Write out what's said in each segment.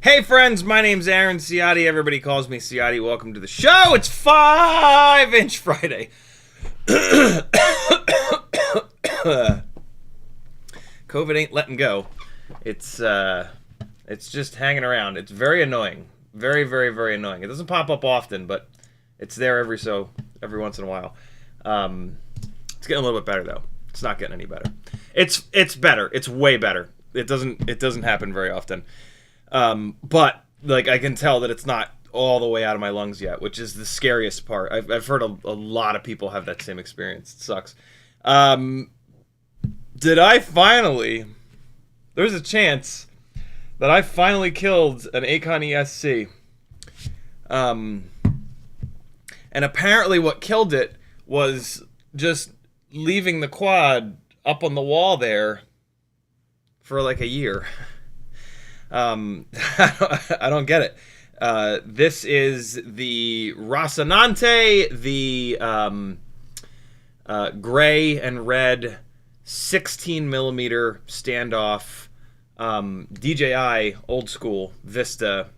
Hey friends, my name's Aaron Ciotti. Everybody calls me Ciotti. Welcome to the show. It's 5-inch Friday. COVID ain't letting go. It's just hanging around. It's very annoying. Very, very, very annoying. It doesn't pop up often, but it's there every once in a while. It's getting a little bit better though. It's not getting any better. It's better. It's way better. It doesn't happen very often. But like I can tell that it's not all the way out of my lungs yet, which is the scariest part. I've heard a lot of people have that same experience. It sucks. Did I finally? There's a chance that I finally killed an Aikon ESC. And apparently what killed it was just leaving the quad up on the wall there for like a year. I don't get it. This is the Rocinante, the gray and red 16mm standoff DJI old school Vista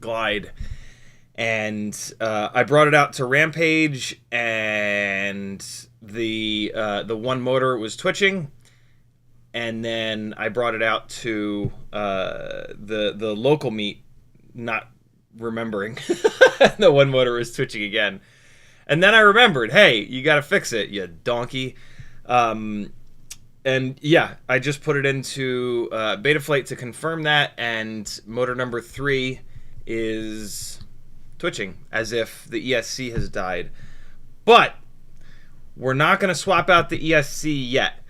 glide, and I brought it out to Rampage, and the one motor was twitching. And then I brought it out to the local meet, not remembering the one motor was twitching again. And then I remembered, hey, you got to fix it, you donkey. And yeah, I just put it into Betaflight to confirm that, and motor number 3 is twitching, as if the ESC has died. But we're not going to swap out the ESC yet.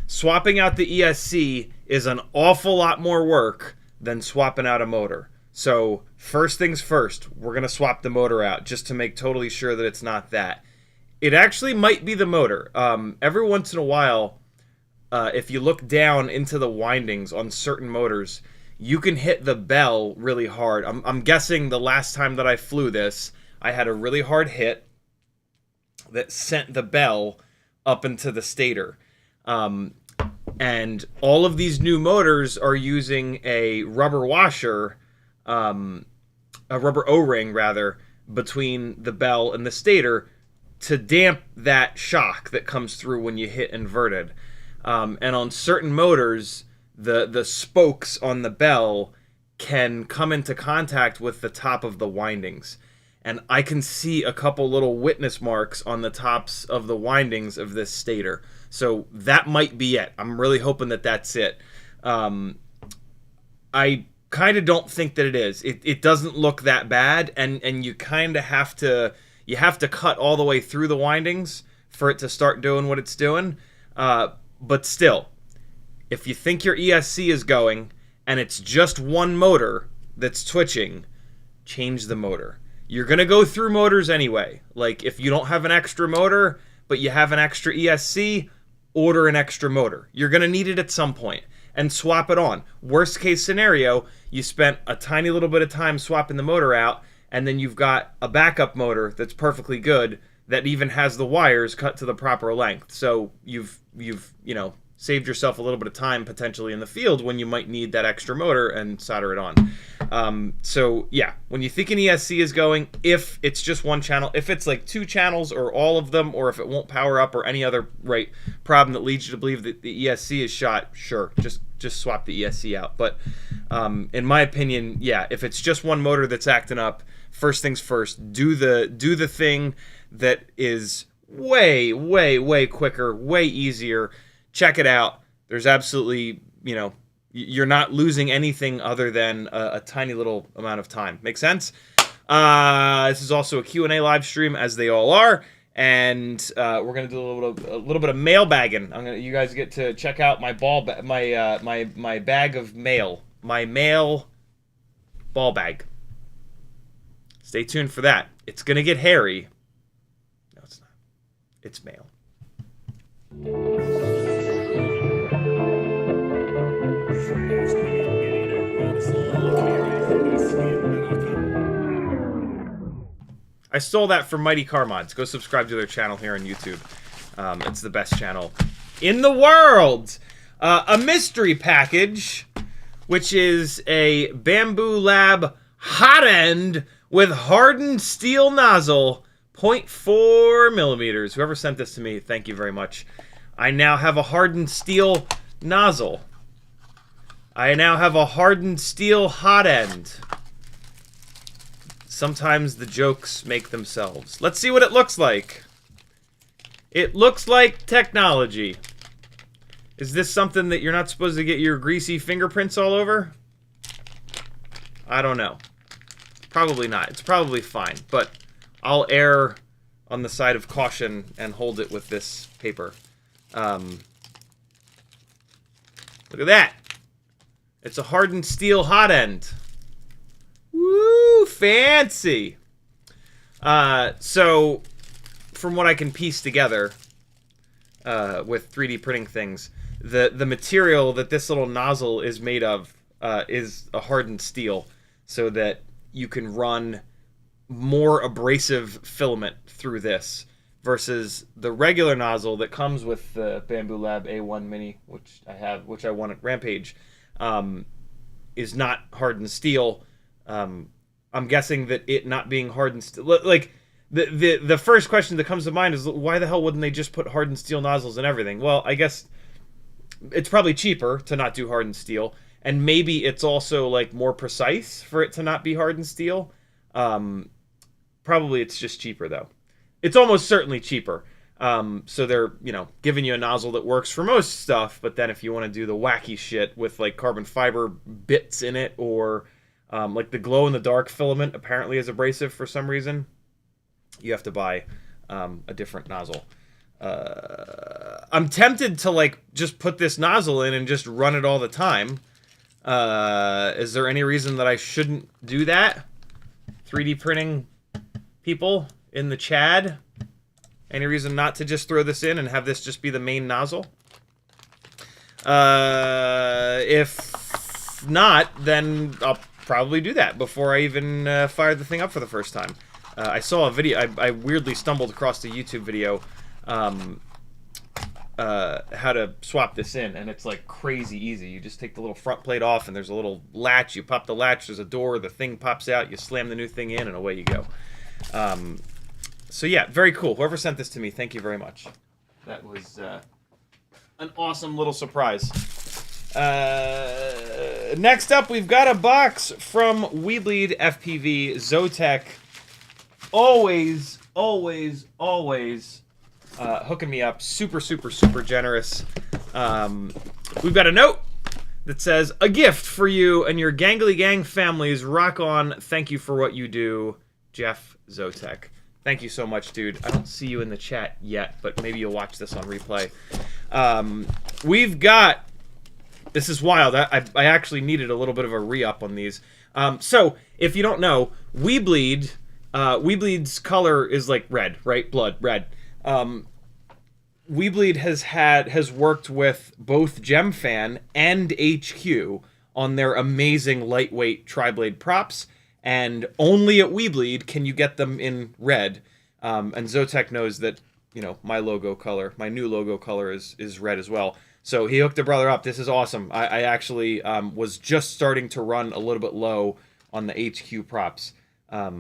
Swapping out the ESC is an awful lot more work than swapping out a motor. So first things first, we're going to swap the motor out just to make totally sure that it's not that. It actually might be the motor. Every once in a while, if you look down into the windings on certain motors, you can hit the bell really hard. I'm guessing the last time that I flew this, I had a really hard hit that sent the bell up into the stator. And all of these new motors are using a rubber washer, a rubber O-ring rather, between the bell and the stator to damp that shock that comes through when you hit inverted. And on certain motors, the spokes on the bell can come into contact with the top of the windings. And I can see a couple little witness marks on the tops of the windings of this stator. So that might be it. I'm really hoping that that's it. I kind of don't think that it is. It doesn't look that bad, and you kind of have to cut all the way through the windings for it to start doing what it's doing. But still, if you think your ESC is going and it's just one motor that's twitching, change the motor. You're going to go through motors anyway. Like, if you don't have an extra motor, but you have an extra ESC, order an extra motor. You're going to need it at some point, and swap it on. Worst case scenario, you spent a tiny little bit of time swapping the motor out, and then you've got a backup motor that's perfectly good that even has the wires cut to the proper length. So you've saved yourself a little bit of time potentially in the field when you might need that extra motor, and solder it on. So yeah, when you think an ESC is going, if it's just one channel, if it's like 2 channels or all of them, or if it won't power up or any other problem that leads you to believe that the ESC is shot, sure, just swap the ESC out. But in my opinion, yeah, if it's just one motor that's acting up, first things first, do the thing that is way quicker, way easier. Check it out. There's absolutely, you're not losing anything other than a tiny little amount of time. Make sense? This is also a Q&A live stream, as they all are, and we're gonna do a little bit of mailbagging. You guys get to check out my my bag of mail, my mail ball bag. Stay tuned for that. It's gonna get hairy. No, it's not. It's mail. I stole that from Mighty Car Mods. Go subscribe to their channel here on YouTube. It's the best channel in the world. A mystery package, which is a Bamboo Lab hot end with hardened steel nozzle, 0.4 millimeters. Whoever sent this to me, thank you very much. I now have a hardened steel nozzle. I now have a hardened steel hot end. Sometimes the jokes make themselves. Let's see what it looks like. It looks like technology. Is this something that you're not supposed to get your greasy fingerprints all over? I don't know. Probably not. It's probably fine, but I'll err on the side of caution and hold it with this paper. Look at that. It's a hardened steel hot end. Woo, fancy. So, from what I can piece together with 3D printing things, the material that this little nozzle is made of is a hardened steel, so that you can run more abrasive filament through this versus the regular nozzle that comes with the Bamboo Lab A1 Mini, which I won at Rampage, is not hardened steel. I'm guessing that it not being hardened steel, like the first question that comes to mind is, why the hell wouldn't they just put hardened steel nozzles in everything? Well, I guess it's probably cheaper to not do hardened steel, and maybe it's also like more precise for it to not be hardened steel. Probably it's just cheaper though. It's almost certainly cheaper. So they're, giving you a nozzle that works for most stuff, but then if you want to do the wacky shit with like carbon fiber bits in it, or like the glow-in-the-dark filament apparently is abrasive for some reason, you have to buy a different nozzle. I'm tempted to like just put this nozzle in and just run it all the time. Is there any reason that I shouldn't do that? 3D printing people in the Chad? Any reason not to just throw this in and have this just be the main nozzle? If not, then I'll probably do that before I even fire the thing up for the first time. I saw a video, I weirdly stumbled across a YouTube video, how to swap this in, and it's like crazy easy. You just take the little front plate off, and there's a little latch. You pop the latch, there's a door, the thing pops out, you slam the new thing in, and away you go. So yeah, very cool. Whoever sent this to me, thank you very much. That was an awesome little surprise. Next up, we've got a box from Weebleed FPV Zotek. Always hooking me up. Super generous. We've got a note that says, "A gift for you and your Gangly Gang families. Rock on. Thank you for what you do, Jeff Zotek." Thank you so much, dude. I don't see you in the chat yet, but maybe you'll watch this on replay. We've got... This is wild. I actually needed a little bit of a re-up on these. So, if you don't know, Weebleed's color is like red, right? Blood, red. Weebleed has worked with both GemFan and HQ on their amazing lightweight tri-blade props, and only at Weebleed can you get them in red. And Zotek knows that, you know, my logo color, my new logo color is red as well. So he hooked a brother up. This is awesome. I actually was just starting to run a little bit low on the HQ props. I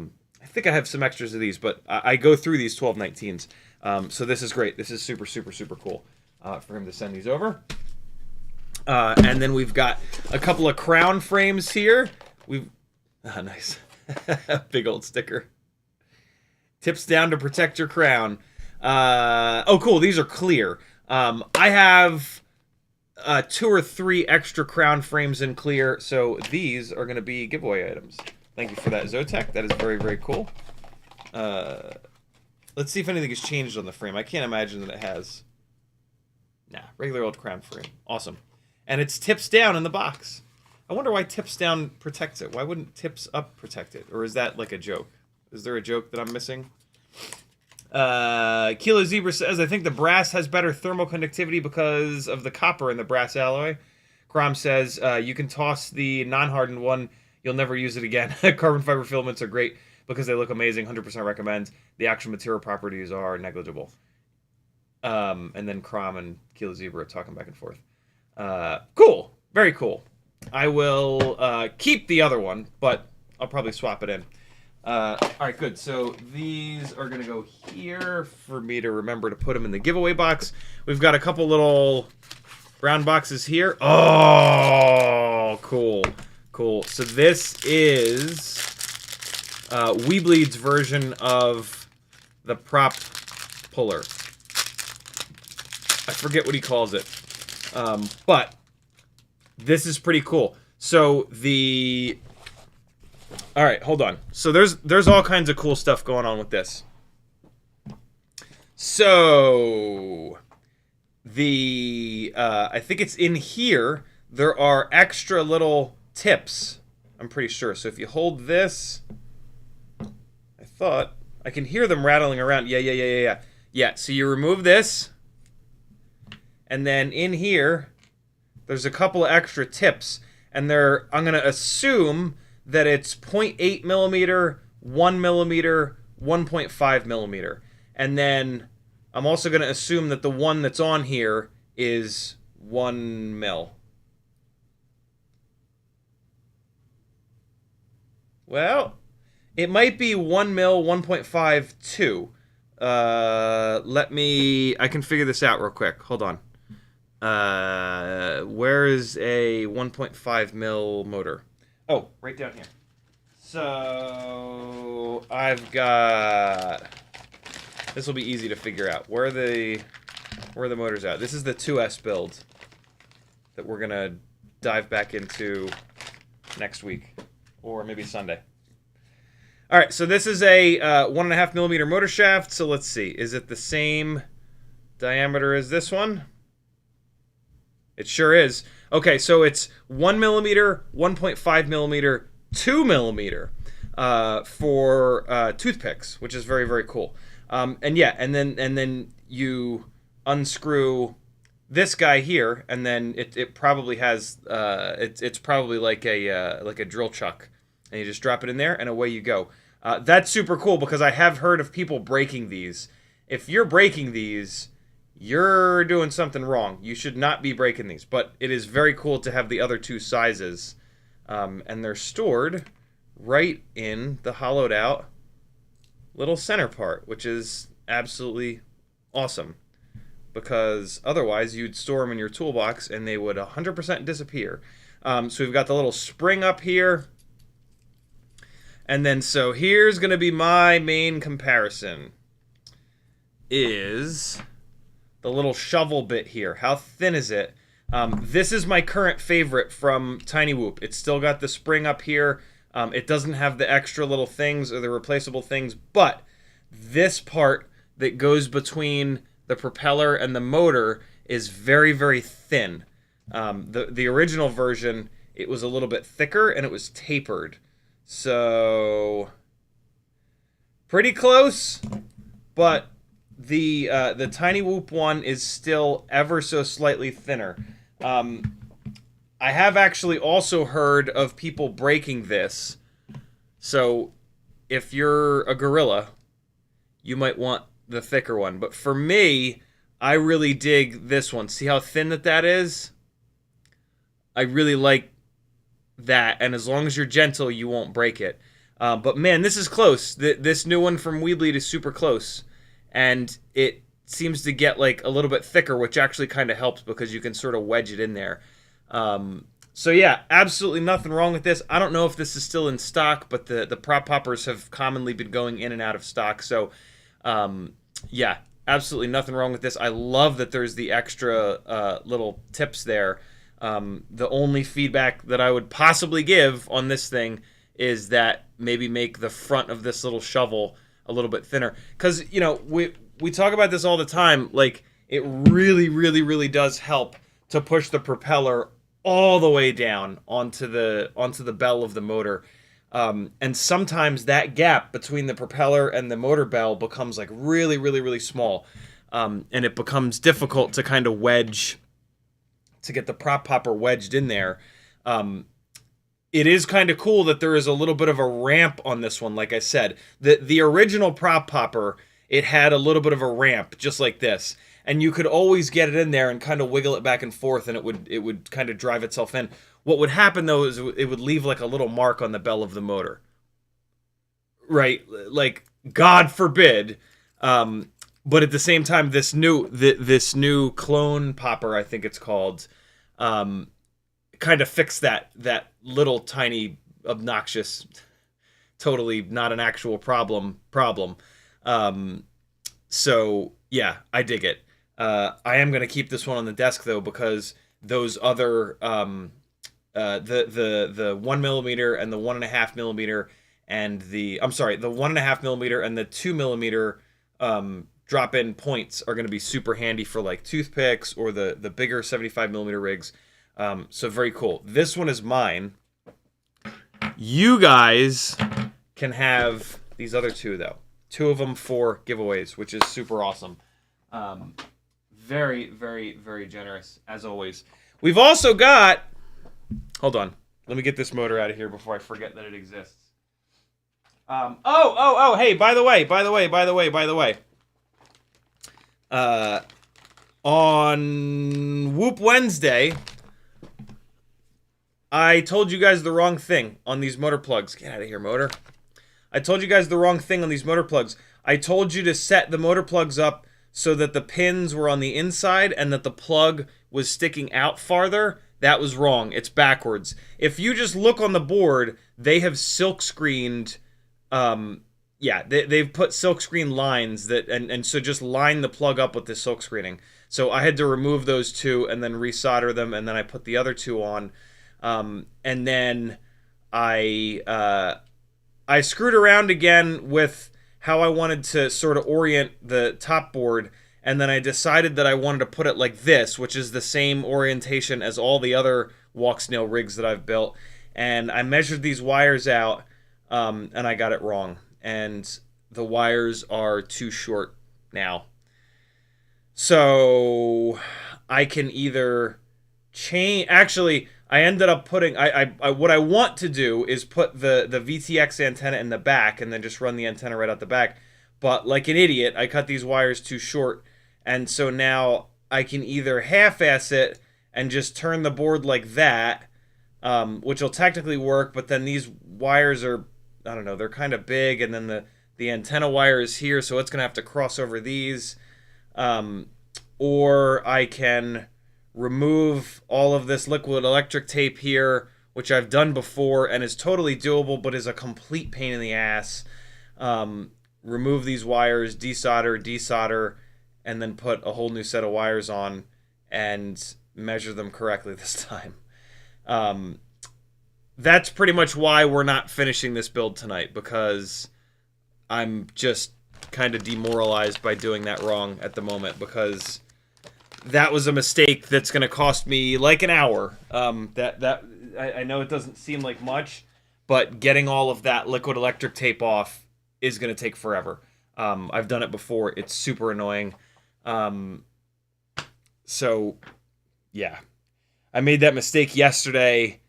think I have some extras of these, but I go through these 1219s. So this is great. This is super cool for him to send these over. And then we've got a couple of crown frames here. Nice. Big old sticker. Tips down to protect your crown. Oh, cool. These are clear. I have 2 or 3 extra crown frames in clear, so these are going to be giveaway items. Thank you for that, Zotek. That is very cool. Let's see if anything has changed on the frame. I can't imagine that it has. Nah, regular old crown frame. Awesome. And it's tips down in the box. I wonder why tips down protects it. Why wouldn't tips up protect it? Or is that like a joke? Is there a joke that I'm missing? Kilo Zebra says, I think the brass has better thermal conductivity because of the copper in the brass alloy. Crom says, you can toss the non-hardened one. You'll never use it again. Carbon fiber filaments are great because they look amazing. 100% recommend. The actual material properties are negligible. And then Crom and Kilo Zebra are talking back and forth. Cool. Very cool. I will keep the other one, but I'll probably swap it in. All right, good. So these are going to go here for me to remember to put them in the giveaway box. We've got a couple little brown boxes here. Oh, cool. Cool. So this is Weebleed's version of the prop puller. I forget what he calls it. But this is pretty cool. So the... All right, hold on. So there's all kinds of cool stuff going on with this. So the I think it's in here. There are extra little tips. I'm pretty sure. So if you hold this, I thought I can hear them rattling around. Yeah. So you remove this, and then in here, there's a couple of extra tips, and I'm gonna assume that it's 0.8 millimeter, 1 millimeter, 1.5 millimeter. And then I'm also going to assume that the one that's on here is 1 mil. Well, it might be 1 mil, 1.5, 2. I can figure this out real quick. Hold on. Where is a 1.5 mil motor? Oh, right down here. So I've got... This will be easy to figure out. Where are the motors at? This is the 2S build that we're gonna dive back into next week, or maybe Sunday. All right, so this is a 1.5 millimeter motor shaft. So let's see, is it the same diameter as this one? It sure is. Okay, so it's 1 millimeter, 1.5 millimeter, 2 millimeter for toothpicks, which is very cool. And yeah, and then you unscrew this guy here, and then it probably has it's probably like a drill chuck, and you just drop it in there, and away you go. That's super cool because I have heard of people breaking these. If you're breaking these, you're doing something wrong. You should not be breaking these. But it is very cool to have the other two sizes. And they're stored right in the hollowed out little center part, which is absolutely awesome, because otherwise you'd store them in your toolbox and they would 100% disappear. So we've got the little spring up here. And then so here's going to be my main comparison, is the little shovel bit here. How thin is it? This is my current favorite from TinyWhoop. It's still got the spring up here. It doesn't have the extra little things or the replaceable things, but this part that goes between the propeller and the motor is very, very thin. The original version, it was a little bit thicker and it was tapered. So pretty close, but the TinyWhoop one is still ever so slightly thinner. I have actually also heard of people breaking this. So if you're a gorilla, you might want the thicker one. But for me, I really dig this one. See how thin that is? I really like that. And as long as you're gentle, you won't break it. But man, this is close. This new one from Weebly is super close. And it seems to get like a little bit thicker, which actually kind of helps because you can sort of wedge it in there. So yeah, absolutely nothing wrong with this. I don't know if this is still in stock, but the prop poppers have commonly been going in and out of stock. So yeah, absolutely nothing wrong with this. I love that there's the extra little tips there. The only feedback that I would possibly give on this thing is that maybe make the front of this little shovel a little bit thinner. Because, you know, we talk about this all the time. Like, it really, really, really does help to push the propeller all the way down onto the bell of the motor. And sometimes that gap between the propeller and the motor bell becomes like really, really, really small. And it becomes difficult to kind of wedge, to get the prop popper wedged in there. It is kind of cool that there is a little bit of a ramp on this one. Like I said, the original prop popper, it had a little bit of a ramp just like this. And you could always get it in there and kind of wiggle it back and forth, and it would kind of drive itself in. What would happen, though, is it would leave like a little mark on the bell of the motor. Right? Like, God forbid. But at the same time, this new clone popper, I think it's called, kind of fixed that little tiny obnoxious, totally not an actual problem. So yeah, I dig it. I am gonna keep this one on the desk though, because those other the 1mm and the 1.5mm and the 1.5mm and the 2mm drop-in points are going to be super handy for like toothpicks or the bigger 75mm rigs. So very cool. This one is mine. You guys can have these other two though. 2 of them for giveaways, which is super awesome. Very, very, very generous as always. We've also got, hold on, let me get this motor out of here before I forget that it exists. Hey, by the way. On Whoop Wednesday, I told you guys the wrong thing on these motor plugs. Get out of here, motor. I told you guys the wrong thing on these motor plugs. I told you to set the motor plugs up so that the pins were on the inside and that the plug was sticking out farther. That was wrong. It's backwards. If you just look on the board, they have silk screened. They've put silk screen lines that, and so just line the plug up with the silk screening. So I had to remove those 2 and then resolder them, and then I put the other 2 on, and then I screwed around again with how I wanted to sort of orient the top board, and then I decided that I wanted to put it like this, which is the same orientation as all the other walk snail rigs that I've built. And I measured these wires out, and I got it wrong. And the wires are too short now. So I can either change. Actually, I ended up putting. What I want to do is put the VTX antenna in the back and then just run the antenna right out the back. But like an idiot, I cut these wires too short, and so now I can either half-ass it and just turn the board like that, which will technically work. But then these wires are, I don't know, they're kind of big, and then the The antenna wire is here, so it's going to have to cross over these. Or I can remove all of this liquid electric tape here, which I've done before and is totally doable, but is a complete pain in the ass. Remove these wires, desolder, and then put a whole new set of wires on and measure them correctly this time. That's pretty much why we're not finishing this build tonight, because I'm just kind of demoralized by doing that wrong at the moment, because that was a mistake that's going to cost me like an hour. I know it doesn't seem like much, but getting all of that liquid electric tape off is going to take forever. I've done it before. It's super annoying. So, yeah. I made that mistake yesterday,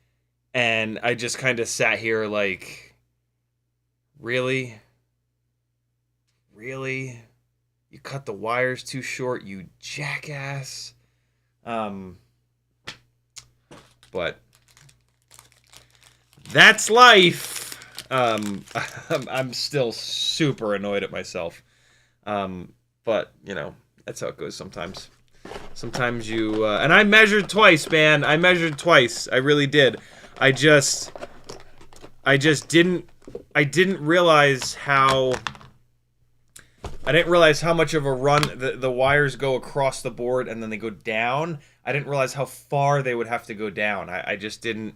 and I just kind of sat here like, really? Really? You cut the wires too short, you jackass. But that's life. I'm still super annoyed at myself. But, you know, that's how it goes sometimes. Sometimes you... and I measured twice, man. I measured twice. I really did. I just didn't... I didn't realize how... I didn't realize how much of a run the wires go across the board and then they go down. I didn't realize how far they would have to go down. I just didn't...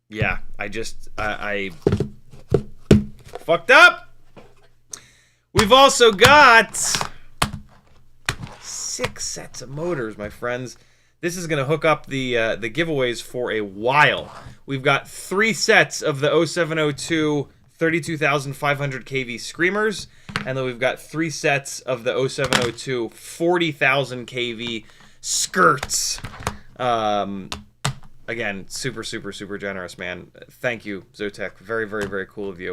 yeah, I fucked up! We've also got 6 sets of motors, my friends. This is going to hook up the giveaways for a while. We've got 3 sets of the 0702 32,500 kV screamers, and then we've got 3 sets of the 0702 40,000 kV skirts. Again, super, super, super generous, man. Thank you, Zotek. Very, very, very cool of you.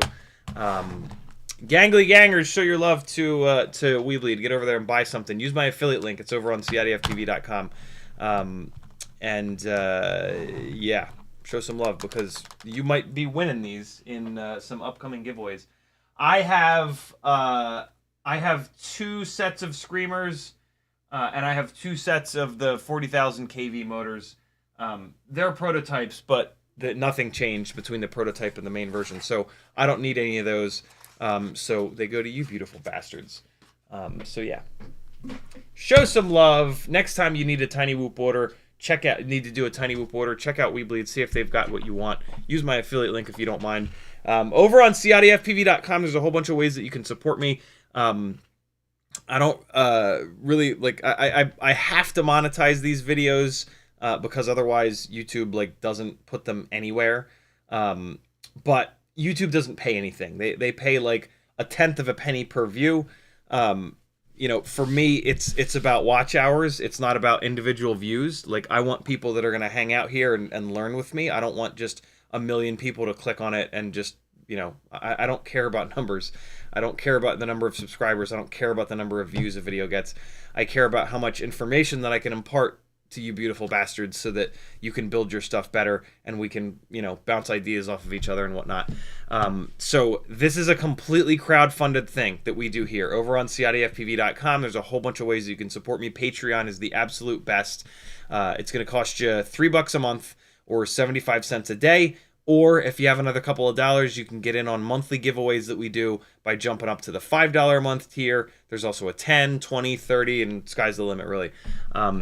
Gangly gangers, show your love to Weebleed. Get over there and buy something. Use my affiliate link. It's over on CiottiFPV.com. Yeah, show some love, because you might be winning these in some upcoming giveaways. I have 2 sets of screamers, and I have 2 sets of the 40,000 kV motors. They're prototypes, but nothing changed between the prototype and the main version, so I don't need any of those. So they go to you, beautiful bastards. So yeah, show some love. Next time you need a TinyWhoop order, check out. Need to do a TinyWhoop order. Check out Weebleed. See if they've got what you want. Use my affiliate link if you don't mind. Over on CiottiFPV.com, there's a whole bunch of ways that you can support me. I don't really like. I have to monetize these videos because otherwise YouTube like doesn't put them anywhere. But YouTube doesn't pay anything. They pay like 1/10 of a penny per view. You know, for me, it's about watch hours. It's not about individual views. Like, I want people that are going to hang out here and learn with me. I don't want just 1 million people to click on it and just, you know, I don't care about numbers. I don't care about the number of subscribers. I don't care about the number of views a video gets. I care about how much information that I can impart to you beautiful bastards so that you can build your stuff better and we can, you know, bounce ideas off of each other and whatnot. So this is a completely crowd-funded thing that we do here. Over on CiottiFPV.com, there's a whole bunch of ways you can support me. Patreon is the absolute best. It's going to cost you $3 a month or 75 cents a day. Or if you have another couple of dollars, you can get in on monthly giveaways that we do by jumping up to the $5 a month tier. There's also a 10, 20, 30, and sky's the limit, really.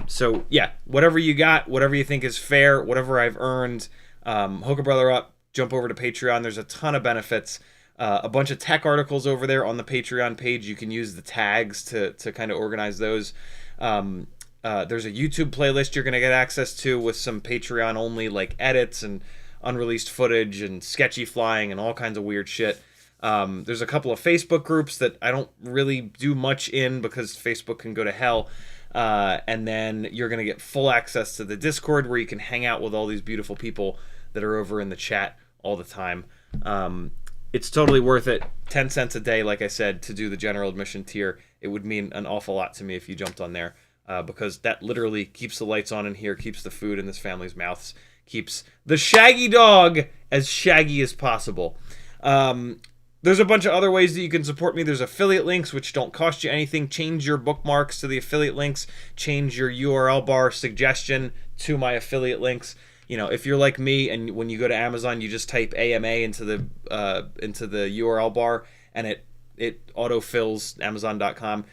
So, yeah, whatever you got, whatever you think is fair, whatever I've earned, hook a brother up, jump over to Patreon. There's a ton of benefits. A bunch of tech articles over there on the Patreon page. You can use the tags to kind of organize those. There's a YouTube playlist you're going to get access to with some Patreon-only like edits and unreleased footage and sketchy flying and all kinds of weird shit. There's a couple of Facebook groups that I don't really do much in because Facebook can go to hell. And then you're going to get full access to the Discord where you can hang out with all these beautiful people that are over in the chat all the time. It's totally worth it. 10 cents a day, like I said, to do the general admission tier. It would mean an awful lot to me if you jumped on there, because that literally keeps the lights on in here, keeps the food in this family's mouths, keeps the shaggy dog as shaggy as possible. There's a bunch of other ways that you can support me. There's affiliate links, which don't cost you anything. Change your bookmarks to the affiliate links. Change your URL bar suggestion to my affiliate links. You know, if you're like me and when you go to Amazon, you just type AMA into the URL bar and it autofills Amazon.com.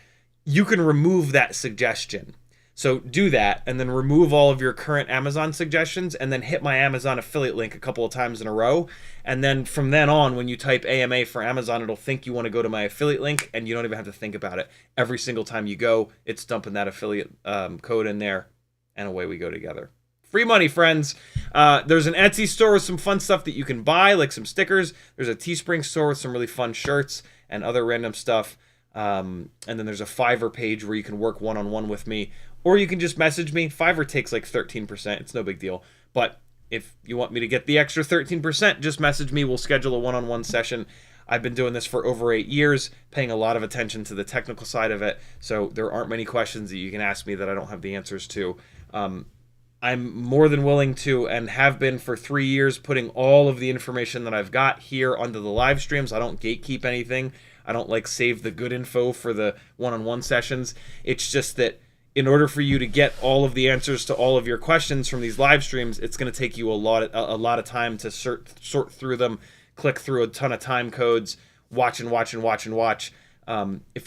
You can remove that suggestion. So do that and then remove all of your current Amazon suggestions and then hit my Amazon affiliate link a couple of times in a row. And then from then on, when you type AMA for Amazon, it'll think you want to go to my affiliate link and you don't even have to think about it. Every single time you go, it's dumping that affiliate code in there and away we go together. Free money, friends. There's an Etsy store with some fun stuff that you can buy, like some stickers. There's a Teespring store with some really fun shirts and other random stuff. And then there's a Fiverr page where you can work one-on-one with me. Or you can just message me. Fiverr takes like 13%. It's no big deal. But if you want me to get the extra 13%, just message me. We'll schedule a one-on-one session. I've been doing this for over 8 years, paying a lot of attention to the technical side of it. So there aren't many questions that you can ask me that I don't have the answers to. I'm more than willing to, and have been for 3 years, putting all of the information that I've got here onto the live streams. I don't gatekeep anything. I don't like save the good info for the one-on-one sessions. It's just that in order for you to get all of the answers to all of your questions from these live streams, it's going to take you a lot of time to sort through them, click through a ton of time codes, watch. If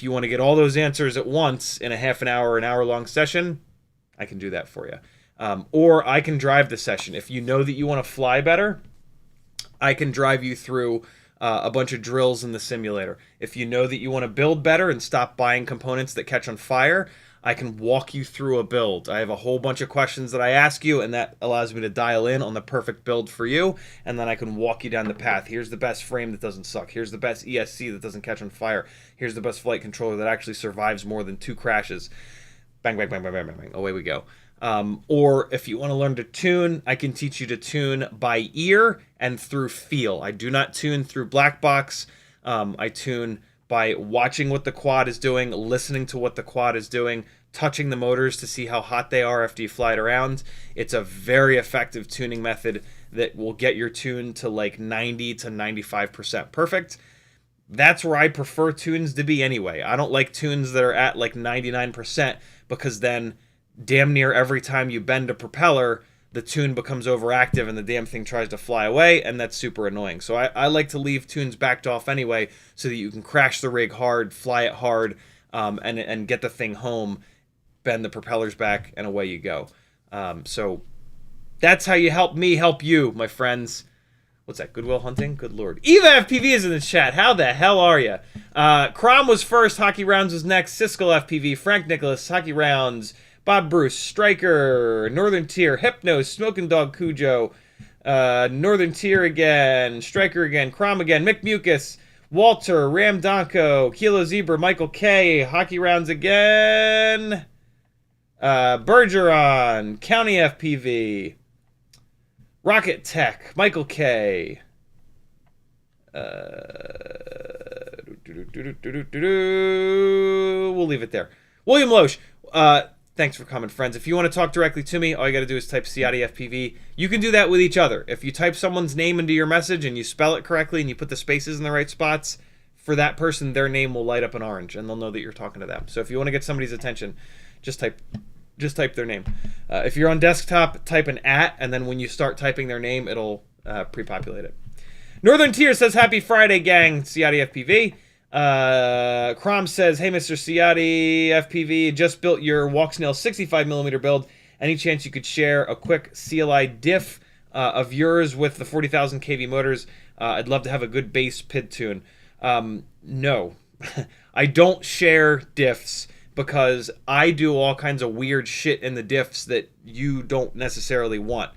you want to get all those answers at once in a half an hour, an hour-long session, I can do that for you. Or I can drive the session. If you know that you want to fly better, I can drive you through a bunch of drills in the simulator. If you know that you want to build better and stop buying components that catch on fire, I can walk you through a build. I have a whole bunch of questions that I ask you, and that allows me to dial in on the perfect build for you, and then I can walk you down the path. Here's the best frame that doesn't suck. Here's the best ESC that doesn't catch on fire. Here's the best flight controller that actually survives more than 2 crashes. Bang, bang, bang, bang, bang, bang, bang. Away we go. Or if you want to learn to tune, I can teach you to tune by ear and through feel. I do not tune through Blackbox. I tune by watching what the quad is doing, listening to what the quad is doing, touching the motors to see how hot they are after you fly it around. It's a very effective tuning method that will get your tune to like 90 to 95% perfect. That's where I prefer tunes to be anyway. I don't like tunes that are at like 99% because then damn near every time you bend a propeller, the tune becomes overactive and the damn thing tries to fly away, and that's super annoying. So I like to leave tunes backed off anyway so that you can crash the rig hard, fly it hard, and get the thing home, bend the propellers back, and away you go. So that's how you help me help you, my friends. What's that, Goodwill Hunting? Good lord. Eva FPV is in the chat. How the hell are you? Crom was first, Hockey Rounds was next, Siskel FPV, Frank Nicholas, Hockey Rounds, Bob Bruce, Striker, Northern Tier, Hypno, Smoking Dog Cujo, Northern Tier again, Striker again, Crom again, Mick Mucus, Walter, Ram Donko, Kilo Zebra, Michael K, Hockey Rounds again, Bergeron, County FPV, Rocket Tech, Michael K, we'll leave it there. William Loesch, thanks for coming, friends. If you want to talk directly to me, all you got to do is type CiottiFPV. You can do that with each other. If you type someone's name into your message and you spell it correctly and you put the spaces in the right spots, for that person, their name will light up in orange and they'll know that you're talking to them. So if you want to get somebody's attention, just type their name. If you're on desktop, type an @ and then when you start typing their name, it'll pre-populate it. Northern Tier says, happy Friday, gang, CiottiFPV. Crom says, hey, Mr. CiottiFPV, just built your Walksnail 65mm build. Any chance you could share a quick CLI diff of yours with the 40,000 kV motors? I'd love to have a good bass PID tune. No, I don't share diffs because I do all kinds of weird shit in the diffs that you don't necessarily want.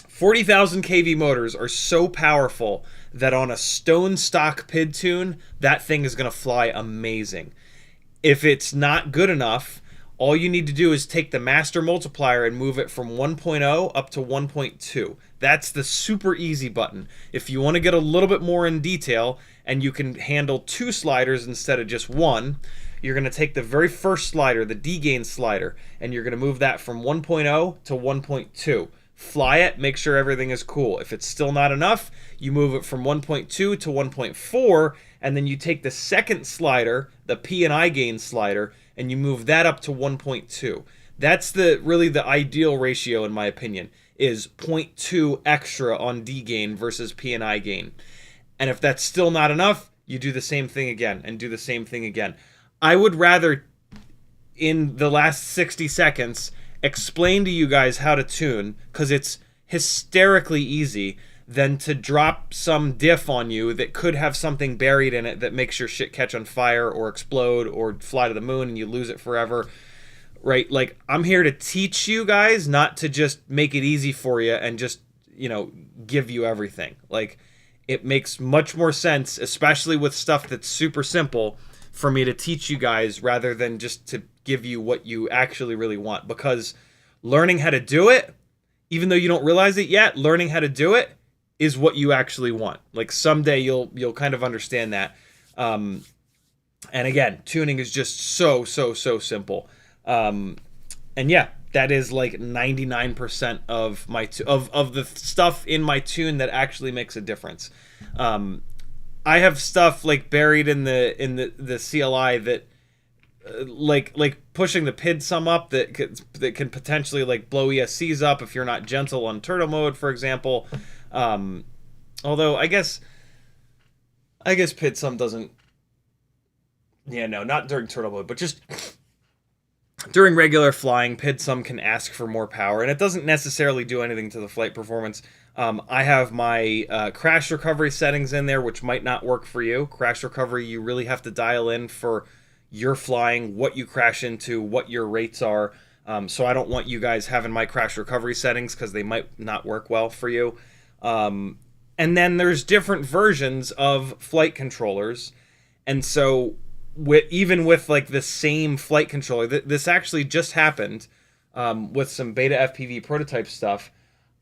40,000 kV motors are so powerful that on a stone stock PID tune, that thing is going to fly amazing. If it's not good enough, all you need to do is take the master multiplier and move it from 1.0 up to 1.2. That's the super easy button. If you want to get a little bit more in detail and you can handle 2 sliders instead of just 1, you're going to take the very first slider, the D-gain slider, and you're going to move that from 1.0 to 1.2. fly it, make sure everything is cool. If it's still not enough, you move it from 1.2 to 1.4, and then you take the second slider, the P and I gain slider, and you move that up to 1.2. That's really the ideal ratio, in my opinion, is 0.2 extra on D gain versus P and I gain. And if that's still not enough, you do the same thing again and do the same thing again. I would rather, in the last 60 seconds, explain to you guys how to tune, because it's hysterically easy, than to drop some diff on you that could have something buried in it that makes your shit catch on fire or explode or fly to the moon and you lose it forever. Right? Like, I'm here to teach you guys, not to just make it easy for you and just, give you everything. Like, it makes much more sense, especially with stuff that's super simple, for me to teach you guys rather than just to give you what you actually really want. Because learning how to do it, even though you don't realize it yet, learning how to do it is what you actually want. Like, someday you'll kind of understand that. And again, tuning is just so simple. And yeah, that is like 99% of my of the stuff in my tune that actually makes a difference. I have stuff like buried in the CLI that like pushing the PID sum up that can potentially like blow ESCs up if you're not gentle on turtle mode, for example. Although I guess PID sum doesn't. Yeah, no, not during turtle mode, but just during regular flying, PID sum can ask for more power, and it doesn't necessarily do anything to the flight performance. I have my crash recovery settings in there, which might not work for you. Crash recovery, you really have to dial in for your flying, what you crash into, what your rates are. So I don't want you guys having my crash recovery settings because they might not work well for you. And then there's different versions of flight controllers. And so even with like the same flight controller, this actually just happened with some BetaFPV prototype stuff.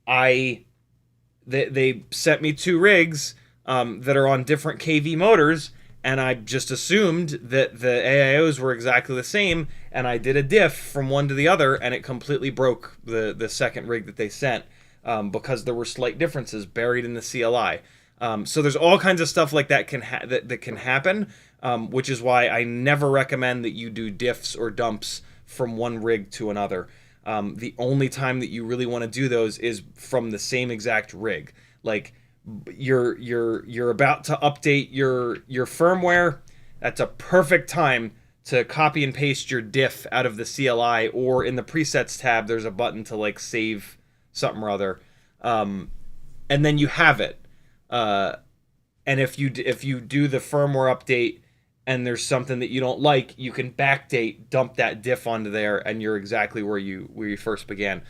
They sent me 2 rigs that are on different KV motors, and I just assumed that the AIOs were exactly the same, and I did a diff from one to the other, and it completely broke the second rig that they sent because there were slight differences buried in the CLI. So there's all kinds of stuff like that that can happen, which is why I never recommend that you do diffs or dumps from one rig to another. The only time that you really want to do those is from the same exact rig. Like, you're about to update your firmware. That's a perfect time to copy and paste your diff out of the CLI, or in the presets tab there's a button to like save something or other, and then you have it. And if you do the firmware update and there's something that you don't like, you can backdate, dump that diff onto there, and you're exactly where you first began.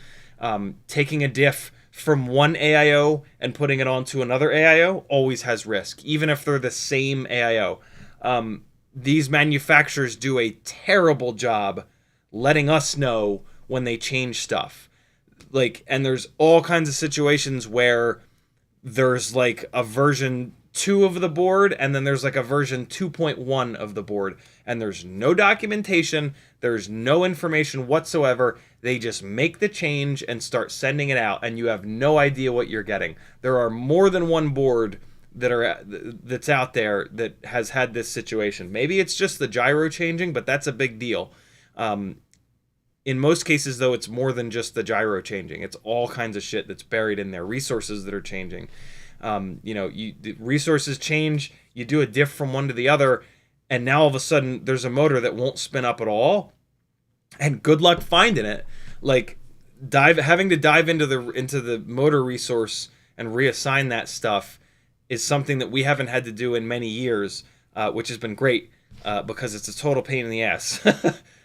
Taking a diff from one AIO and putting it onto another AIO always has risk, even if they're the same AIO. These manufacturers do a terrible job letting us know when they change stuff. Like, and there's all kinds of situations where there's like a version 2 of the board, and then there's like a version 2.1 of the board, and there's no documentation, there's no information whatsoever. They just make the change and start sending it out, and you have no idea what you're getting. There are more than one board that's out there that has had this situation. Maybe it's just the gyro changing, but that's a big deal. In most cases, though, it's more than just the gyro changing. It's all kinds of shit that's buried in there, resources that are changing. The resources change, you do a diff from one to the other, and now all of a sudden there's a motor that won't spin up at all, and good luck finding it. Like, having to dive into the motor resource and reassign that stuff is something that we haven't had to do in many years, which has been great, because it's a total pain in the ass.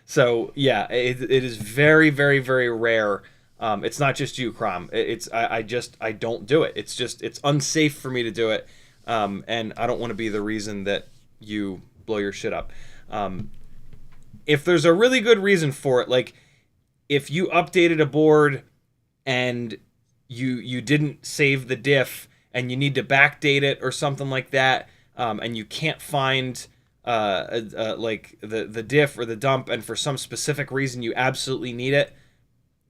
So yeah, it is very, very, very rare. It's not just you, Crom. I don't do it. It's unsafe for me to do it, and I don't want to be the reason that you blow your shit up. If there's a really good reason for it, like if you updated a board and you didn't save the diff and you need to backdate it or something like that, and you can't find like the diff or the dump, and for some specific reason you absolutely need it,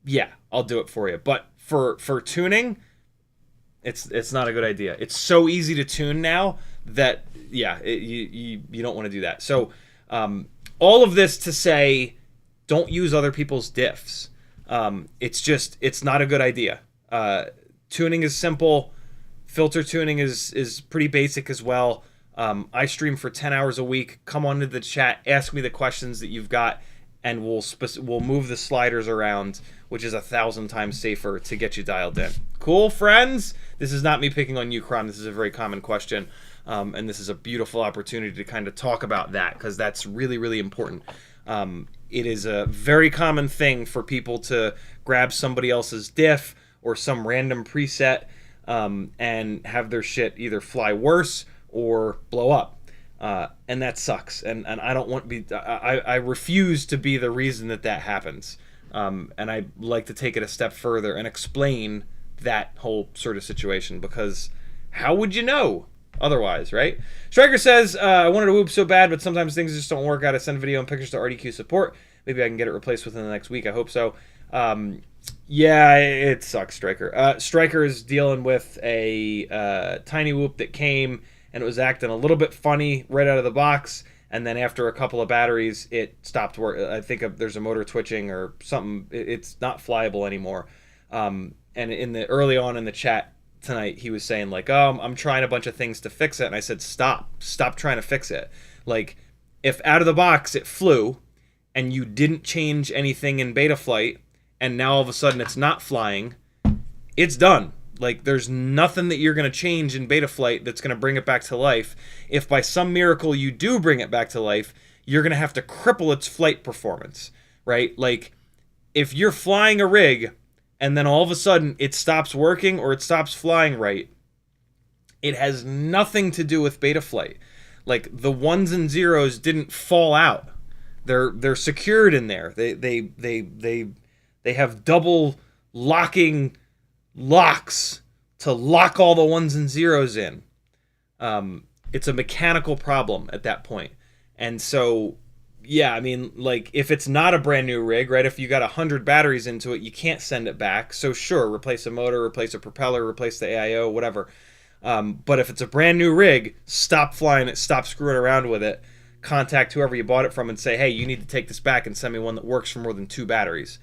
yeah, I'll do it for you. But for tuning, it's not a good idea. It's so easy to tune now that you don't want to do that. So all of this to say, don't use other people's diffs. It's not a good idea. Tuning is simple. Filter tuning is pretty basic as well. I stream for 10 hours a week. Come on to the chat, ask me the questions that you've got, and we'll move the sliders around, which is 1,000 times safer to get you dialed in. Cool, friends? This is not me picking on you, Crom. This is a very common question, and this is a beautiful opportunity to kind of talk about that, because that's really, really important. It is a very common thing for people to grab somebody else's diff or some random preset and have their shit either fly worse or blow up. And that sucks. And I don't want to be, I refuse to be the reason that happens. And I'd like to take it a step further and explain that whole sort of situation, because how would you know otherwise, right? Striker says, I wanted to whoop so bad, but sometimes things just don't work out. I send video and pictures to RDQ support. Maybe I can get it replaced within the next week. I hope so. Yeah, it sucks, Striker. Striker is dealing with a TinyWhoop that came and it was acting a little bit funny right out of the box, and then after a couple of batteries, it stopped working. I think there's a motor twitching or something. It's not flyable anymore. And early on in the chat tonight, he was saying like, "Oh, I'm trying a bunch of things to fix it," and I said, "Stop trying to fix it. Like, if out of the box it flew, and you didn't change anything in beta flight, and now all of a sudden it's not flying, it's done. Like, there's nothing that you're going to change in beta flight that's going to bring it back to life. If by some miracle you do bring it back to life, you're going to have to cripple its flight performance, right? Like, if you're flying a rig and then all of a sudden it stops working or it stops flying right, it has nothing to do with beta flight. Like, the ones and zeros didn't fall out. They're secured in there. They have double locking locks to lock all the ones and zeros in. It's a mechanical problem at that point. And so, yeah, I mean, like, if it's not a brand new rig, right, if you got 100 batteries into it, you can't send it back. So sure, replace a motor, replace a propeller, replace the AIO, whatever. But if it's a brand new rig, stop flying it, stop screwing around with it. Contact whoever you bought it from and say, hey, you need to take this back and send me one that works for more than 2 batteries.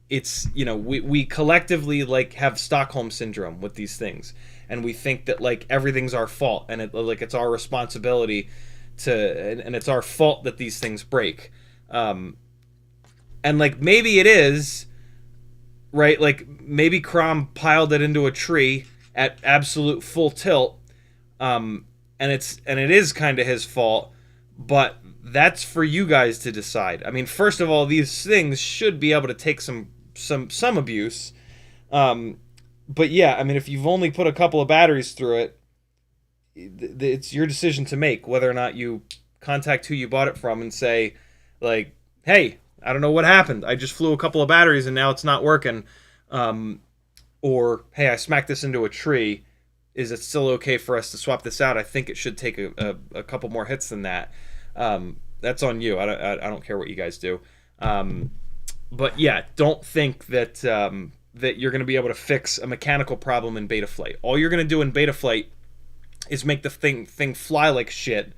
It's, you know, we collectively, like, have Stockholm syndrome with these things, and we think that, like, everything's our fault, and it's our responsibility and it's our fault that these things break. And, like, maybe it is, right? Like, maybe Crom piled it into a tree at absolute full tilt, and it is kind of his fault, but that's for you guys to decide. I mean, first of all, these things should be able to take some abuse. But yeah, I mean, if you've only put a couple of batteries through it, it's your decision to make whether or not you contact who you bought it from and say, like, hey, I don't know what happened. I just flew a couple of batteries and now it's not working. Or, hey, I smacked this into a tree. Is it still okay for us to swap this out? I think it should take a couple more hits than that. That's on you. I don't care what you guys do. But yeah, don't think that that you're going to be able to fix a mechanical problem in beta flight. All you're going to do in beta flight is make the thing fly like shit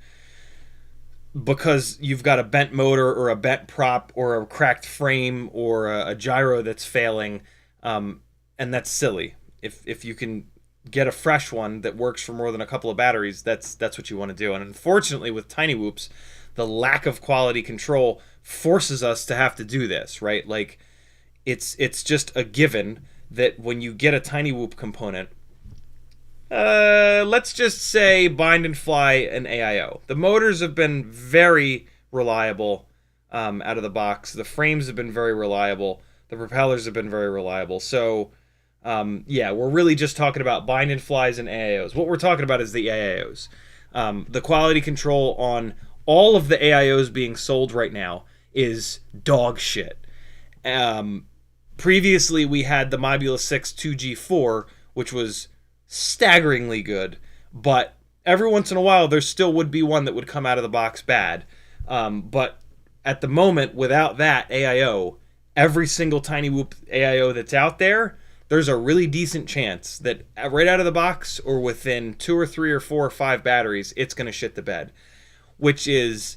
because you've got a bent motor or a bent prop or a cracked frame or a gyro that's failing, and that's silly. If you can get a fresh one that works for more than a couple of batteries, that's what you want to do. And unfortunately, with TinyWhoops, the lack of quality control forces us to have to do this, right? Like, it's just a given that when you get a TinyWhoop component, let's just say bind and fly an AIO. The motors have been very reliable out of the box. The frames have been very reliable. The propellers have been very reliable. So, yeah, we're really just talking about bind and flies and AIOs. What we're talking about is the AIOs. The quality control on all of the AIOs being sold right now is dog shit. Previously, we had the Mobula 6 2G4, which was staggeringly good, but every once in a while, there still would be one that would come out of the box bad. But at the moment, without that AIO, every single TinyWhoop AIO that's out there, there's a really decent chance that right out of the box or within 2 or 3 or 4 or 5 batteries, it's going to shit the bed, which is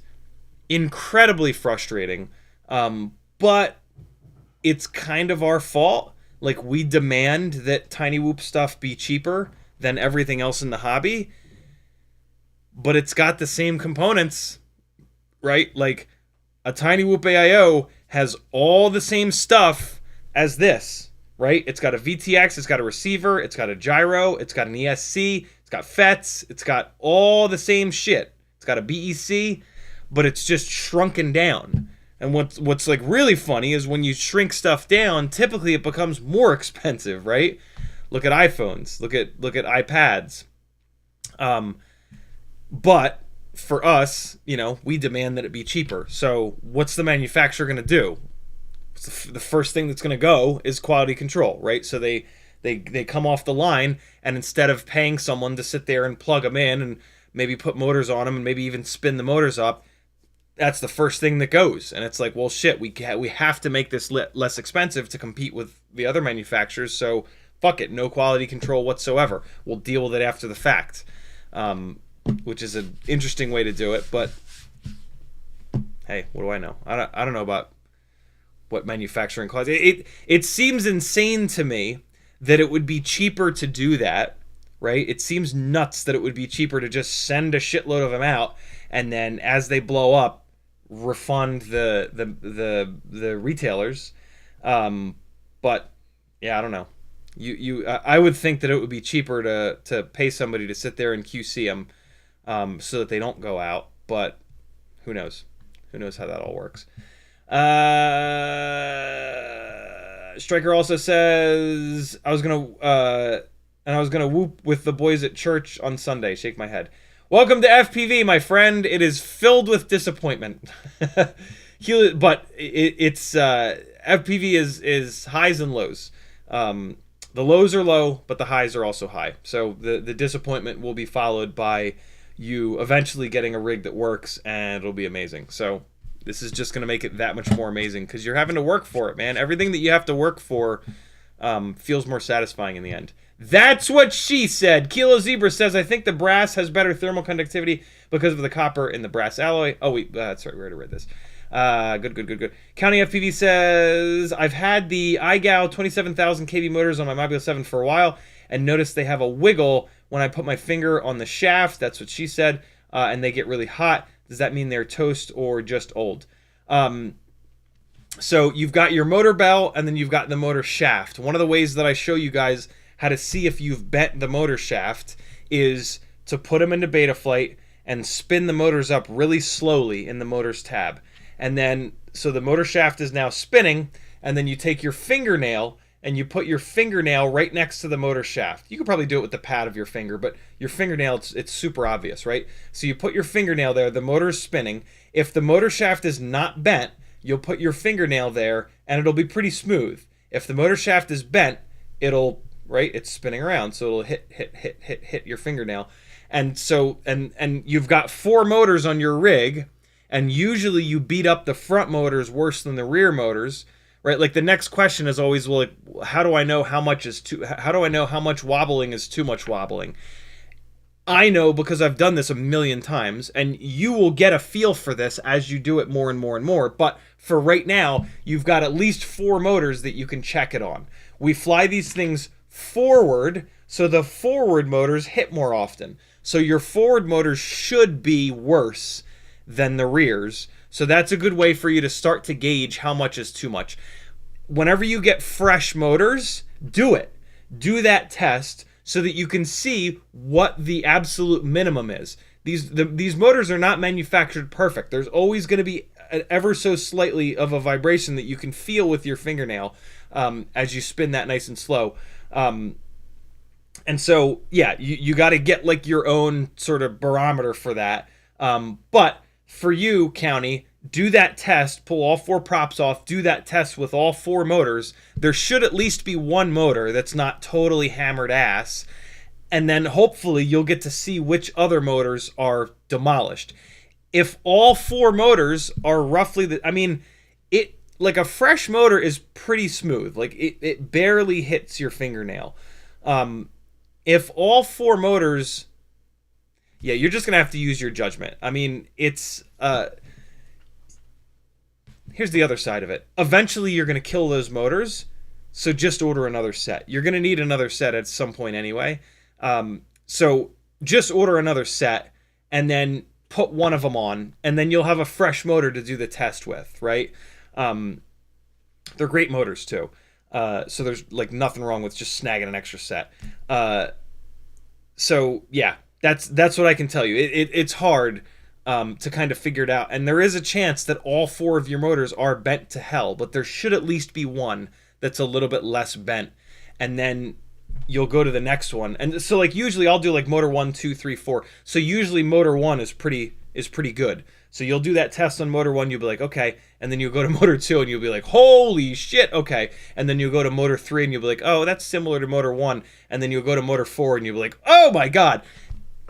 incredibly frustrating. But it's kind of our fault. Like, we demand that TinyWhoop stuff be cheaper than everything else in the hobby, but it's got the same components, right? Like, a TinyWhoop AIO has all the same stuff as this, right? It's got a VTX, it's got a receiver, it's got a gyro, it's got an ESC, it's got FETs, it's got all the same shit. It's got a BEC, but it's just shrunken down. And what's like really funny is when you shrink stuff down, typically it becomes more expensive, right? Look at iPhones, look at iPads. But for us, you know, we demand that it be cheaper. So what's the manufacturer going to do? The first thing that's going to go is quality control, right? So they come off the line, and instead of paying someone to sit there and plug them in and maybe put motors on them and maybe even spin the motors up, that's the first thing that goes. And it's like, well, shit, we have to make this less expensive to compete with the other manufacturers. So fuck it, no quality control whatsoever. We'll deal with it after the fact, which is an interesting way to do it. But hey, what do I know? I don't know about what manufacturing costs. It seems insane to me that it would be cheaper to do that, right? It seems nuts that it would be cheaper to just send a shitload of them out, and then as they blow up, refund the retailers. But yeah, I don't know. I would think that it would be cheaper to pay somebody to sit there and QC them, so that they don't go out. But who knows? Who knows how that all works? Striker also says, I was gonna whoop with the boys at church on Sunday. Shake my head. Welcome to FPV, my friend. It is filled with disappointment. But it's FPV is highs and lows. The lows are low, but the highs are also high. So the disappointment will be followed by you eventually getting a rig that works, and it'll be amazing. So this is just going to make it that much more amazing because you're having to work for it, man. Everything that you have to work for feels more satisfying in the end. That's what she said. Kilo Zebra says, I think the brass has better thermal conductivity because of the copper in the brass alloy. Oh, wait, sorry, we already read this. Good. County FPV says, I've had the iGao 27,000 kV motors on my Mobile 7 for a while and noticed they have a wiggle when I put my finger on the shaft. That's what she said. And they get really hot. Does that mean they're toast or just old? So you've got your motor bell and then you've got the motor shaft. One of the ways that I show you guys how to see if you've bent the motor shaft is to put them into Betaflight and spin the motors up really slowly in the motors tab. And then, so the motor shaft is now spinning, and then you take your fingernail and you put your fingernail right next to the motor shaft. You could probably do it with the pad of your finger, but your fingernail, it's super obvious, right? So you put your fingernail there, the motor is spinning. If the motor shaft is not bent, you'll put your fingernail there and it'll be pretty smooth. If the motor shaft is bent, it'll, right, it's spinning around, so it'll hit your fingernail. And so, and you've got 4 motors on your rig, and usually you beat up the front motors worse than the rear motors, right? Like the next question is always, well, like, how do I know how much wobbling is too much wobbling? I know because I've done this a million times, and you will get a feel for this as you do it more and more and more. But for right now, you've got at least 4 motors that you can check it on. We fly these things forward, so the forward motors hit more often. So your forward motors should be worse than the rears. So that's a good way for you to start to gauge how much is too much. Whenever you get fresh motors, do it. Do that test so that you can see what the absolute minimum is. These motors are not manufactured perfect. There's always going to be an ever so slightly of a vibration that you can feel with your fingernail as you spin that nice and slow. And so, yeah, you got to get like your own sort of barometer for that. But for you, County, do that test, pull all 4 props off, do that test with all 4 motors. There should at least be one motor that's not totally hammered ass. And then hopefully you'll get to see which other motors are demolished. If all 4 motors are roughly, like a fresh motor is pretty smooth. Like it barely hits your fingernail. If all 4 motors, yeah, you're just gonna have to use your judgment. I mean, it's here's the other side of it. Eventually, you're gonna kill those motors, so just order another set. You're gonna need another set at some point anyway. So just order another set and then put one of them on, and then you'll have a fresh motor to do the test with, right? They're great motors too. So there's like nothing wrong with just snagging an extra set. So yeah, that's what I can tell you. It's hard to kind of figure it out, and there is a chance that all 4 of your motors are bent to hell, but there should at least be one that's a little bit less bent, and then you'll go to the next one. And so like usually I'll do like motor 1, 2, 3, 4. So usually motor 1 is pretty good. So you'll do that test on motor 1, you'll be like, okay, and then you'll go to motor 2 and you'll be like, holy shit, okay. And then you'll go to motor 3 and you'll be like, oh, that's similar to motor 1. And then you'll go to motor 4 and you'll be like, oh my god.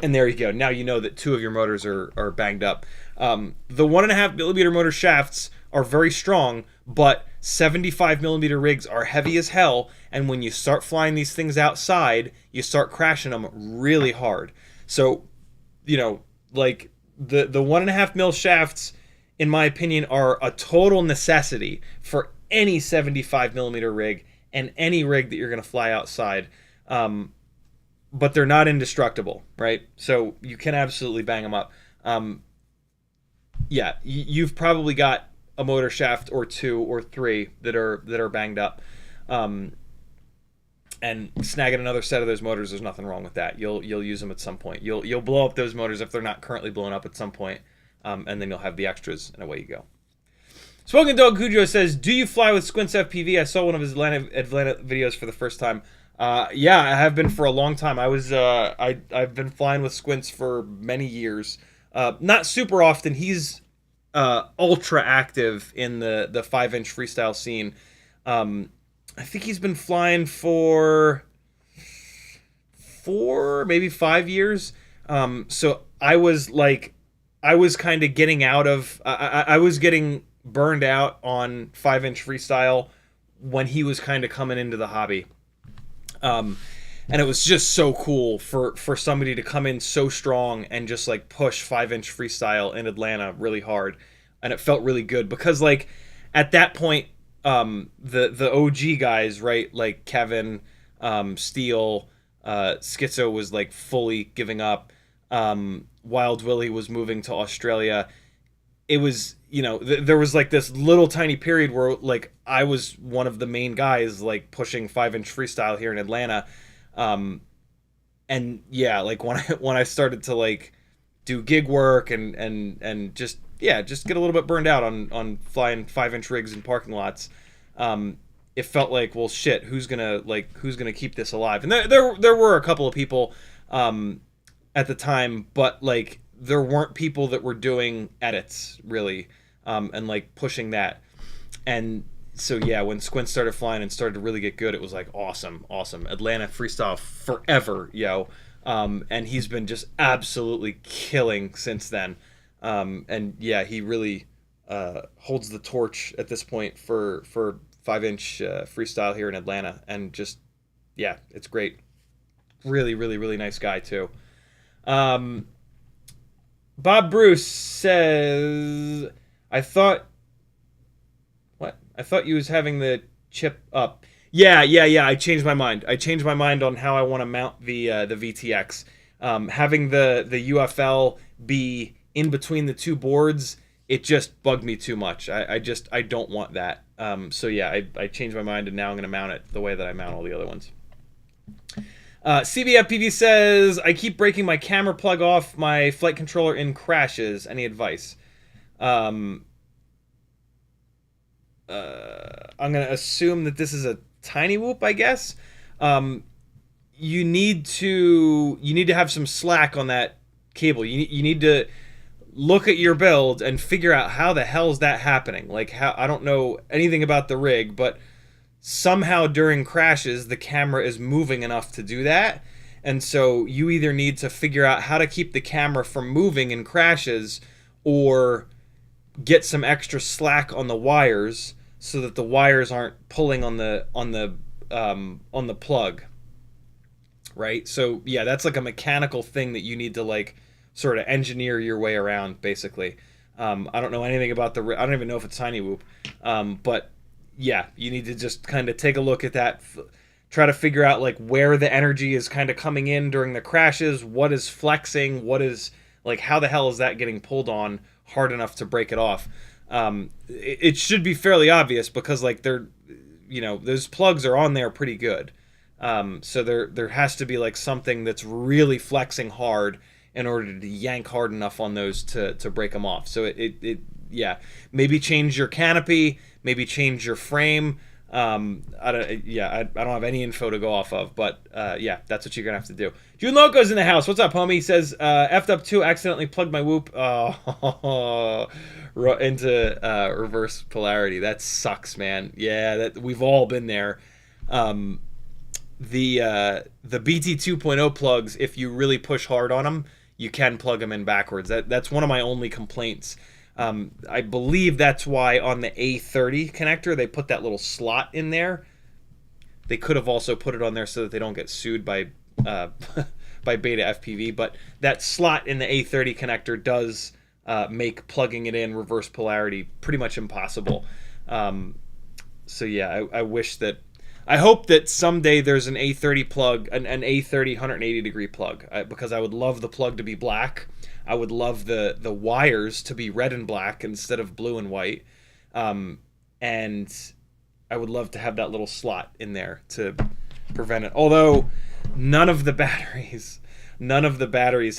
And there you go. Now you know that 2 of your motors are banged up. The 1.5mm motor shafts are very strong, but 75mm rigs are heavy as hell, and when you start flying these things outside, you start crashing them really hard. So, you know, like the 1.5mm shafts, in my opinion, are a total necessity for any 75mm rig and any rig that you're going to fly outside. But they're not indestructible, right? So you can absolutely bang them up. Yeah, you've probably got a motor shaft or 2 or 3 that are banged up. And snagging another set of those motors, there's nothing wrong with that. You'll use them at some point. You'll blow up those motors if they're not currently blown up at some point, and then you'll have the extras, and away you go. Spoken Dog Cujo says, do you fly with Squints FPV? I saw one of his Atlanta videos for the first time. Yeah, I have been for a long time. I've been flying with Squints for many years. Not super often. He's ultra active in the 5-inch freestyle scene. I think he's been flying for 4, maybe 5 years. So I was kind of getting out of, I was getting burned out on 5-inch freestyle when he was kind of coming into the hobby. And it was just so cool for somebody to come in so strong and just like push 5-inch freestyle in Atlanta really hard. And it felt really good because like at that point, the OG guys, right? Like Kevin, Steele, Schizo was like fully giving up. Wild Willie was moving to Australia. It was, you know, there was like this little tiny period where like I was one of the main guys like pushing 5-inch freestyle here in Atlanta. And yeah, like when I started to like do gig work and just get a little bit burned out on flying 5-inch rigs in parking lots, it felt like, well, shit, who's gonna keep this alive? And there were a couple of people at the time, but like there weren't people that were doing edits really, and like pushing that. And so yeah, when Squint started flying and started to really get good, it was like awesome. Atlanta freestyle forever, yo. And he's been just absolutely killing since then. And yeah, he really holds the torch at this point for 5-inch freestyle here in Atlanta. And just, yeah, it's great. Really, really, really nice guy too. Bob Bruce says, I thought you was having the chip up. Yeah. I changed my mind. On how I want to mount the VTX. Having the UFL be in between the 2 boards, it just bugged me too much. I don't want that. So yeah, I changed my mind, and now I'm going to mount it the way that I mount all the other ones. CBFPV says, I keep breaking my camera plug off my flight controller in crashes. Any advice? I'm going to assume that this is a TinyWhoop, I guess. You need to have some slack on that cable. You need to look at your build and figure out how the hell is that happening. Like, how, I don't know anything about the rig, but somehow during crashes the camera is moving enough to do that. And so you either need to figure out how to keep the camera from moving in crashes, or get some extra slack on the wires so that the wires aren't pulling on the plug, right? So yeah, that's like a mechanical thing that you need to like sort of engineer your way around, basically. I don't know anything about I don't even know if it's TinyWhoop, but yeah, you need to just kind of take a look at that, try to figure out like where the energy is kind of coming in during the crashes, what is flexing, what is like, how the hell is that getting pulled on hard enough to break it off? It should be fairly obvious because like they're, you know, those plugs are on there pretty good. So there has to be like something that's really flexing hard in order to yank hard enough on those to break them off. So yeah, maybe change your canopy, maybe change your frame. I don't have any info to go off of, but yeah, that's what you're gonna have to do. June Loco's in the house. What's up, homie? He says, F'd up 2, accidentally plugged my whoop into reverse polarity. That sucks, man. Yeah, that we've all been there. The BT 2.0 plugs, if you really push hard on them, you can plug them in backwards. That's one of my only complaints. I believe that's why on the A30 connector they put that little slot in there. They could have also put it on there so that they don't get sued by by BetaFPV, but that slot in the A30 connector does make plugging it in reverse polarity pretty much impossible. So yeah, I hope that someday there's an A30 plug, an A30 180 degree plug, because I would love the plug to be black. I would love the wires to be red and black instead of blue and white. And I would love to have that little slot in there to prevent it. Although none of the batteries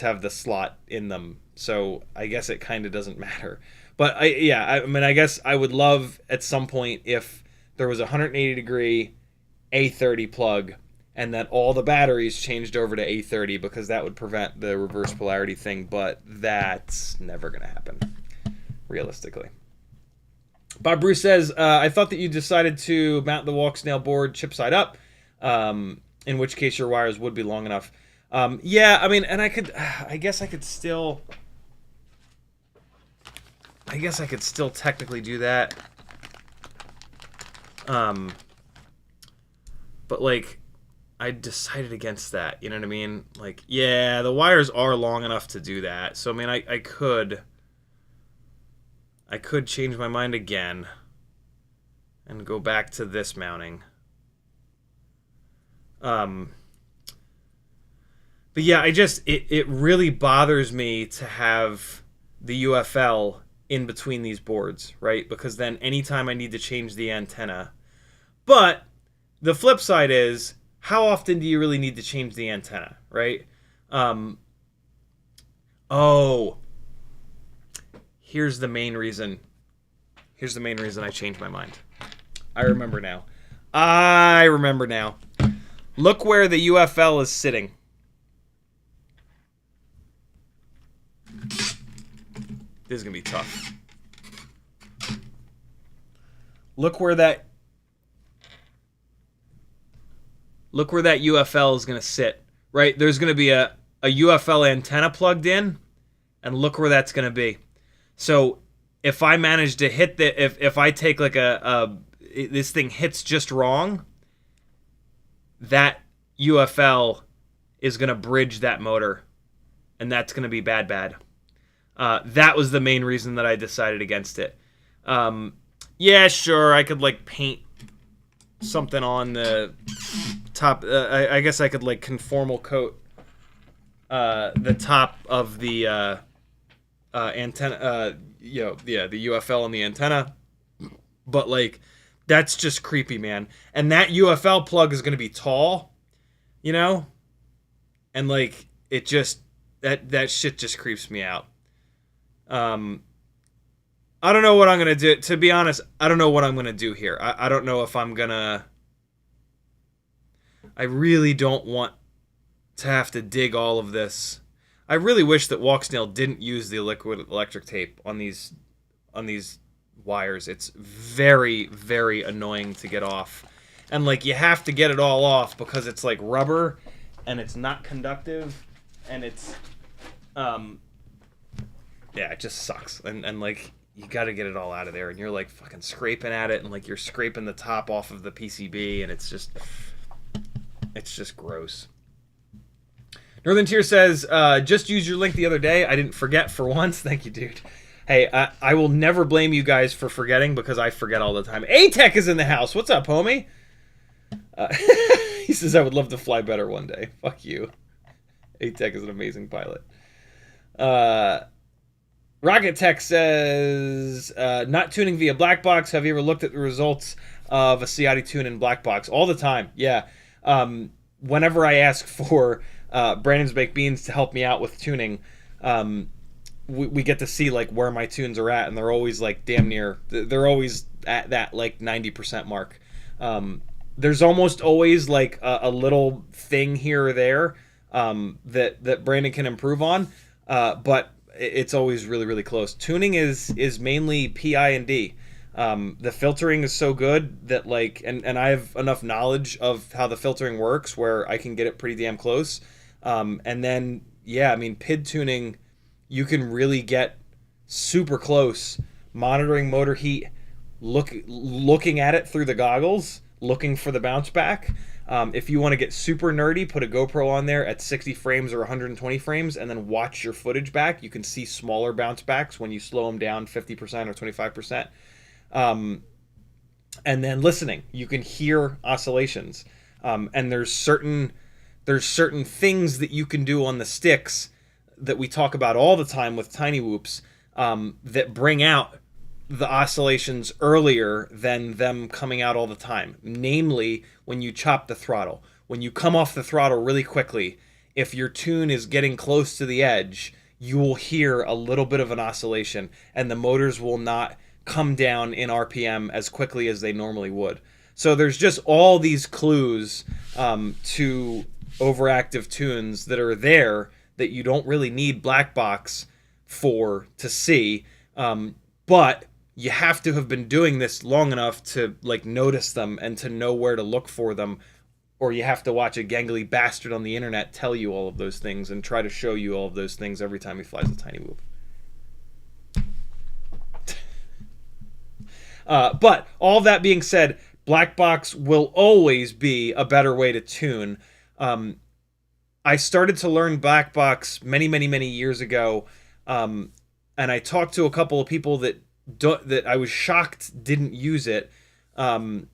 have the slot in them. So I guess it kind of doesn't matter. But I mean, I guess I would love at some point if there was a 180 degree A30 plug and that all the batteries changed over to A30, because that would prevent the reverse polarity thing, but that's never going to happen, realistically. Bob Bruce says, I thought that you decided to mount the walk snail board chip side up, in which case your wires would be long enough. Yeah, I mean, and I guess I could still technically do that. But like, I decided against that, you know what I mean? Like, yeah, the wires are long enough to do that. So I mean, I could change my mind again and go back to this mounting. But yeah, it really bothers me to have the UFL in between these boards, right? Because then anytime I need to change the antenna. But the flip side is, how often do you really need to change the antenna, right? Here's the main reason. Here's the main reason I changed my mind. I remember now. Look where the UFL is sitting. This is going to be tough. Look where that UFL is going to sit, right? There's going to be a UFL antenna plugged in, and look where that's going to be. So if I manage to hit if I take like this thing hits just wrong, that UFL is going to bridge that motor, and that's going to be bad. That was the main reason that I decided against it. Yeah, sure, I could like paint something on the top. I guess I could like conformal coat the top of the antenna, the UFL and the antenna. But like, that's just creepy, man. And that UFL plug is going to be tall, you know? And like, it just, that shit just creeps me out. I don't know what I'm going to do. To be honest, I don't know what I'm going to do here. I don't know if I'm going to... I really don't want to have to dig all of this. I really wish that Walksnail didn't use the liquid electric tape on these wires. It's very, very annoying to get off. And like, you have to get it all off because it's like rubber and it's not conductive and it's... yeah, it just sucks. And like... you got to get it all out of there, and you're like fucking scraping at it, and like you're scraping the top off of the PCB, and it's just gross. Northern Tier says, just used your link the other day. I didn't forget for once. Thank you, dude. Hey, I will never blame you guys for forgetting, because I forget all the time. A-Tech is in the house. What's up, homie? He says, I would love to fly better one day. Fuck you. A-Tech is an amazing pilot. Rocket Tech says, not tuning via Blackbox. Have you ever looked at the results of a Ciotti tune in Blackbox? All the time, yeah. Whenever I ask for Brandon's Baked Beans to help me out with tuning, we get to see like where my tunes are at, and they're always like damn near, they're always at that like 90% mark. There's almost always like a little thing here or there that Brandon can improve on, but it's always really, really close. Tuning is mainly PI and D. The filtering is so good that like, and I have enough knowledge of how the filtering works where I can get it pretty damn close. And then, yeah, I mean, PID tuning, you can really get super close, monitoring motor heat, looking at it through the goggles, looking for the bounce back. If you want to get super nerdy, put a GoPro on there at 60 frames or 120 frames and then watch your footage back. You can see smaller bounce backs when you slow them down 50% or 25%. And then listening, you can hear oscillations. And there's certain things that you can do on the sticks that we talk about all the time with TinyWhoops that bring out the oscillations earlier than them coming out all the time. Namely, when you chop the throttle. When you come off the throttle really quickly, if your tune is getting close to the edge, you will hear a little bit of an oscillation, and the motors will not come down in RPM as quickly as they normally would. So there's just all these clues to overactive tunes that are there that you don't really need Blackbox to see, but you have to have been doing this long enough to like notice them and to know where to look for them, or you have to watch a gangly bastard on the internet tell you all of those things and try to show you all of those things every time he flies a TinyWhoop. But all that being said, Blackbox will always be a better way to tune. I started to learn Blackbox many years ago, and I talked to a couple of people that I was shocked didn't use it, and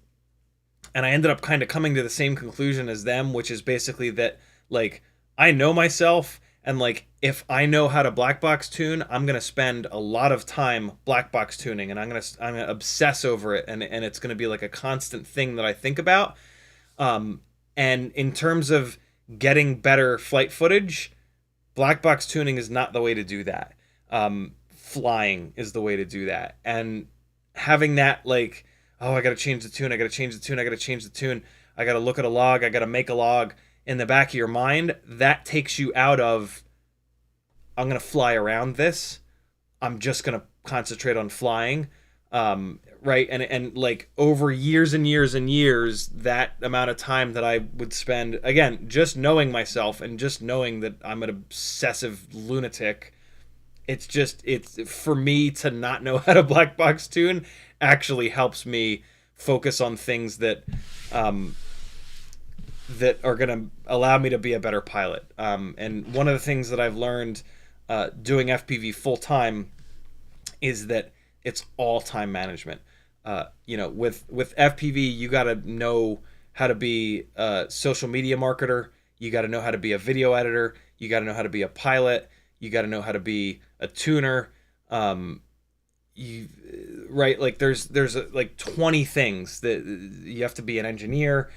I ended up kind of coming to the same conclusion as them, which is basically that like I know myself, and like if I know how to Blackbox tune, I'm gonna spend a lot of time Blackbox tuning, and I'm gonna obsess over it, and it's gonna be like a constant thing that I think about. And in terms of getting better flight footage, Blackbox tuning is not the way to do that. Flying is the way to do that. And having that like, oh, I gotta change the tune, I gotta change the tune, I gotta change the tune, I gotta look at a log, I gotta make a log in the back of your mind, that takes you out of, I'm gonna fly around this, I'm just gonna concentrate on flying. Right, and like over years and years and years, that amount of time that I would spend, again, just knowing myself and just knowing that I'm an obsessive lunatic, it's for me to not know how to Blackbox tune actually helps me focus on things that that are going to allow me to be a better pilot. And one of the things that I've learned doing FPV full time is that it's all time management. With FPV, you got to know how to be a social media marketer. You got to know how to be a video editor. You got to know how to be a pilot. You got to know how to be a tuner. Like there's like 20 things that you have to be an engineer.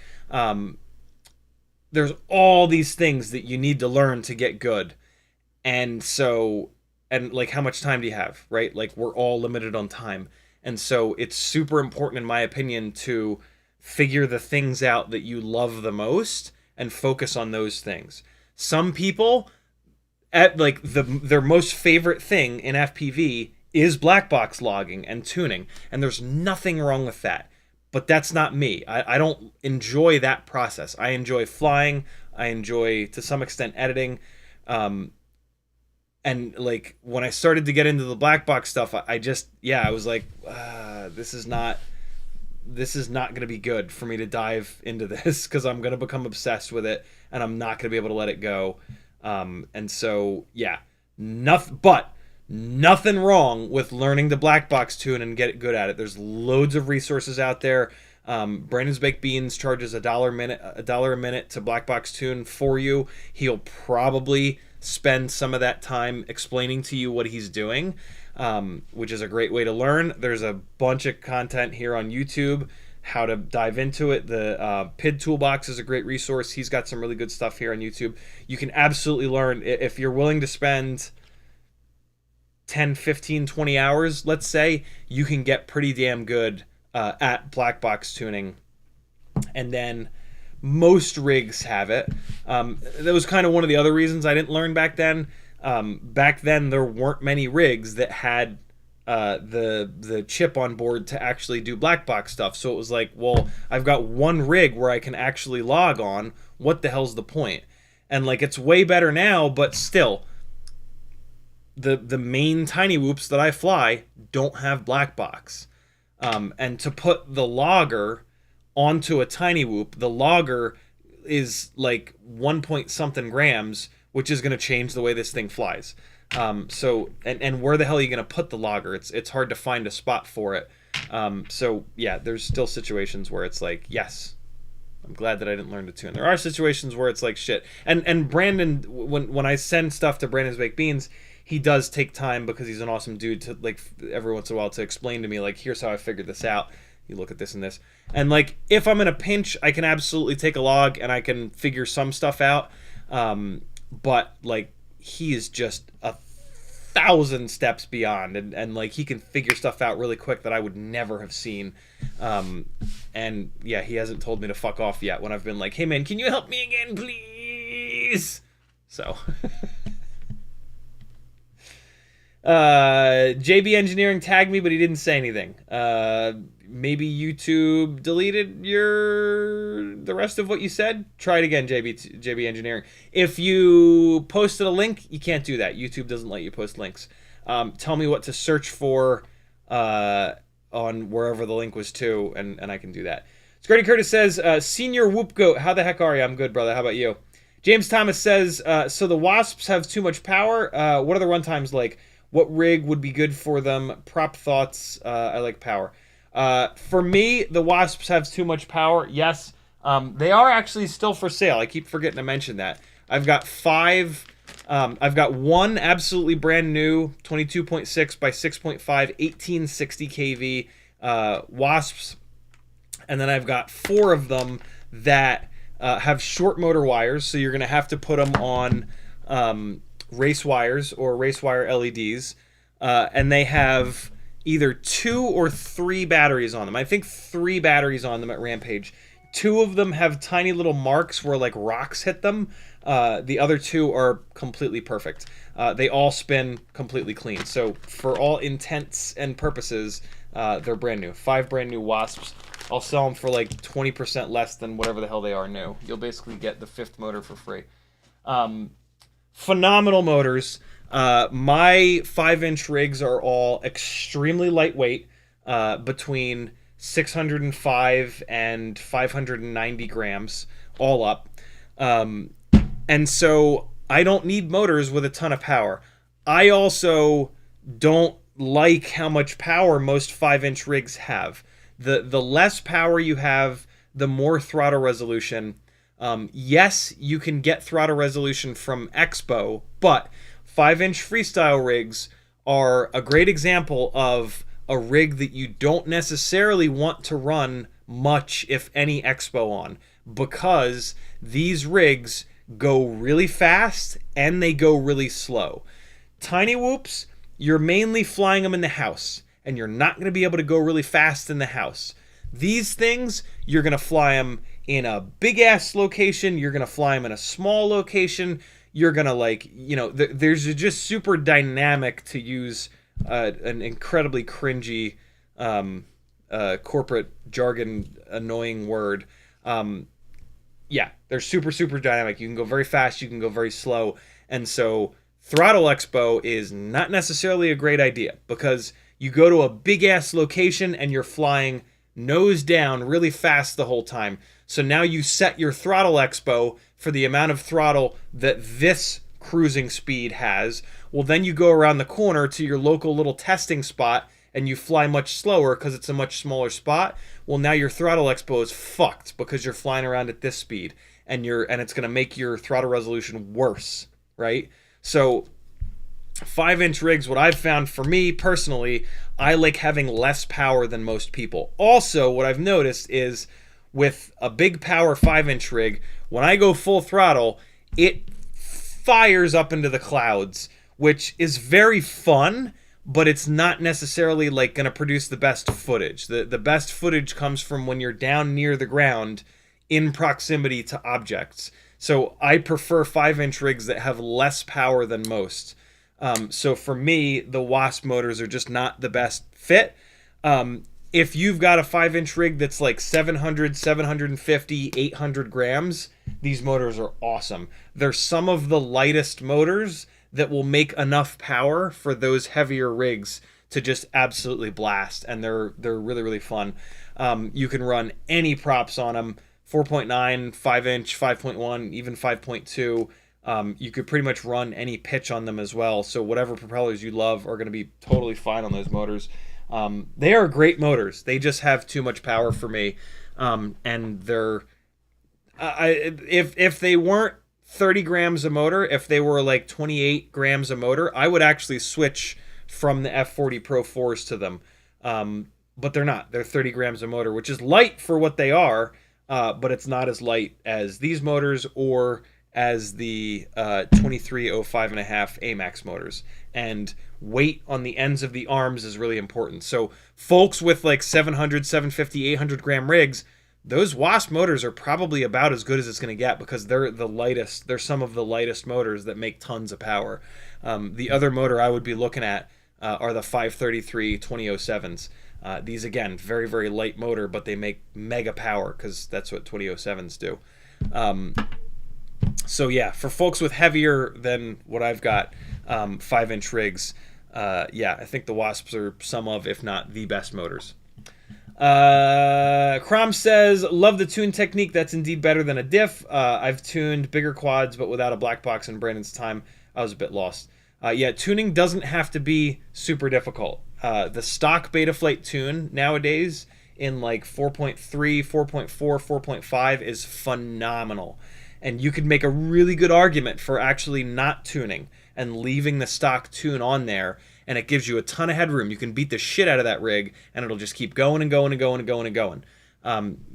There's all these things that you need to learn to get good. And so, and like how much time do you have, right? Like we're all limited on time. And so it's super important, in my opinion, to figure the things out that you love the most and focus on those things. Some people, at like their most favorite thing in FPV is Blackbox logging and tuning, and there's nothing wrong with that. But that's not me. I don't enjoy that process. I enjoy flying. I enjoy, to some extent, editing. And And like when I started to get into the black box stuff, I just, yeah, I was like, this is not going to be good for me to dive into this because I'm going to become obsessed with it and I'm not going to be able to let it go. And so, yeah, nothing wrong with learning the black box tune and get good at it. There's loads of resources out there. Brandon's Baked Beans charges $1 a minute to black box tune for you. He'll probably spend some of that time explaining to you what he's doing, which is a great way to learn. There's a bunch of content here on YouTube, how to dive into it. The PID Toolbox is a great resource. He's got some really good stuff here on YouTube. You can absolutely learn if you're willing to spend 10, 15, 20 hours, let's say, you can get pretty damn good at black box tuning. And then most rigs have it. That was kind of one of the other reasons I didn't learn back then. Back then, there weren't many rigs that had the chip on board to actually do black box stuff. So it was like, well, I've got one rig where I can actually log on. What the hell's the point? And like, it's way better now, but still, the main TinyWhoops that I fly don't have black box. And to put the logger onto a TinyWhoop, the logger is like 1 point something grams, which is going to change the way this thing flies. So where the hell are you going to put the logger? It's hard to find a spot for it. So yeah, there's still situations where it's like, yes, I'm glad that I didn't learn to tune. There are situations where it's like shit. And Brandon, when I send stuff to Brandon's Baked Beans, he does take time because he's an awesome dude to like every once in a while to explain to me like, here's how I figured this out. You look at this and this. And like, if I'm in a pinch, I can absolutely take a log and I can figure some stuff out. But like, he is just 1,000 steps beyond, and like, he can figure stuff out really quick that I would never have seen. And yeah, he hasn't told me to fuck off yet when I've been like, hey man, can you help me again, please? So JB Engineering tagged me, but he didn't say anything. Maybe YouTube deleted the rest of what you said. Try it again, JB Engineering. If you posted a link, you can't do that. YouTube doesn't let you post links. Tell me what to search for on wherever the link was to, and I can do that. Scotty Curtis says, Senior Whoop Goat, how the heck are you? I'm good, brother. How about you? James Thomas says, so the Wasps have too much power. What are the runtimes like? What rig would be good for them? Prop thoughts. I like power. For me, the Wasps have too much power. Yes, they are actually still for sale. I keep forgetting to mention that. I've got I've got one absolutely brand new 22.6 by 6.5 1860 kV Wasps, and then I've got 4 of them that have short motor wires, so you're going to have to put them on race wires or race wire LEDs, and they have either 2 or 3 batteries on them. I think 3 batteries on them at Rampage. 2 of them have tiny little marks where like rocks hit them. The other 2 are completely perfect. They all spin completely clean. So for all intents and purposes, they're brand new. 5 brand new Wasps. I'll sell them for like 20% less than whatever the hell they are new. You'll basically get the 5th motor for free. Phenomenal motors. My 5-inch rigs are all extremely lightweight, between 605 and 590 grams, all up. And so I don't need motors with a ton of power. I also don't like how much power most 5-inch rigs have. The less power you have, the more throttle resolution. Yes, you can get throttle resolution from Expo, but 5-inch freestyle rigs are a great example of a rig that you don't necessarily want to run much, if any, Expo on, because these rigs go really fast and they go really slow. TinyWhoops, you're mainly flying them in the house, and you're not going to be able to go really fast in the house. These things, you're going to fly them in a big-ass location, you're going to fly them in a small location, you're going to, like, you know, there's just super dynamic, to use an incredibly cringy corporate jargon annoying word. Yeah, they're super, super dynamic. You can go very fast, you can go very slow, and so throttle expo is not necessarily a great idea because you go to a big ass location and you're flying nose down really fast the whole time. So now you set your throttle expo for the amount of throttle that this cruising speed has. Well, then you go around the corner to your local little testing spot and you fly much slower because it's a much smaller spot. Well, now your throttle expo is fucked because you're flying around at this speed, and it's going to make your throttle resolution worse, right? So 5-inch rigs, what I've found for me personally, I like having less power than most people. Also, what I've noticed is with a big power 5-inch rig, when I go full throttle, it fires up into the clouds, which is very fun, but it's not necessarily like going to produce the best footage. The best footage comes from when you're down near the ground in proximity to objects. So I prefer 5-inch rigs that have less power than most. So for me, the Wasp motors are just not the best fit. If you've got a 5-inch rig that's like 700, 750, 800 grams, these motors are awesome. They're some of the lightest motors that will make enough power for those heavier rigs to just absolutely blast, and they're really, really fun. You can run any props on them, 4.9, 5-inch, 5.1, even 5.2. You could pretty much run any pitch on them as well, so whatever propellers you love are going to be totally fine on those motors. They are great motors. They just have too much power for me, and they're if they weren't 30 grams a motor, if they were like 28 grams a motor, I would actually switch from the F40 Pro 4s to them. But they're not. They're 30 grams a motor, which is light for what they are, but it's not as light as these motors or as the 2305.5 AMAX motors. And weight on the ends of the arms is really important. So folks with like 700, 750, 800 gram rigs, those Wasp motors are probably about as good as it's going to get because they're the lightest. They're some of the lightest motors that make tons of power. The other motor I would be looking at are the 533 2007s. These, again, very, very light motor, but they make mega power because that's what 2007s do. So yeah, for folks with heavier than what I've got, 5-inch rigs, yeah, I think the Wasps are some of, if not the best motors. Crom says, love the tune technique. That's indeed better than a diff. I've tuned bigger quads, but without a Blackbox in Brandon's time, I was a bit lost. Yeah, tuning doesn't have to be super difficult. The stock Betaflight tune nowadays in like 4.3, 4.4, 4.5 is phenomenal. And you could make a really good argument for actually not tuning and leaving the stock tune on there, and it gives you a ton of headroom. You can beat the shit out of that rig, and it'll just keep going and going and going and going and going.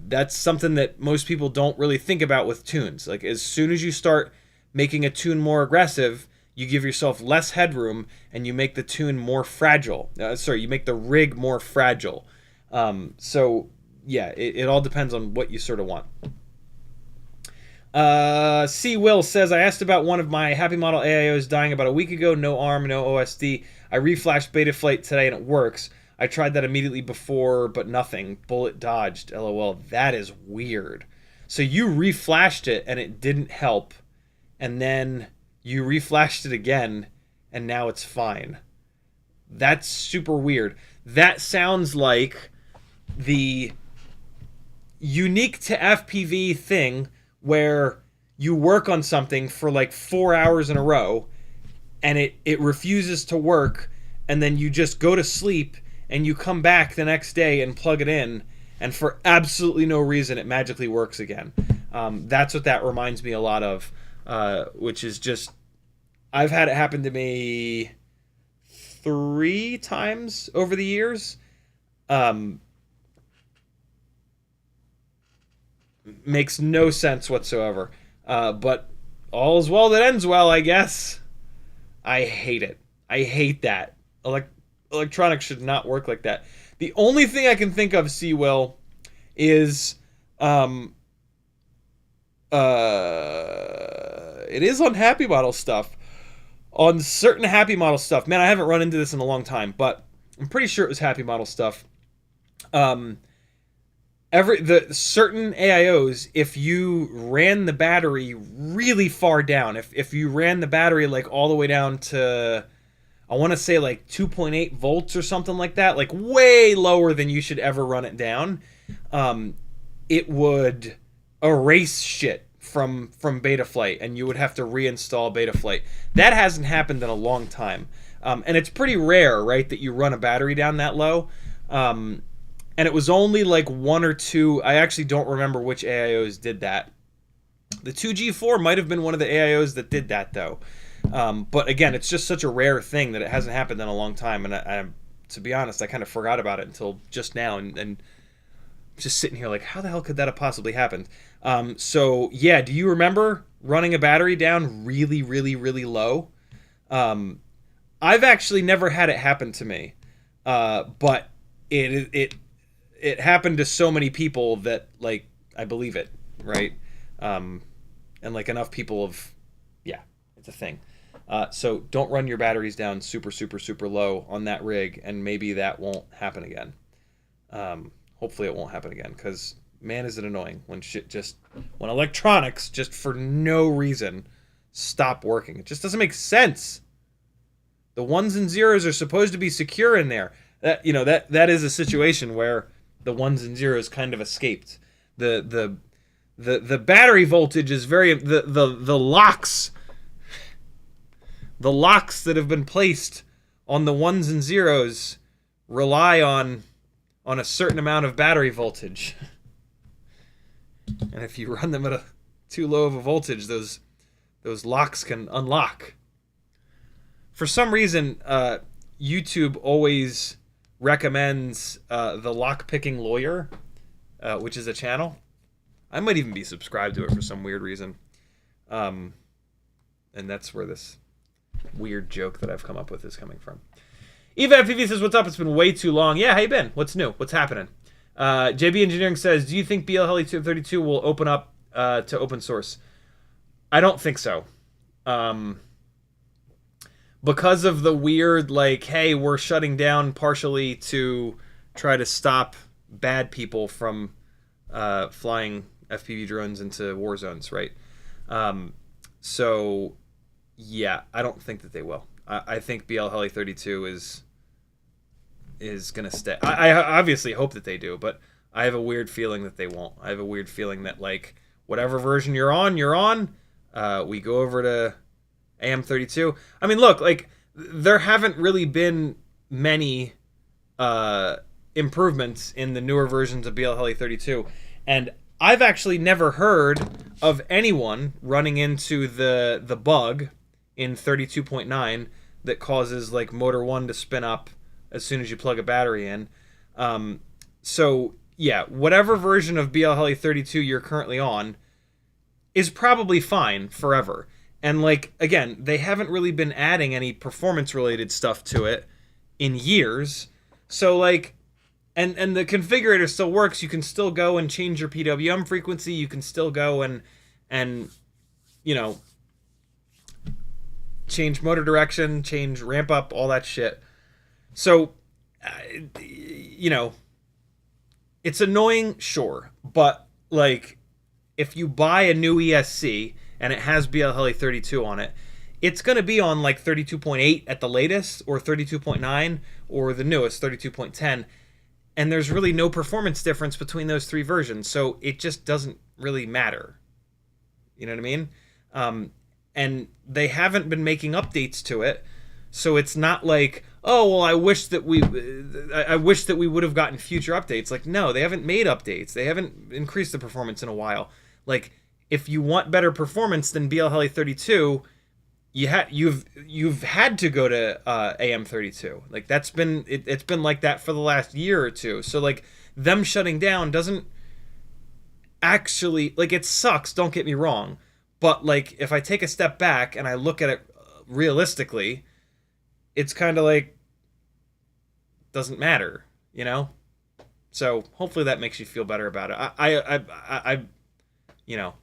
That's something that most people don't really think about with tunes. Like, as soon as you start making a tune more aggressive, you give yourself less headroom, and you make the tune more fragile. You make the rig more fragile. So, yeah, it all depends on what you sort of want. C. Will says, I asked about one of my Happy Model AIOs dying about a week ago. No ARM, no OSD. I reflashed Betaflight today and it works. I tried that immediately before, but nothing. Bullet dodged. LOL. That is weird. So you reflashed it and it didn't help. And then you reflashed it again and now it's fine. That's super weird. That sounds like the unique to FPV thing where you work on something for like 4 hours in a row and it refuses to work, and then you just go to sleep and you come back the next day and plug it in, and for absolutely no reason it magically works again. That's what that reminds me a lot of, which is just, I've had it happen to me 3 times over the years. Makes no sense whatsoever. But all's well that ends well, I guess. I hate it. I hate that. Electronics should not work like that. The only thing I can think of, C-Will, is it is on Happy Model stuff. On certain Happy Model stuff. Man, I haven't run into this in a long time, but I'm pretty sure it was Happy Model stuff. the certain AIOs, if you ran the battery really far down, if you ran the battery like all the way down to, I want to say like 2.8 volts or something like that, like way lower than you should ever run it down, it would erase shit from Betaflight, and you would have to reinstall Betaflight. That hasn't happened in a long time, and it's pretty rare, right, that you run a battery down that low. And it was only like one or two. I actually don't remember which AIOs did that. The 2G4 might have been one of the AIOs that did that, though. But again, it's just such a rare thing that it hasn't happened in a long time. And I to be honest, I kind of forgot about it until just now. And just sitting here like, how the hell could that have possibly happened? So, yeah, do you remember running a battery down really, really, really low? I've actually never had it happen to me. But it happened to so many people that, like, I believe it, right? And like enough people have, yeah, it's a thing. So don't run your batteries down super, super, super low on that rig, and maybe that won't happen again. Hopefully it won't happen again, because man, is it annoying when when electronics just for no reason stop working. It just doesn't make sense. The ones and zeros are supposed to be secure in there. That is a situation where the ones and zeros kind of escaped. The battery voltage is very the locks that have been placed on the ones and zeros rely on a certain amount of battery voltage. And if you run them at a too low of a voltage, those locks can unlock. For some reason, YouTube always recommends the Lockpicking Lawyer, which is a channel. I might even be subscribed to it for some weird reason. And that's where this weird joke that I've come up with is coming from. EvaFPV says, what's up? It's been way too long. Yeah, how you been? What's new? What's happening? JB Engineering says, do you think BLHeli-232 will open up to open source? I don't think so. Because of the weird, like, hey, we're shutting down partially to try to stop bad people from flying FPV drones into war zones, right? So, yeah, I don't think that they will. I think BLHeli-32 is going to stay. I obviously hope that they do, but I have a weird feeling that they won't. I have a weird feeling that, like, whatever version you're on. We go over to AM32. I mean, look, like, there haven't really been many improvements in the newer versions of BLHeli-32, and I've actually never heard of anyone running into the bug in 32.9 that causes, like, motor 1 to spin up as soon as you plug a battery in. So, yeah, whatever version of BLHeli-32 you're currently on is probably fine forever. And, like, again, they haven't really been adding any performance-related stuff to it in years. So, like, and the configurator still works. You can still go and change your PWM frequency. You can still go and you know, change motor direction, change ramp up, all that shit. So, you know, it's annoying, sure. But, like, if you buy a new ESC and it has BLHeli-32 on it, it's going to be on like 32.8 at the latest, or 32.9, or the newest, 32.10. And there's really no performance difference between those three versions, so it just doesn't really matter. You know what I mean? And they haven't been making updates to it, so it's not like, oh, well, I wish that we would have gotten future updates. Like, no, they haven't made updates. They haven't increased the performance in a while. Like, if you want better performance than BLHeli-32, you've had to go to AM32. Like, that's been it's been like that for the last year or two. So, like, them shutting down doesn't actually, like, it sucks, don't get me wrong, but, like, if I take a step back and I look at it realistically, it's kind of like, doesn't matter, you know? So hopefully that makes you feel better about it. I you know,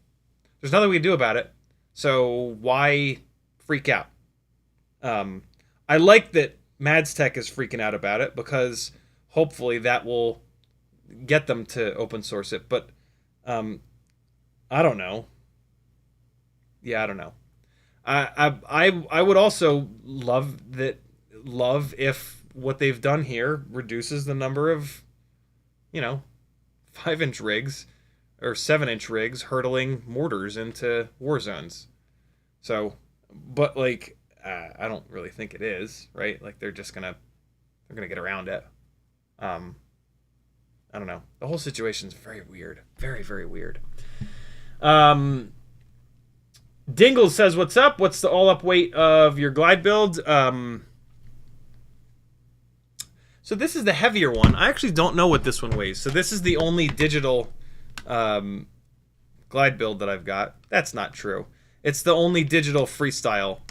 there's nothing we can do about it, so why freak out? I like that Mads Tech is freaking out about it, because hopefully that will get them to open source it, but I don't know. Yeah, I don't know. I would also love if what they've done here reduces the number of, 5-inch rigs or 7-inch rigs hurtling mortars into war zones. So, but like, I don't really think it is, right? Like they're gonna get around it. I don't know. The whole situation's very weird, very very weird. Dingle says, "What's up? What's the all-up weight of your glide build?" So this is the heavier one. I actually don't know what this one weighs. So this is the only digital glide build that I've got. That's not true. It's the only digital freestyle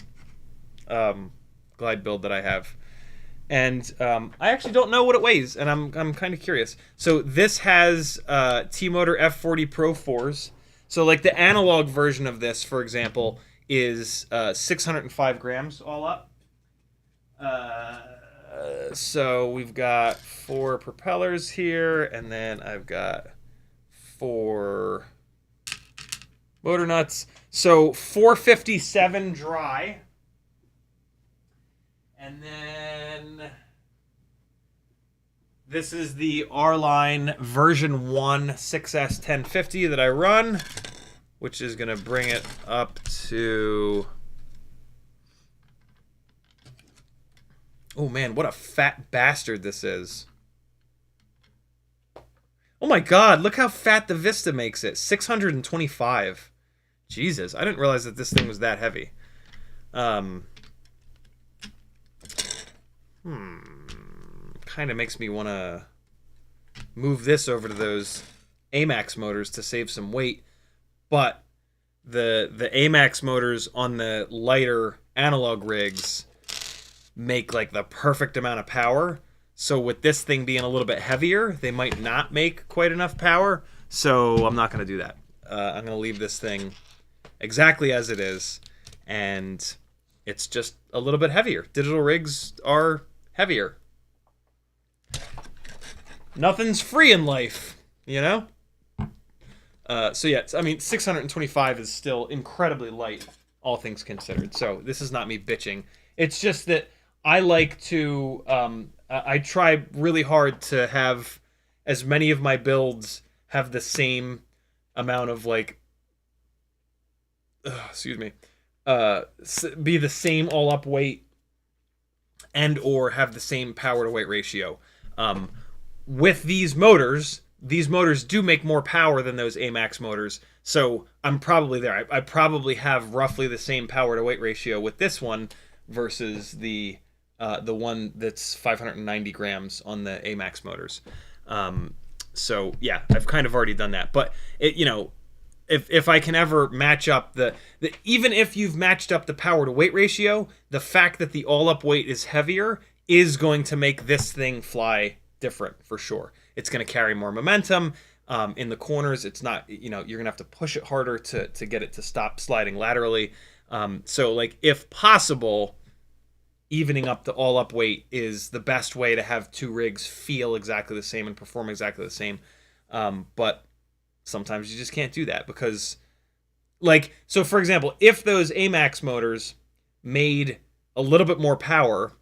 glide build that I have. And I actually don't know what it weighs, and I'm kind of curious. So this has T-Motor F40 Pro 4s. So like the analog version of this, for example, is 605 grams all up. So we've got 4 propellers here, and then I've got 4 motor nuts. So 457 dry. And then this is the R-Line version 1 6S 1050 that I run, which is going to bring it up to... Oh man, what a fat bastard this is. Oh my god, look how fat the Vista makes it. 625. Jesus, I didn't realize that this thing was that heavy. Kind of makes me want to move this over to those AMAX motors to save some weight, but the AMAX motors on the lighter analog rigs make like the perfect amount of power. So with this thing being a little bit heavier, they might not make quite enough power. So I'm not going to do that. I'm going to leave this thing exactly as it is, and it's just a little bit heavier. Digital rigs are heavier. Nothing's free in life, you know? So yeah, I mean, 625 is still incredibly light, all things considered. So this is not me bitching. It's just that I like to, I try really hard to have as many of my builds have the same amount of like, excuse me, be the same all up weight and or have the same power to weight ratio. With these motors do make more power than those AMAX motors, so I'm probably there. I probably have roughly the same power to weight ratio with this one versus the one that's 590 grams on the AMAX motors. So yeah, I've kind of already done that. But it, if I can ever match up the even if you've matched up the power to weight ratio, the fact that the all up weight is heavier is going to make this thing fly different for sure. It's going to carry more momentum in the corners. It's not, you're going to have to push it harder to get it to stop sliding laterally. So like if possible, evening up the all up weight is the best way to have two rigs feel exactly the same and perform exactly the same. But sometimes you just can't do that because so for example, if those AMAX motors made a little bit more power,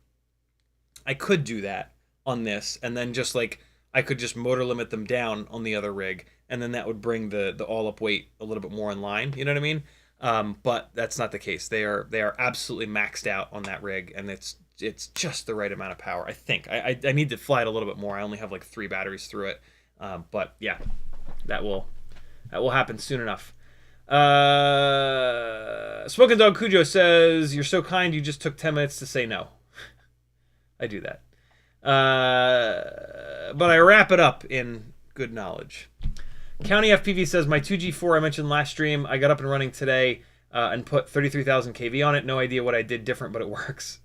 I could do that on this, and then just I could just motor limit them down on the other rig, and then that would bring the all up weight a little bit more in line. You know what I mean? But that's not the case. They are absolutely maxed out on that rig, and it's just the right amount of power. I think I need to fly it a little bit more. I only have 3 batteries through it, but yeah, that will happen soon enough. Smoking Dog Cujo says, "You're so kind. You just took 10 minutes to say no." I do that. But I wrap it up in good knowledge. County FPV says, "My 2G4 I mentioned last stream, I got up and running today and put 33,000 kV on it. No idea what I did different, but it works."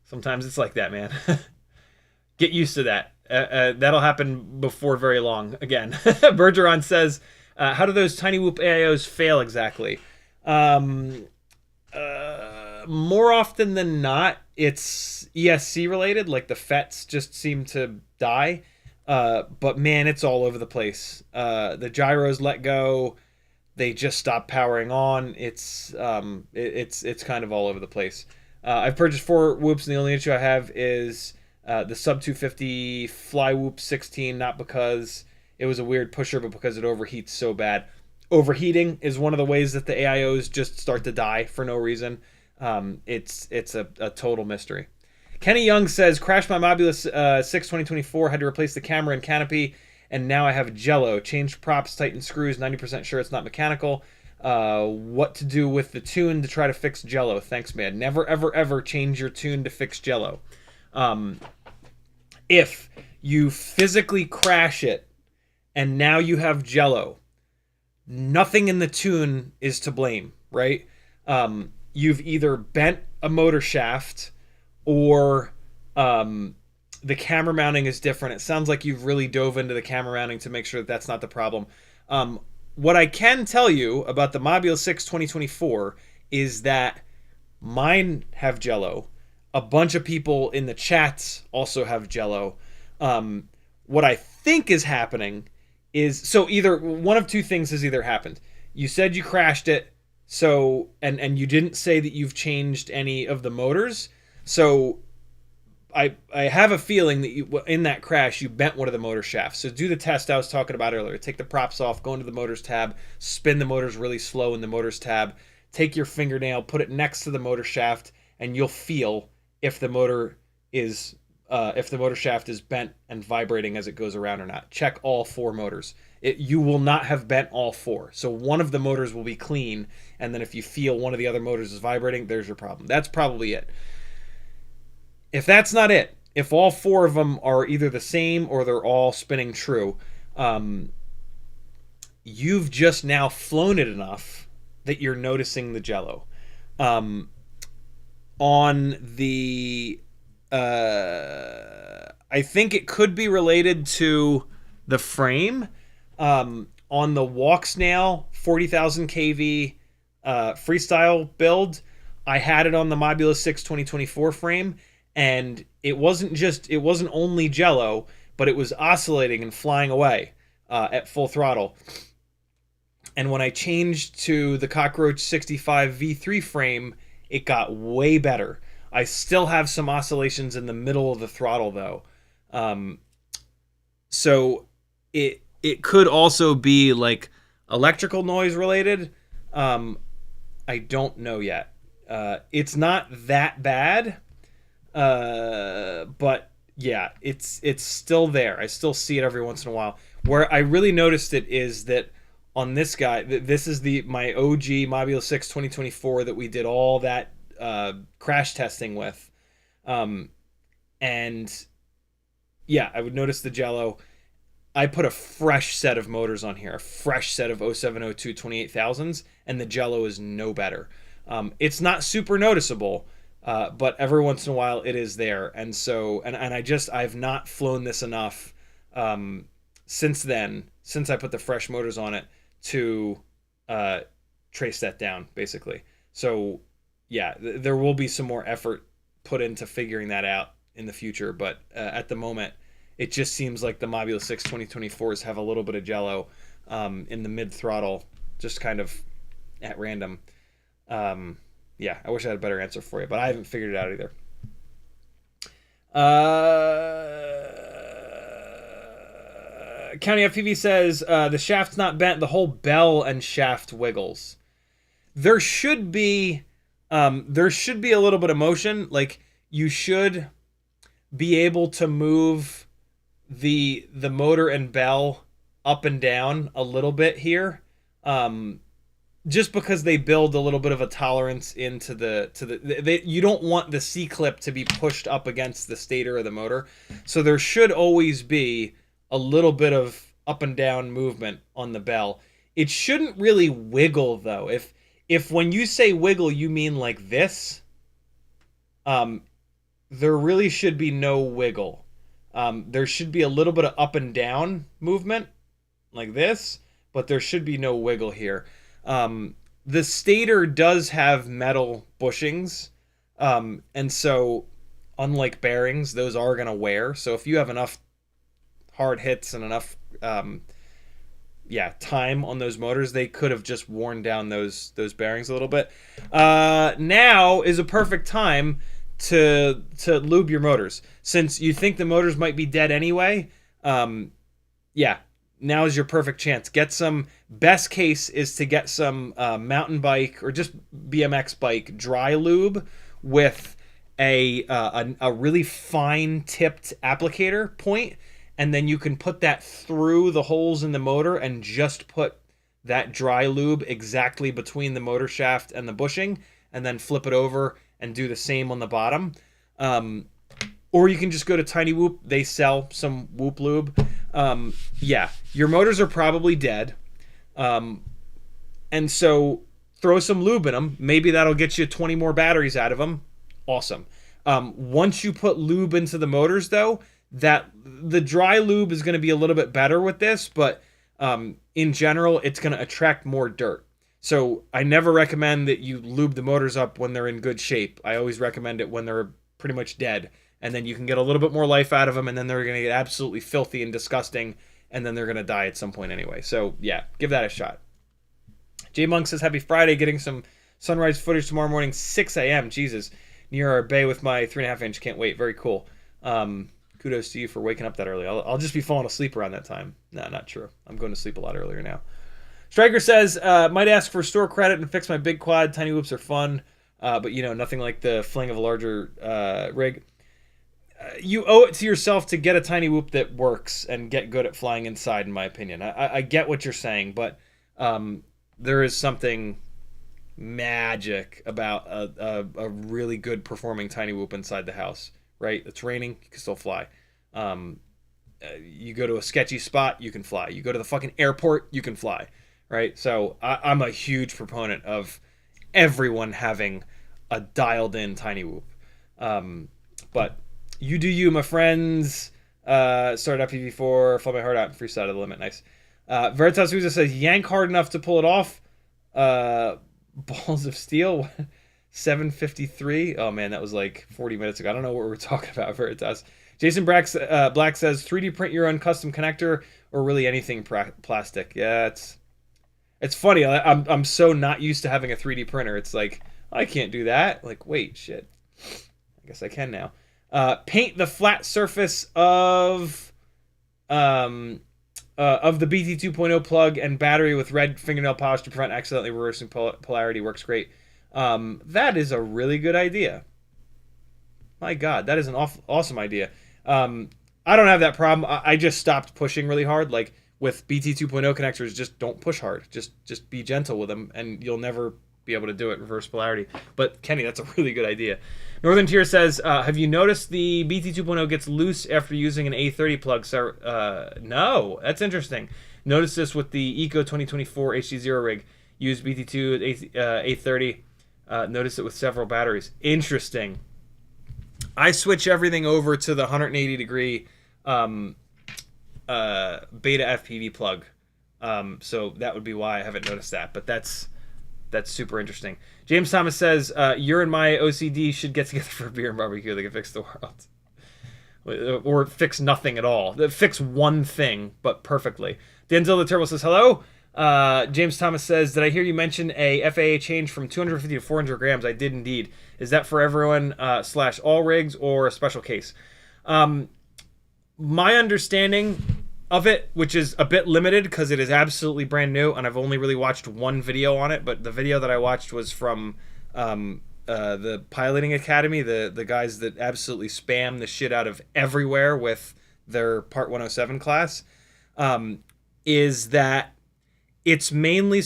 Sometimes it's like that, man. Get used to that. That'll happen before very long. Again, Bergeron says, "How do those TinyWhoop aios fail exactly?" More often than not, it's ESC related. Like the FETs just seem to die. But man, it's all over the place. The gyros let go. They just stopped powering on. It's kind of all over the place. I've purchased 4 whoops, and the only issue I have is the sub 250 fly whoop 16. Not because it was a weird pusher, but because it overheats so bad. Overheating is one of the ways that the aios just start to die for no reason. It's a total mystery. Kenny Young says, crashed my Mobulus 6 2024, had to replace the camera and canopy, and now I have jello. Changed props, tightened screws, 90% sure it's not mechanical. What to do with the tune to try to fix jello? Thanks, man. Never, ever, ever change your tune to fix jello. If you physically crash it and now you have jello, nothing in the tune is to blame, right? You've either bent a motor shaft or the camera mounting is different. It sounds like you've really dove into the camera mounting to make sure that that's not the problem. What I can tell you about the Mobula 6 2024 is that mine have jello. A bunch of people in the chats also have jello. What I think is happening is, so either one of two things has either happened. You said you crashed it, so and you didn't say that you've changed any of the motors. So I have a feeling that in that crash you bent one of the motor shafts. So do the test I was talking about earlier. Take the props off, go into the motors tab, spin the motors really slow in the motors tab, take your fingernail, put it next to the motor shaft, and you'll feel if the motor shaft is bent and vibrating as it goes around or not. Check all 4 motors. You will not have bent all 4. So one of the motors will be clean, and then if you feel one of the other motors is vibrating, there's your problem. That's probably it. If that's not it, if all 4 of them are either the same or they're all spinning true, you've just now flown it enough that you're noticing the jello. On the I think it could be related to the frame. On the walk snail 40,000 kV freestyle build, I had it on the Mobula 6 2024 frame, and it wasn't only jello, but it was oscillating and flying away at full throttle. And when I changed to the Cockroach 65 V3 frame, it got way better. I still have some oscillations in the middle of the throttle though. So it could also be like electrical noise related. I don't know yet. It's not that bad. But yeah, it's still there. I still see it every once in a while. Where I really noticed it is that on this guy, this is my OG Mobula 6 2024 that we did all that crash testing with. And yeah, I would notice the jello. I put a fresh set of motors on here, a fresh set of 0702 28,000s, and the jello is no better. It's not super noticeable, but every once in a while it is there. And so, and I've not flown this enough since I put the fresh motors on it to trace that down, basically. So yeah, there will be some more effort put into figuring that out in the future, but at the moment, it just seems like the Mobula 6 2024s have a little bit of jello in the mid-throttle, just kind of at random. Yeah, I wish I had a better answer for you, but I haven't figured it out either. County FPV says, the shaft's not bent, the whole bell and shaft wiggles. There should be a little bit of motion. Like, you should be able to move the motor and bell up and down a little bit here. Just because they build a little bit of a tolerance into you don't want the C-clip to be pushed up against the stator of the motor. So there should always be a little bit of up and down movement on the bell. It shouldn't really wiggle though. If when you say wiggle, you mean like this, there really should be no wiggle. There should be a little bit of up and down movement like this, but there should be no wiggle here. The stator does have metal bushings, and so unlike bearings, those are going to wear. So if you have enough hard hits and enough time on those motors, they could have just worn down those bearings a little bit. Now is a perfect time to lube your motors. Since you think the motors might be dead anyway, now is your perfect chance. Get some, best case is to get some mountain bike or just BMX bike dry lube with a really fine tipped applicator point, and then you can put that through the holes in the motor and just put that dry lube exactly between the motor shaft and the bushing, and then flip it over and do the same on the bottom. Or you can just go to TinyWhoop. They sell some Whoop lube. Your motors are probably dead. And so throw some lube in them. Maybe that'll get you 20 more batteries out of them. Awesome. Once you put lube into the motors, though, that the dry lube is going to be a little bit better with this, but in general, it's going to attract more dirt. So I never recommend that you lube the motors up when they're in good shape. I always recommend it when they're pretty much dead. And then you can get a little bit more life out of them, and then they're going to get absolutely filthy and disgusting, and then they're going to die at some point anyway. So, yeah, give that a shot. J Monk says, happy Friday, getting some sunrise footage tomorrow morning, 6 a.m. Jesus. Near our bay with my 3.5-inch. Can't wait. Very cool. Kudos to you for waking up that early. I'll just be falling asleep around that time. No, not true. I'm going to sleep a lot earlier now. Striker says, might ask for store credit and fix my big quad. Tiny whoops are fun, but, nothing like the fling of a larger rig. You owe it to yourself to get a tiny whoop that works and get good at flying inside, in my opinion. I get what you're saying, but there is something magic about a really good performing tiny whoop inside the house, right? It's raining, you can still fly. You go to a sketchy spot, you can fly. You go to the fucking airport, you can fly, right? So I'm a huge proponent of everyone having a dialed in tiny whoop. But you do you, my friends. Started FPV4, fly my heart out, and freestyle to the limit. Nice. Veritas Uza says, yank hard enough to pull it off. Balls of steel. 7:53. Oh man, that was like 40 minutes ago. I don't know what we're talking about, Veritas. Jason Black says, 3D print your own custom connector or really anything plastic. Yeah, it's funny. I'm so not used to having a 3D printer. It's like, I can't do that. Like, wait, shit. I guess I can now. Paint the flat surface of the BT 2.0 plug and battery with red fingernail polish to prevent accidentally reversing polarity. Works great. That is a really good idea. My God, that is an awesome idea. I don't have that problem. I just stopped pushing really hard. Like with BT 2.0 connectors, just don't push hard. Just be gentle with them, and you'll never be able to do it, reverse polarity. But Kenny, that's a really good idea. Northern Tier says, have you noticed the BT 2.0 gets loose after using an A30 plug? So, no, that's interesting. Notice this with the Eco 2024 HDZero rig. Use BT2 A30. Notice it with several batteries. Interesting. I switch everything over to the 180 degree BetaFPV plug. So that would be why I haven't noticed that. But that's super interesting. James Thomas says, you and my OCD should get together for a beer and barbecue. They can fix the world. Or fix nothing at all. Fix one thing, but perfectly. Denzel the Turbo says, hello. James Thomas says, did I hear you mention a FAA change from 250 to 400 grams? I did indeed. Is that for everyone / all rigs or a special case? My understanding of it, which is a bit limited because it is absolutely brand new and I've only really watched one video on it, but the video that I watched was from the Piloting Academy, the guys that absolutely spam the shit out of everywhere with their Part 107 class, is that it's mainly...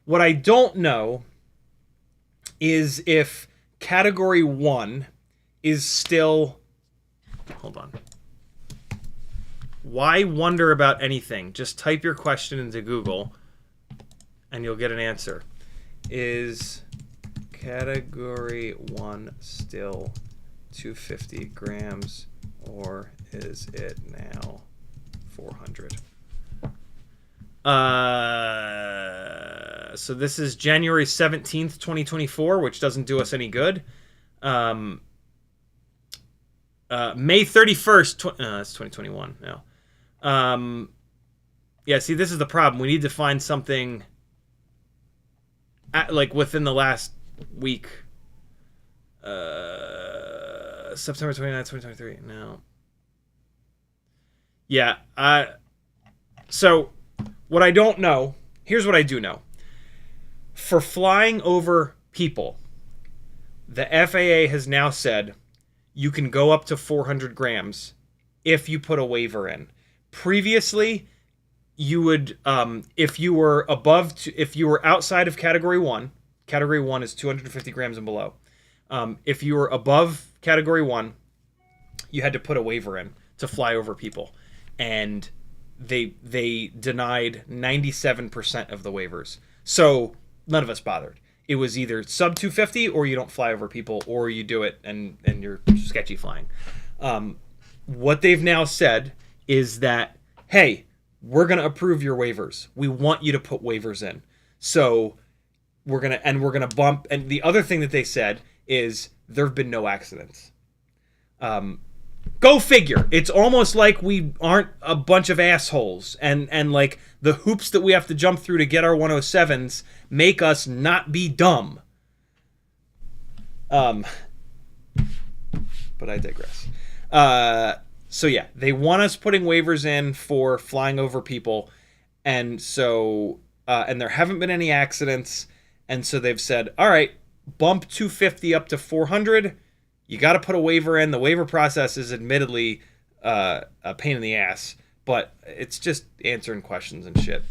what I don't know is if Category 1 is still... Hold on. Why wonder about anything? Just type your question into Google and you'll get an answer. Is Category 1 still 250 grams or is it now 400? So this is January 17th, 2024, which doesn't do us any good. May 31st. That's 2021 now. Yeah, see, this is the problem. We need to find something like within the last week. September 29th, 2023. No. Yeah. So, what I don't know, here's what I do know. For flying over people, the FAA has now said you can go up to 400 grams if you put a waiver in. Previously, you would, if you were if you were outside of Category 1, Category 1 is 250 grams and below. If you were above Category 1, you had to put a waiver in to fly over people. And they denied 97% of the waivers. So none of us bothered. It was either sub 250 or you don't fly over people, or you do it and you're sketchy flying. What they've now said is that, hey, we're going to approve your waivers. We want you to put waivers in. So we're going to bump. And the other thing that they said is there have been no accidents. Go figure. It's almost like we aren't a bunch of assholes, and like the hoops that we have to jump through to get our 107s make us not be dumb. But I digress. So yeah, they want us putting waivers in for flying over people, and so and there haven't been any accidents, and so they've said, all right, bump 250 up to 400. You got to put a waiver in. The waiver process is admittedly a pain in the ass, but it's just answering questions and shit.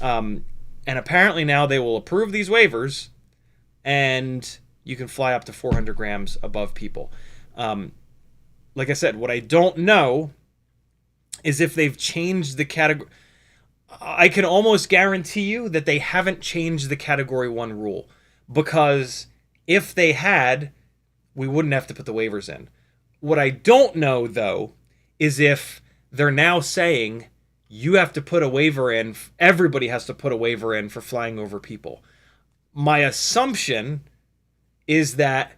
And apparently now they will approve these waivers, and you can fly up to 400 grams above people. Like I said, what I don't know is if they've changed the category. I can almost guarantee you that they haven't changed the Category 1 rule, because if they had, we wouldn't have to put the waivers in. What I don't know, though, is if they're now saying you have to put a waiver in, everybody has to put a waiver in for flying over people. My assumption is that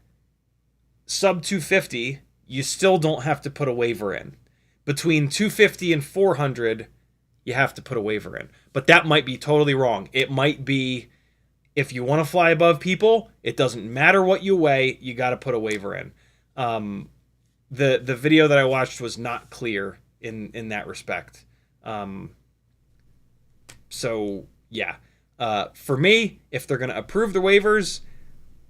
sub 250, you still don't have to put a waiver in. Between 250 and 400, you have to put a waiver in. But that might be totally wrong. It might be, if you want to fly above people, it doesn't matter what you weigh, you got to put a waiver in. The video that I watched was not clear in that respect. So yeah, for me, if they're going to approve the waivers,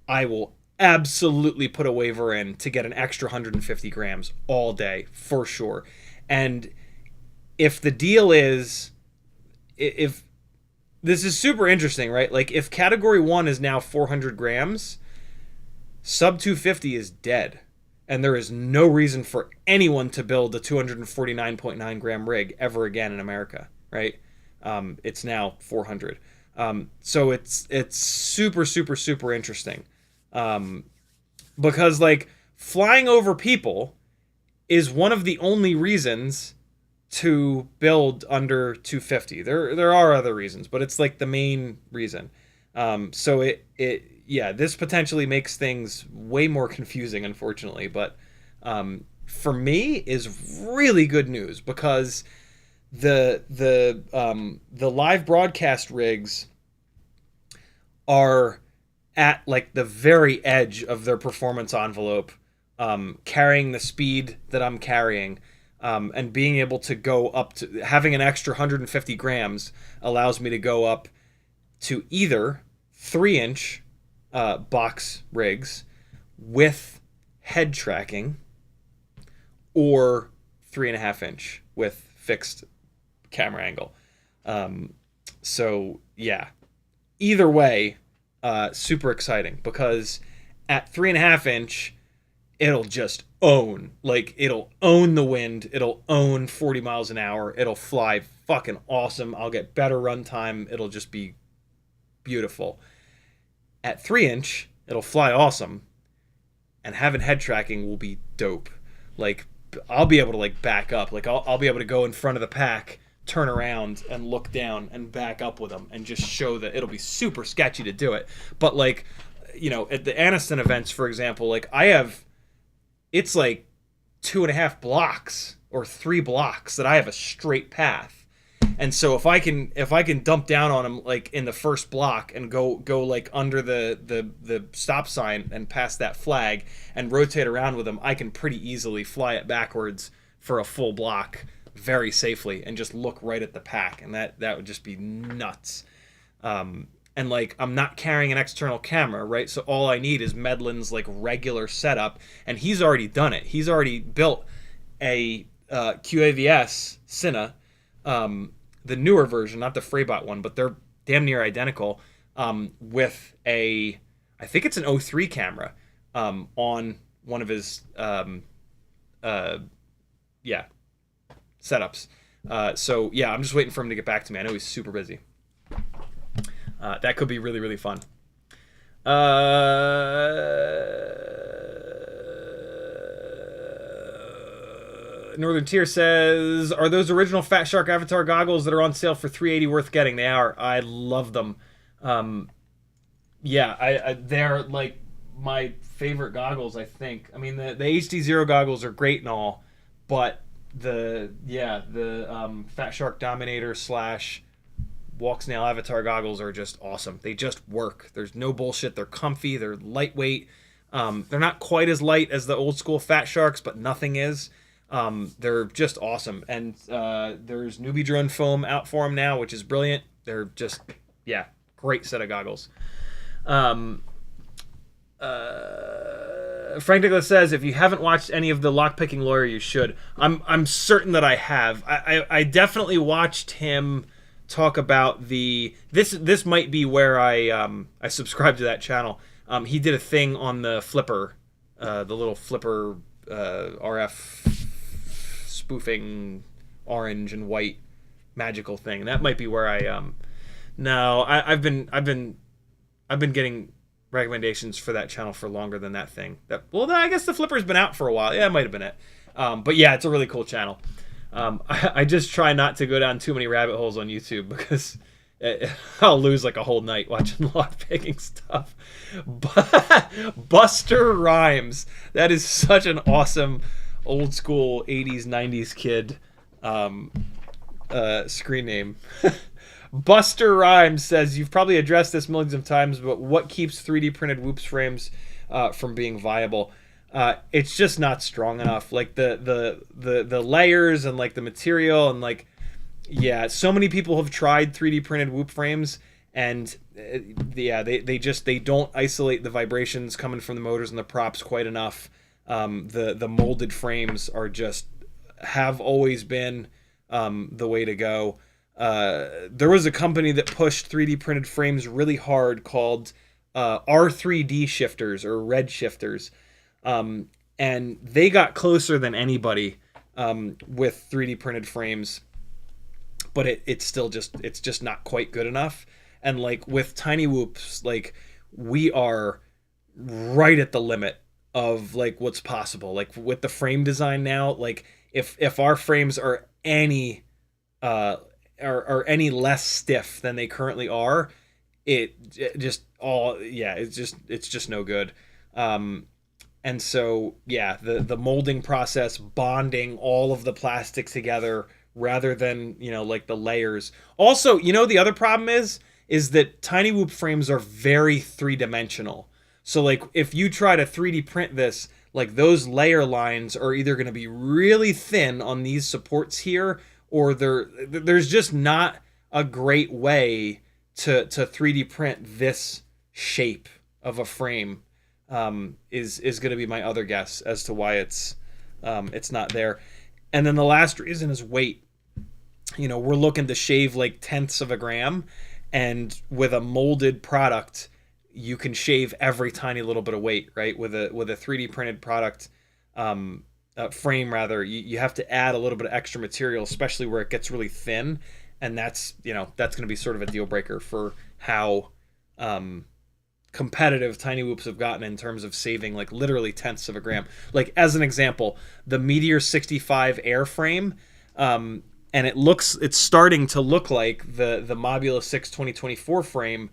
I will absolutely put a waiver in to get an extra 150 grams all day for sure. And if the deal is, if this is super interesting, right? Like, if Category 1 is now 400 grams, sub 250 is dead. And there is no reason for anyone to build a 249.9 gram rig ever again in America, right? It's now 400. So it's super, super, super interesting. Because, like, flying over people is one of the only reasons to build under 250. There are other reasons, but it's like the main reason. So yeah, this potentially makes things way more confusing, unfortunately, but for me is really good news, because the live broadcast rigs are at like the very edge of their performance envelope, carrying the speed that I'm carrying. And being able to go up to having an extra 150 grams allows me to go up to either 3-inch box rigs with head tracking, or 3.5-inch with fixed camera angle. So yeah, either way, super exciting, because at 3.5-inch, it'll just own. Like, it'll own the wind. It'll own 40 miles an hour. It'll fly fucking awesome. I'll get better runtime. It'll just be beautiful. At 3-inch, it'll fly awesome. And having head tracking will be dope. Like, I'll be able to, like, back up. Like, I'll be able to go in front of the pack, turn around, and look down and back up with them and just show that it'll be super sketchy to do it. But, like, you know, at the Aniston events, for example, like, it's like 2.5 blocks or 3 blocks that I have a straight path. And so if I can dump down on him like in the first block and go like under the stop sign and past that flag and rotate around with him, I can pretty easily fly it backwards for a full block very safely and just look right at the pack, and that would just be nuts. And like, I'm not carrying an external camera, right? So all I need is Medlin's like regular setup, and he's already done it. He's already built a QAVS Cine, the newer version, not the Freibot one, but they're damn near identical, with I think it's an 03 camera on one of his setups. So yeah, I'm just waiting for him to get back to me. I know he's super busy. That could be really, really fun. Northern Tier says, are those original Fat Shark Avatar goggles that are on sale for $380 worth getting? They are. I love them. Yeah, they're like my favorite goggles, I think. I mean, the HDZero goggles are great and all, but the Fat Shark Dominator / Walk Snail Avatar goggles are just awesome. They just work. There's no bullshit. They're comfy. They're lightweight. They're not quite as light as the old school Fat Sharks, but nothing is. They're just awesome. And there's newbie drone foam out for them now, which is brilliant. They're just, yeah, great set of goggles. Frank Nicholas says, if you haven't watched any of the Lockpicking Lawyer, you should. I'm certain that I have. I definitely watched him talk about this might be where I subscribed to that channel. He did a thing on the flipper, the little flipper RF spoofing orange and white magical thing. That might be where I've been getting recommendations for that channel for longer than that thing. I guess the flipper's been out for a while. Yeah, it might have been it. But yeah, it's a really cool channel. I just try not to go down too many rabbit holes on YouTube because I'll lose like a whole night watching lockpicking stuff. Buster Rhymes. That is such an awesome old school 80s, 90s kid screen name. Buster Rhymes says, you've probably addressed this millions of times, but what keeps 3D printed Whoops frames from being viable? It's just not strong enough. Like the layers and like the material and like, yeah, so many people have tried 3D printed Whoop frames, and they don't isolate the vibrations coming from the motors and the props quite enough. The molded frames have always been the way to go. There was a company that pushed 3D printed frames really hard called R3D shifters or red shifters. And they got closer than anybody with 3D printed frames, but it's just not quite good enough. And like with TinyWhoops, like we are right at the limit of like what's possible. Like with the frame design now, like if our frames are any less stiff than they currently are, it's just no good. And so, yeah, the molding process, bonding all of the plastics together rather than, like the layers. Also, the other problem is that TinyWhoop frames are very three-dimensional. So, like, if you try to 3D print this, like, those layer lines are either going to be really thin on these supports here, or there's just not a great way to 3D print this shape of a frame. Is going to be my other guess as to why it's not there. And then the last reason is weight. We're looking to shave like tenths of a gram, and with a molded product, you can shave every tiny little bit of weight, right? With a 3D printed product frame, rather, you have to add a little bit of extra material, especially where it gets really thin, and that's going to be sort of a deal breaker for how competitive TinyWhoops have gotten in terms of saving like literally tenths of a gram. Like as an example, the Meteor 65 airframe, and it's starting to look like the Mobula 6 2024 frame.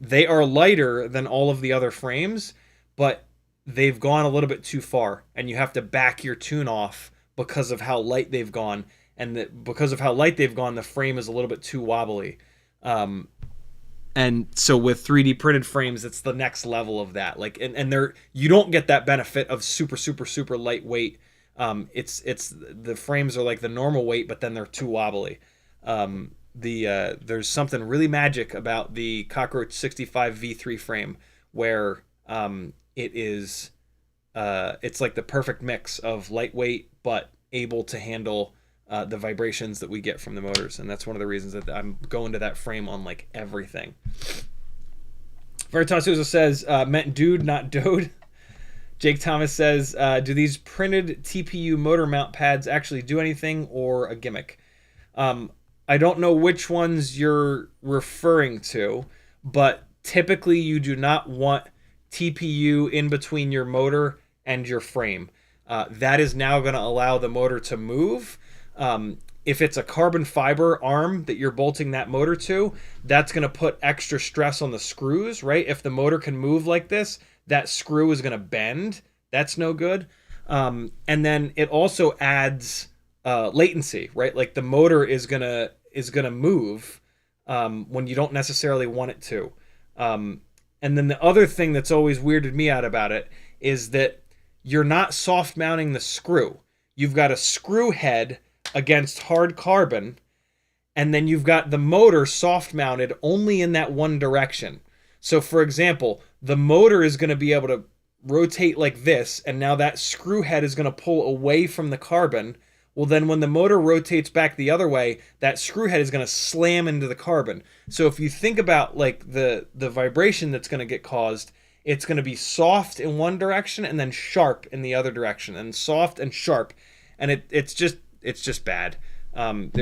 They are lighter than all of the other frames, but they've gone a little bit too far, and you have to back your tune off because of how light they've gone, and because of how light they've gone, the frame is a little bit too wobbly. And so with 3D printed frames, it's the next level of that. Like, and they're, you don't get that benefit of super lightweight. It's the frames are like the normal weight, but then they're too wobbly. There's something really magic about the Cockroach 65 V3 frame where it's like the perfect mix of lightweight but able to handle the vibrations that we get from the motors, and that's one of the reasons that I'm going to that frame on like everything. Veritas Souza says, meant dude, not dode. Jake Thomas says, do these printed TPU motor mount pads actually do anything, or a gimmick? I don't know which ones you're referring to, but typically you do not want TPU in between your motor and your frame. That is now going to allow the motor to move. If it's a carbon fiber arm that you're bolting that motor to, that's going to put extra stress on the screws, right? If the motor can move like this, that screw is going to bend. That's no good. And then it also adds latency, right? Like the motor is gonna move when you don't necessarily want it to. And then the other thing that's always weirded me out about it is that you're not soft mounting the screw. You've got a screw head against hard carbon, and then you've got the motor soft mounted only in that one direction. So for example, the motor is going to be able to rotate like this, and now that screw head is going to pull away from the carbon. Well, then when the motor rotates back the other way, that screw head is going to slam into the carbon. So if you think about like the vibration that's going to get caused, it's going to be soft in one direction and then sharp in the other direction, and soft and sharp, and it's just bad. There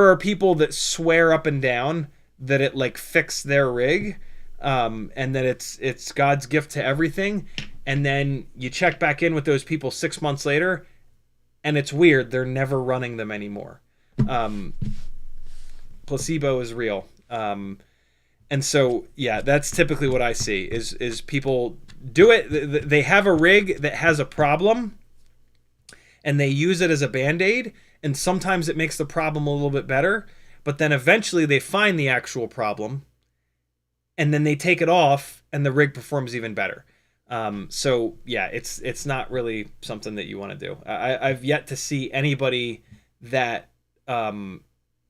are people that swear up and down that it like fixed their rig, and that it's God's gift to everything. And then you check back in with those people 6 months later, and it's weird. They're never running them anymore. Placebo is real. And so, yeah, that's typically what I see is people do it. They have a rig that has a problem, and they use it as a Band-Aid, and sometimes it makes the problem a little bit better, but then eventually they find the actual problem, and then they take it off, and the rig performs even better. So yeah, it's not really something that you want to do. I've yet to see anybody that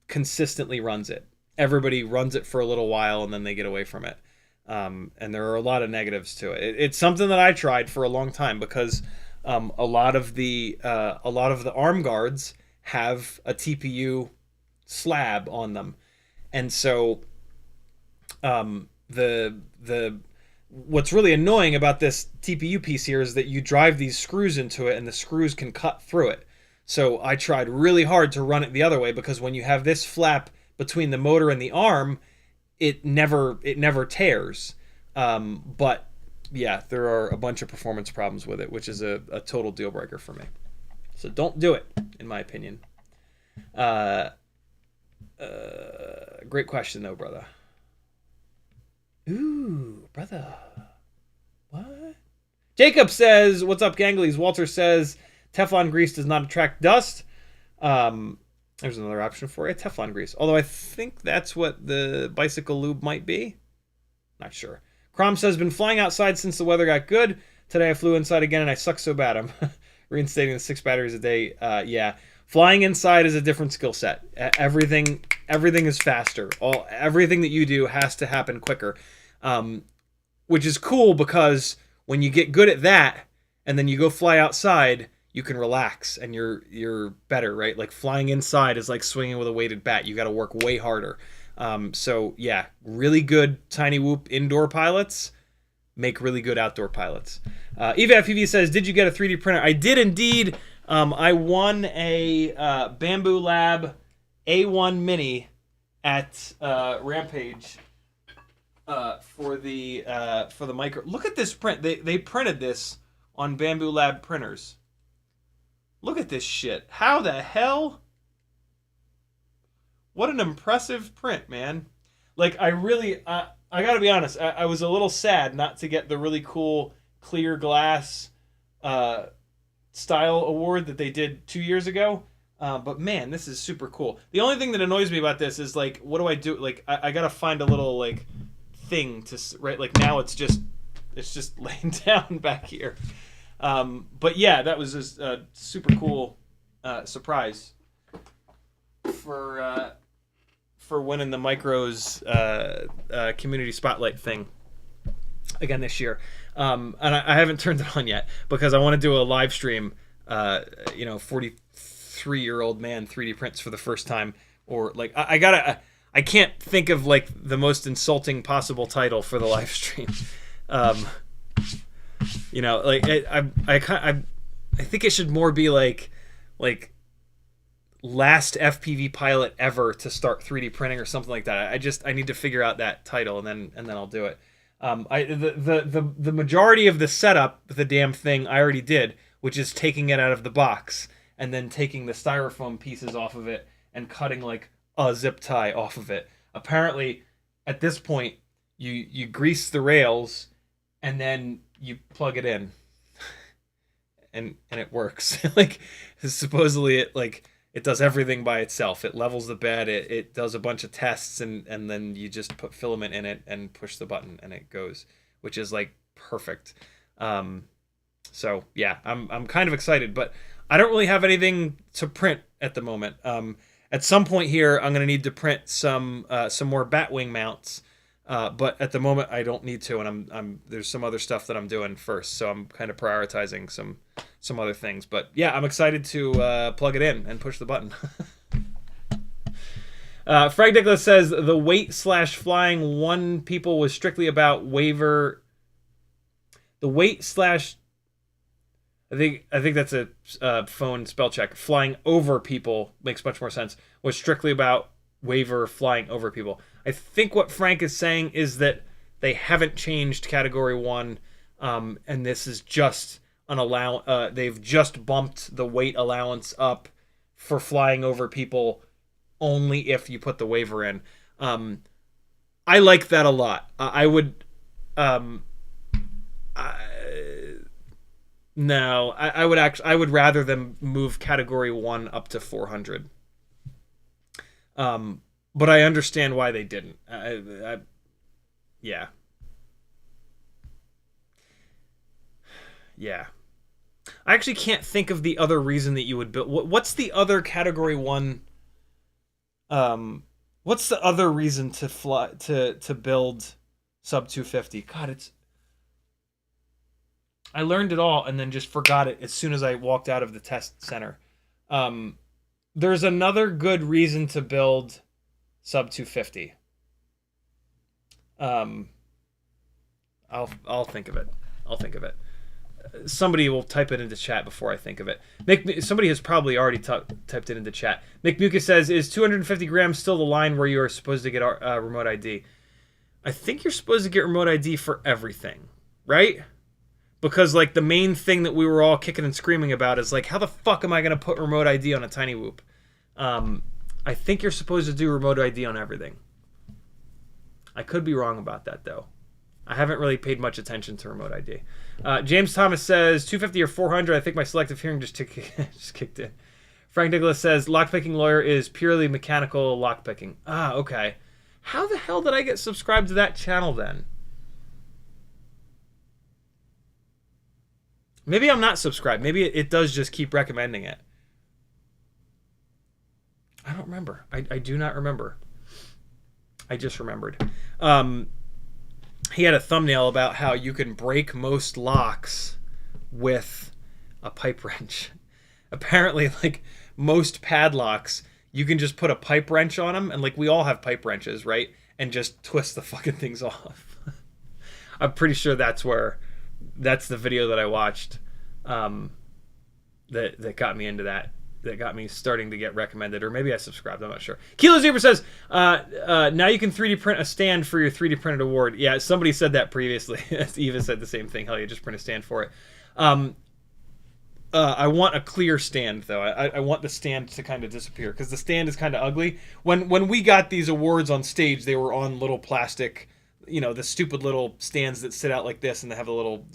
consistently runs it. Everybody runs it for a little while and then they get away from it. And there are a lot of negatives to it. It's something that I tried for a long time because a lot of the arm guards have a TPU slab on them, and so what's really annoying about this TPU piece here is that you drive these screws into it and the screws can cut through it. So I tried really hard to run it the other way, because when you have this flap between the motor and the arm, it never tears. But yeah, there are a bunch of performance problems with it, which is a total deal breaker for me. So don't do it, in my opinion. Great question though, brother. Ooh, brother. What? Jacob says, what's up, ganglies? Walter says, Teflon grease does not attract dust. There's another option for you, Teflon grease. Although I think that's what the bicycle lube might be. Not sure. Crom says, been flying outside since the weather got good. Today I flew inside again and I suck so bad. I'm reinstating the 6 batteries a day. Yeah. Flying inside is a different skill set. Everything is faster. Everything that you do has to happen quicker. Which is cool, because when you get good at that and then you go fly outside, you can relax and you're better, right? Like flying inside is like swinging with a weighted bat. You got to work way harder. So yeah, really good TinyWhoop indoor pilots make really good outdoor pilots. EvaFPV says, did you get a 3D printer? I did indeed. I won a Bamboo Lab A1 Mini at Rampage for the micro. Look at this print. They printed this on Bamboo Lab printers. Look at this shit. How the hell? What an impressive print, man. Like, I really I gotta be honest, I was a little sad not to get the really cool clear glass style award that they did 2 years ago. But man, this is super cool. The only thing that annoys me about this is like, what do I do? Like, I gotta find a little like thing to right. Like now it's just laying down back here. But yeah, that was just a super cool surprise for winning the Micros community spotlight thing again this year. And I haven't turned it on yet because I want to do a live stream. 43-year-old man 3D prints for the first time, or like I can't think of like the most insulting possible title for the live stream. Like I think it should more be like last FPV pilot ever to start 3D printing or something like that. I need to figure out that title and then I'll do it. The majority of the setup, the damn thing I already did, which is taking it out of the box and then taking the styrofoam pieces off of it and cutting like a zip tie off of it. Apparently, at this point, you grease the rails and then you plug it in, and it works. Like supposedly it does everything by itself. It levels the bed. It does a bunch of tests, and then you just put filament in it and push the button and it goes, which is like perfect. So yeah, I'm kind of excited, but I don't really have anything to print at the moment. At some point here, I'm going to need to print some more batwing mounts, but at the moment I don't need to, and there's some other stuff that I'm doing first, so I'm kind of prioritizing some other things. But yeah, I'm excited to plug it in and push the button. Frank Nicholas says the weight/flying one people was strictly about waiver. The weight slash I think that's a phone spell check. Flying over people makes much more sense. Was strictly about waiver flying over people. I think what Frank is saying is that they haven't changed Category 1, and this is just an they've just bumped the weight allowance up for flying over people only if you put the waiver in. I like that a lot. I would... No, I would rather them move Category 1 up to 400. But I understand why they didn't. Yeah. Yeah. I actually can't think of the other reason that you would build. What's the other Category 1? What's the other reason to fly to build sub 250? God, I learned it all and then just forgot it as soon as I walked out of the test center. There's another good reason to build sub 250. I'll think of it. Somebody will type it into chat before I think of it. Somebody has probably already typed it into chat. Mick Mucus says, is 250 grams still the line where you are supposed to get remote ID? I think you're supposed to get remote ID for everything, right? Because like the main thing that we were all kicking and screaming about is like, how the fuck am I going to put remote ID on a TinyWhoop? I think you're supposed to do remote ID on everything. I could be wrong about that though. I haven't really paid much attention to remote ID. James Thomas says 250 or 400. I think my selective hearing just kicked in. Frank Nicholas says lockpicking lawyer is purely mechanical lockpicking. Ah, okay. How the hell did I get subscribed to that channel then? Maybe I'm not subscribed. Maybe it does just keep recommending it. I don't remember. I do not remember. I just remembered. He had a thumbnail about how you can break most locks with a pipe wrench. Apparently, like most padlocks, you can just put a pipe wrench on them, and like we all have pipe wrenches, right? And just twist the fucking things off. I'm pretty sure that's the video that I watched that got me into that. That got me starting to get recommended, or maybe I subscribed, I'm not sure. Kilo Zebra says, now you can 3D print a stand for your 3D printed award. Yeah, somebody said that previously. Eva said the same thing. Hell yeah, just print a stand for it. I want a clear stand, though. I want the stand to kind of disappear, because the stand is kind of ugly. When we got these awards on stage, they were on little plastic, you know, the stupid little stands that sit out like this, and they have the little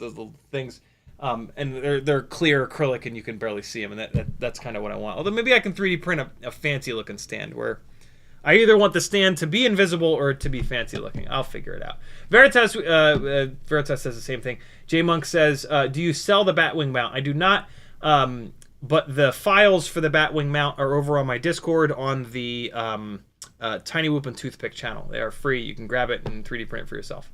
things. And they're clear acrylic, and you can barely see them, and that's kind of what I want. Although maybe I can 3D print a fancy looking stand where I either want the stand to be invisible or to be fancy looking. I'll figure it out. Veritas says the same thing. J Monk says, do you sell the Batwing mount? I do not, but the files for the Batwing mount are over on my Discord on the TinyWhoop and Toothpick channel. They are free. You can grab it and 3D print it for yourself.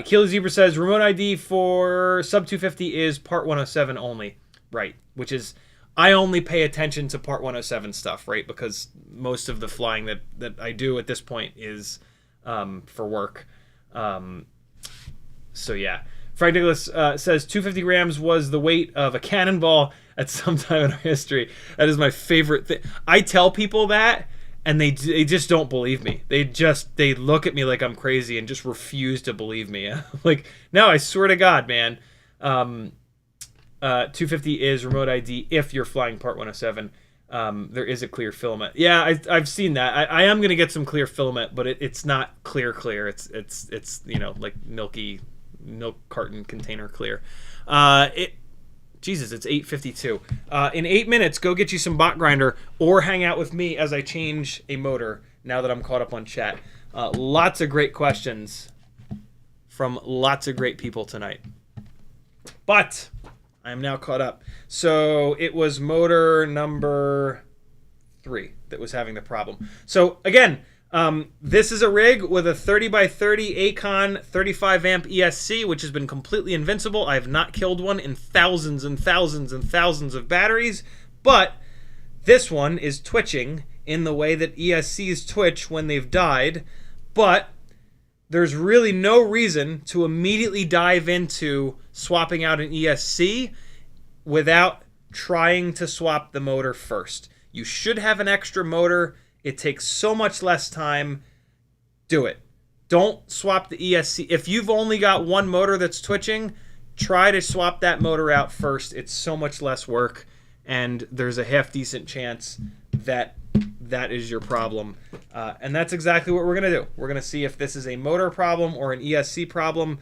Kilo Zebra says, remote ID for sub 250 is part 107 only. Right, which is, I only pay attention to part 107 stuff, right? Because most of the flying that I do at this point is for work. So yeah. Frank Nicholas says 250 grams was the weight of a cannonball at some time in our history. That is my favorite thing. I tell people that, and they just don't believe me. They look at me like I'm crazy and just refuse to believe me. Like, no, I swear to God, man. 250 is remote ID if you're flying part 107. There is a clear filament. Yeah, I've seen that. I am gonna get some clear filament, but it's not clear. It's you know, like milky milk carton container clear. Jesus, it's 8:52. In 8 minutes, go get you some bot grinder or hang out with me as I change a motor now that I'm caught up on chat. Lots of great questions from lots of great people tonight. But I am now caught up. So it was motor number 3 that was having the problem. So again, this is a rig with a 30x30 Aikon 35 amp ESC, which has been completely invincible. I have not killed one in thousands and thousands and thousands of batteries, but this one is twitching in the way that ESCs twitch when they've died, but there's really no reason to immediately dive into swapping out an ESC without trying to swap the motor first. You should have an extra motor. It takes so much less time. Do it. Don't swap the ESC. If you've only got one motor that's twitching, try to swap that motor out first. It's so much less work, and there's a half-decent chance that that is your problem. And that's exactly what we're going to do. We're going to see if this is a motor problem or an ESC problem.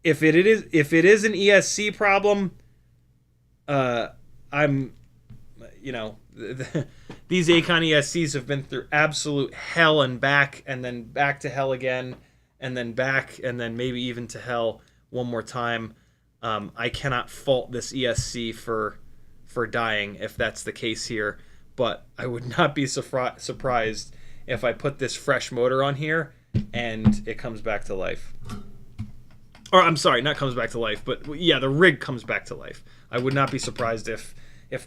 If it is an ESC problem, I'm, you know, these Aikon ESCs have been through absolute hell and back, and then back to hell again, and then back, and then maybe even to hell one more time. I cannot fault this ESC for dying if that's the case here, but I would not be surprised if I put this fresh motor on here and it comes back to life. Or I'm sorry, not comes back to life, but yeah, the rig comes back to life. I would not be surprised if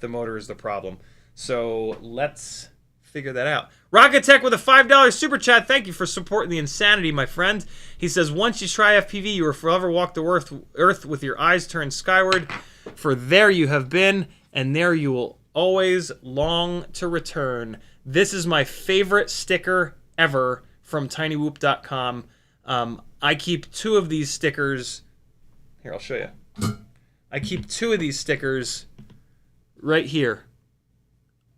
the motor is the problem. So let's figure that out. Rocket Tech with a $5 super chat. Thank you for supporting the insanity, my friend. He says, once you try FPV, you will forever walk the earth with your eyes turned skyward. For there you have been, and there you will always long to return. This is my favorite sticker ever from TinyWhoop.com. I keep 2 of these stickers. Here, I'll show you. I keep 2 of these stickers right here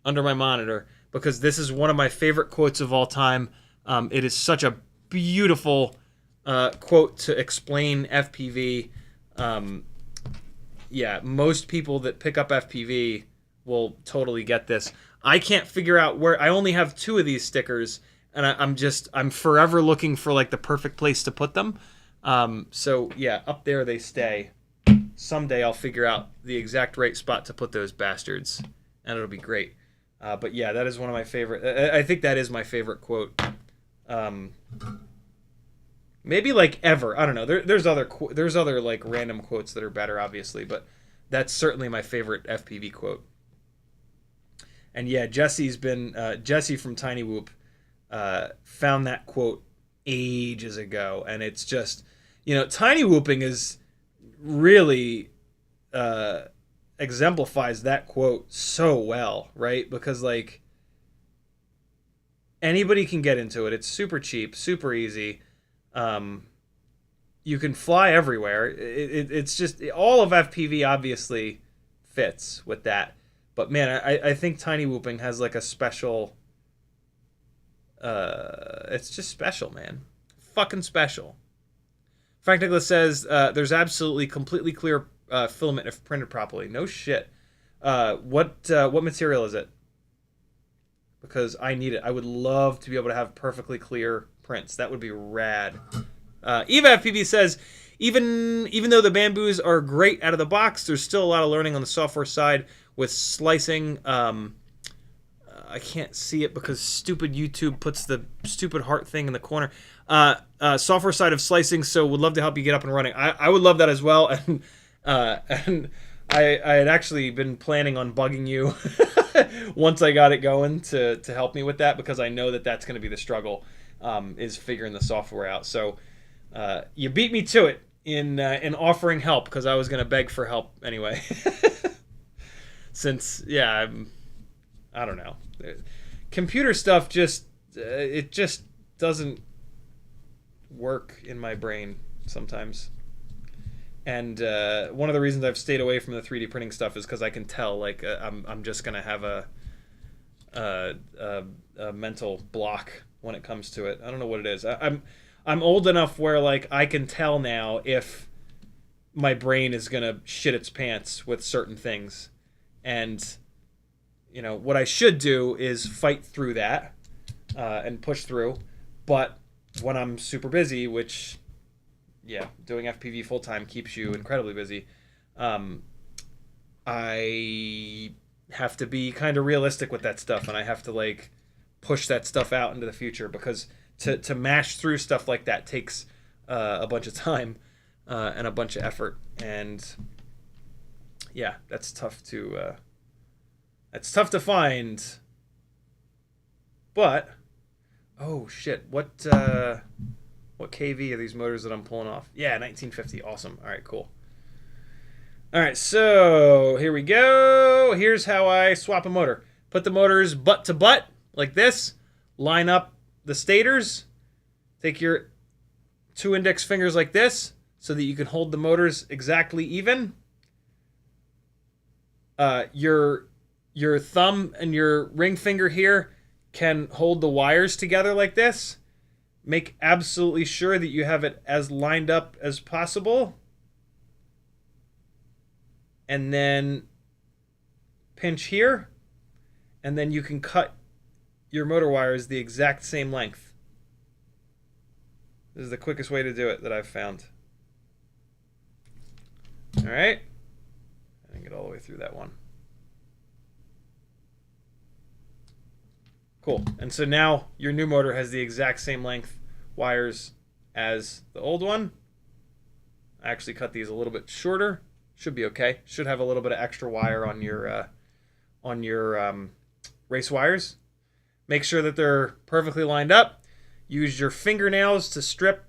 under my monitor because this is one of my favorite quotes of all time. It is such a beautiful quote to explain FPV. Yeah, most people that pick up FPV will totally get this. I can't figure out where. I only have 2 of these stickers, and I'm forever looking for like the perfect place to put them. So yeah, up there they stay. Someday I'll figure out the exact right spot to put those bastards, and it'll be great. But yeah, that is one of my favorite. I think that is my favorite quote. Maybe like ever. I don't know. There's other like random quotes that are better, obviously, but that's certainly my favorite FPV quote. And yeah, Jesse from TinyWhoop found that quote ages ago, and it's just, you know, TinyWhooping is really exemplifies that quote so well, right? Because like anybody can get into it. It's super cheap, super easy. You can fly everywhere. It's just all of FPV obviously fits with that. But man, I think TinyWhooping has like a special. It's just special, man. fucking special. Frank Nicholas says there's absolutely completely clear filament if printed properly. No shit. What material is it? Because I need it. I would love to be able to have perfectly clear prints. That would be rad. Eva FPV says, even though the bamboos are great out of the box, there's still a lot of learning on the software side with slicing. I can't see it because stupid YouTube puts the stupid heart thing in the corner. Software side of slicing, so would love to help you get up and running. I would love that as well. And I had actually been planning on bugging you once I got it going to help me with that, because I know that that's going to be the struggle, is figuring the software out. So you beat me to it in offering help, because I was going to beg for help anyway. Since, yeah, I don't know. Computer stuff just, it just doesn't work in my brain sometimes. And one of the reasons I've stayed away from the 3D printing stuff is because I can tell, like, I'm just gonna have a mental block when it comes to it. I don't know what it is. I'm old enough where, like, I can tell now if my brain is gonna shit its pants with certain things, and you know what I should do is fight through that and push through. But when I'm super busy, which, yeah, doing FPV full time keeps you incredibly busy, I have to be kind of realistic with that stuff, and I have to, like, push that stuff out into the future, because to mash through stuff like that takes a bunch of time and a bunch of effort, and yeah, that's tough to find. But oh shit, what KV are these motors that I'm pulling off? Yeah, 1950. Awesome. All right, cool. All right, so here we go. Here's how I swap a motor. Put the motors butt to butt like this. Line up the stators. Take your 2 index fingers like this so that you can hold the motors exactly even. Your thumb and your ring finger here can hold the wires together like this. Make absolutely sure that you have it as lined up as possible. And then pinch here. And then you can cut your motor wires the exact same length. This is the quickest way to do it that I've found. All right. I didn't get all the way through that one. Cool. And so now your new motor has the exact same length wires as the old one. I actually cut these a little bit shorter. Should be okay. Should have a little bit of extra wire on your race wires. Make sure that they're perfectly lined up. Use your fingernails to strip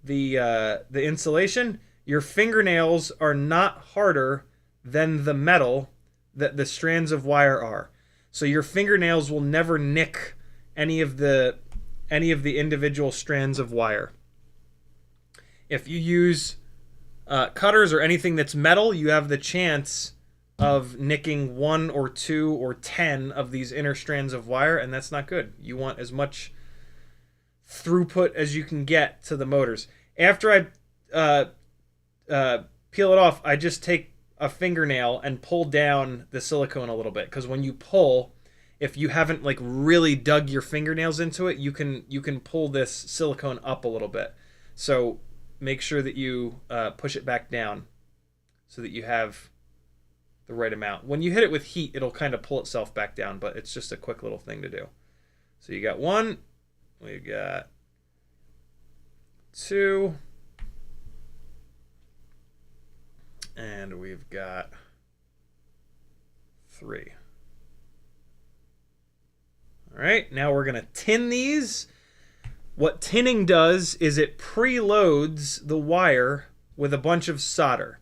the insulation. Your fingernails are not harder than the metal that the strands of wire are. So your fingernails will never nick any of the individual strands of wire. If you use cutters or anything that's metal, you have the chance of nicking 1 or 2 or 10 of these inner strands of wire, and that's not good. You want as much throughput as you can get to the motors. After I peel it off, I just take a fingernail and pull down the silicone a little bit, because when you pull, if you haven't, like, really dug your fingernails into it, you can pull this silicone up a little bit. So make sure that you push it back down so that you have the right amount. When you hit it with heat, it'll kind of pull itself back down, but it's just a quick little thing to do. So you got 1, we got 2, and we've got 3. All right, now we're going to tin these. What tinning does is it preloads the wire with a bunch of solder.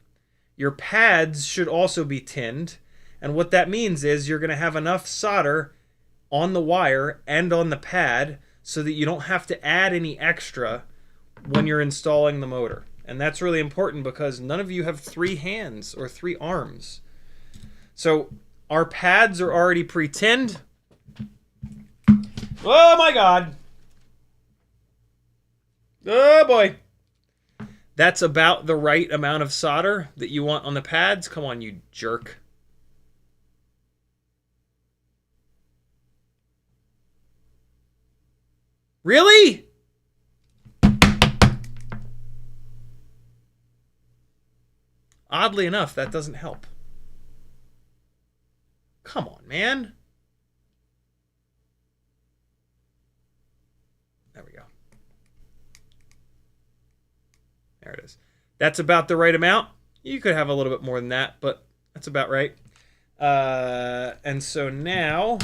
Your pads should also be tinned, and what that means is you're going to have enough solder on the wire and on the pad so that you don't have to add any extra when you're installing the motor. And that's really important because none of you have 3 hands or 3 arms. So our pads are already pre-tinned. Oh my God. Oh boy. That's about the right amount of solder that you want on the pads. Come on, you jerk. Really? Oddly enough, that doesn't help. Come on, man. There we go. There it is. That's about the right amount. You could have a little bit more than that, but that's about right. And so now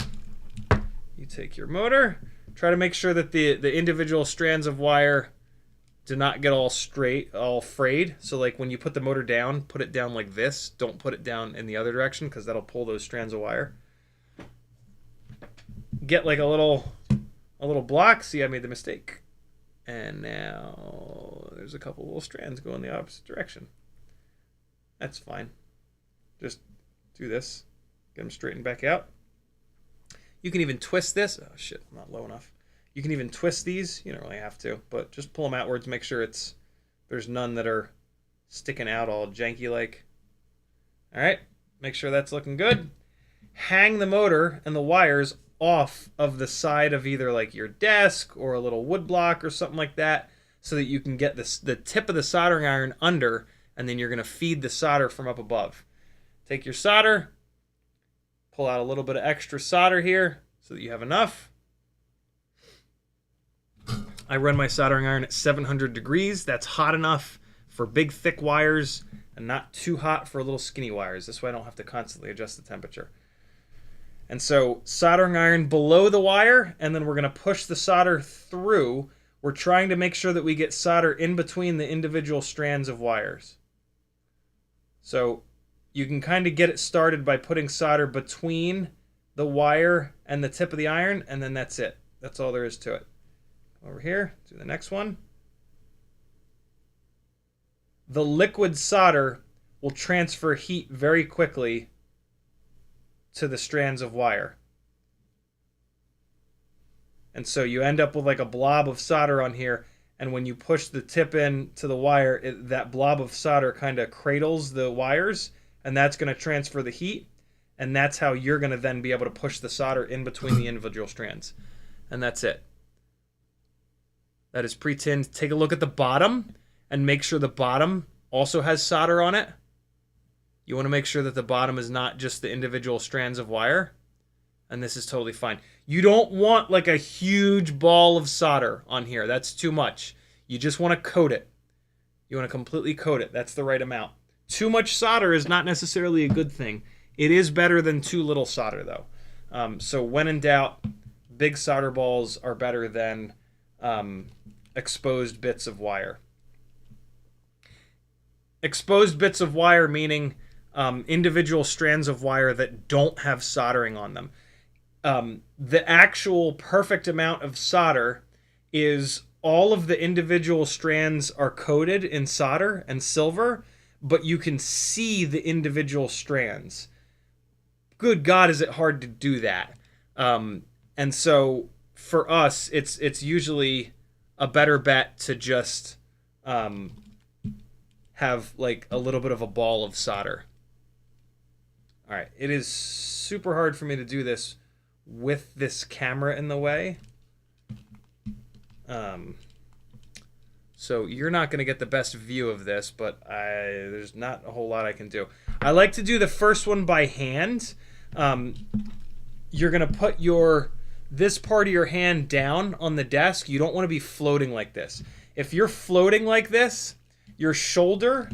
you take your motor, try to make sure that the individual strands of wire do not get all frayed. So like when you put the motor down, put it down like this. Don't put it down in the other direction because that'll pull those strands of wire. Get like a little block. See, I made the mistake. And now there's a couple little strands going the opposite direction. That's fine. Just do this. Get them straightened back out. You can even twist this. Oh shit, I'm not low enough. You can even twist these. You don't really have to, but just pull them outwards. Make sure there's none that are sticking out all janky like. All right, make sure that's looking good. Hang the motor and the wires off of the side of either like your desk or a little wood block or something like that, so that you can get the tip of the soldering iron under, and then you're going to feed the solder from up above. Take your solder, pull out a little bit of extra solder here so that you have enough. I run my soldering iron at 700 degrees. That's hot enough for big, thick wires and not too hot for little skinny wires. This way I don't have to constantly adjust the temperature. And so soldering iron below the wire, and then we're going to push the solder through. We're trying to make sure that we get solder in between the individual strands of wires. So you can kind of get it started by putting solder between the wire and the tip of the iron, and then that's it. That's all there is to it. Over here, do the next one. The liquid solder will transfer heat very quickly to the strands of wire. And so you end up with like a blob of solder on here, and when you push the tip in to the wire, that blob of solder kind of cradles the wires, and that's going to transfer the heat, and that's how you're going to then be able to push the solder in between the individual strands. And that's it. That is pre-tinned. Take a look at the bottom and make sure the bottom also has solder on it. You want to make sure that the bottom is not just the individual strands of wire. And this is totally fine. You don't want like a huge ball of solder on here. That's too much. You just want to coat it. You want to completely coat it. That's the right amount. Too much solder is not necessarily a good thing. It is better than too little solder though. So when in doubt, big solder balls are better than exposed bits of wire. Exposed bits of wire meaning individual strands of wire that don't have soldering on them. The actual perfect amount of solder is all of the individual strands are coated in solder and silver, but you can see the individual strands. Good God, is it hard to do that? And so for us, it's usually a better bet to just have like a little bit of a ball of solder. All right, it is super hard for me to do this with this camera in the way. So you're not going to get the best view of this, but there's not a whole lot I can do. I like to do the first one by hand. You're going to put this part of your hand down on the desk. You don't want to be floating like this. If you're floating like this, your shoulder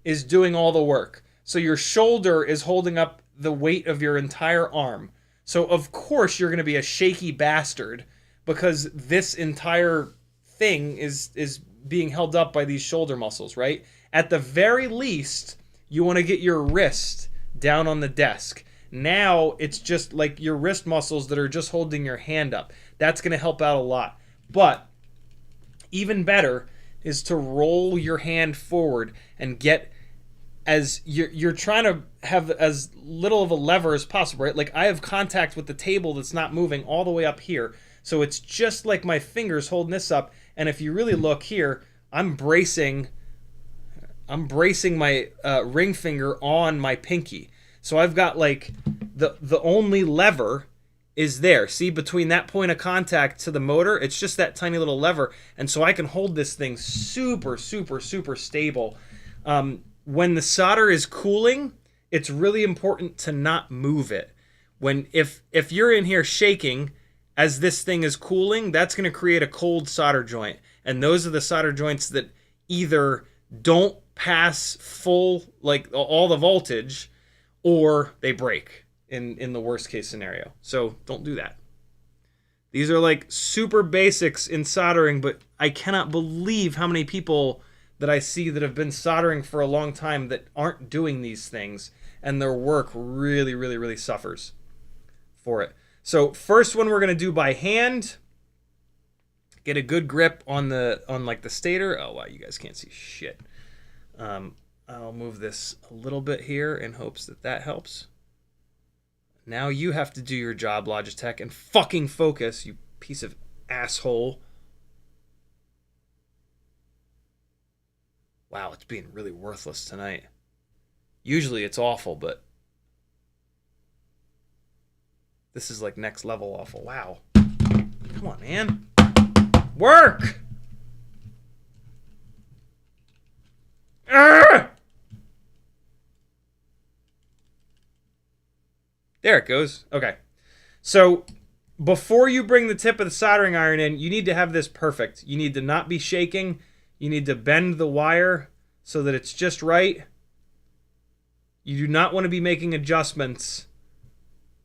is doing all the work. So your shoulder is holding up the weight of your entire arm. So of course you're going to be a shaky bastard because this entire thing is being held up by these shoulder muscles, right? At the very least, you want to get your wrist down on the desk. Now it's just like your wrist muscles that are just holding your hand up. That's going to help out a lot. But even better is to roll your hand forward and get as you're trying to have as little of a lever as possible, right? Like I have contact with the table that's not moving all the way up here. So it's just like my fingers holding this up, And if you really look here, I'm bracing my ring finger on my pinky. So I've got like the only lever is there. See, between that point of contact to the motor, it's just that tiny little lever. And so I can hold this thing super, super, super stable. When the solder is cooling, it's really important to not move it. If you're in here shaking as this thing is cooling, that's going to create a cold solder joint. And those are the solder joints that either don't pass full, like all the voltage, or they break in the worst case scenario. So don't do that. These are like super basics in soldering, but I cannot believe how many people that I see that have been soldering for a long time that aren't doing these things, and their work really, really, really suffers for it. So first one we're going to do by hand. Get a good grip on like the stator. Oh wow, you guys can't see shit. I'll move this a little bit here in hopes that that helps. Now you have to do your job, Logitech, and fucking focus, you piece of asshole. Wow, it's being really worthless tonight. Usually it's awful, but this is like next level awful. Wow. Come on, man. Work! Arrgh! There it goes. Okay. So before you bring the tip of the soldering iron in, you need to have this perfect. You need to not be shaking. You need to bend the wire so that it's just right. You do not want to be making adjustments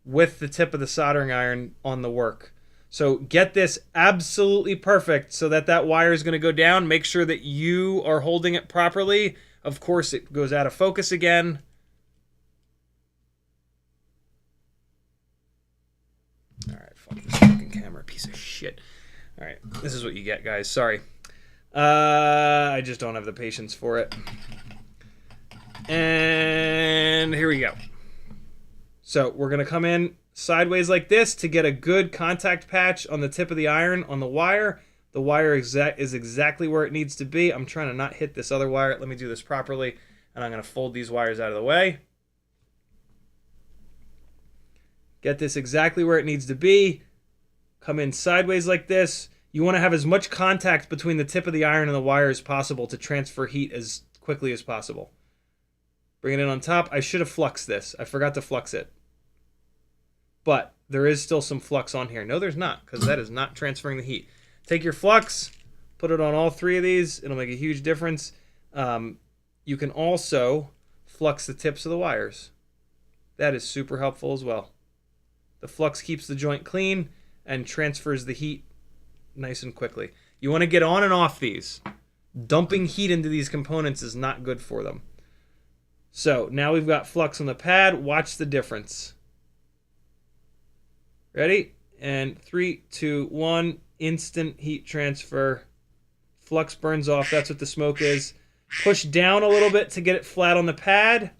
with the tip of the soldering iron on the work. So get this absolutely perfect so that that wire is going to go down. Make sure that you are holding it properly. Of course, it goes out of focus again. All right, fuck this fucking camera, piece of shit. All right, this is what you get, guys. Sorry. I just don't have the patience for it. And here we go. So we're going to come in sideways like this to get a good contact patch on the tip of the iron on the wire. The wire is exactly where it needs to be. I'm trying to not hit this other wire. Let me do this properly. And I'm going to fold these wires out of the way. Get this exactly where it needs to be. Come in sideways like this. You want to have as much contact between the tip of the iron and the wire as possible to transfer heat as quickly as possible. Bring it in on top. I should have fluxed this. I forgot to flux it. But there is still some flux on here. No, there's not, because that is not transferring the heat. Take your flux, put it on all three of these. It'll make a huge difference. You can also flux the tips of the wires. That is super helpful as well. The flux keeps the joint clean and transfers the heat nice and quickly. You want to get on and off these. Dumping heat into these components is not good for them. So now we've got flux on the pad. Watch the difference. Ready? And 3, 2, 1. Instant heat transfer. Flux burns off. That's what the smoke is. Push down a little bit to get it flat on the pad.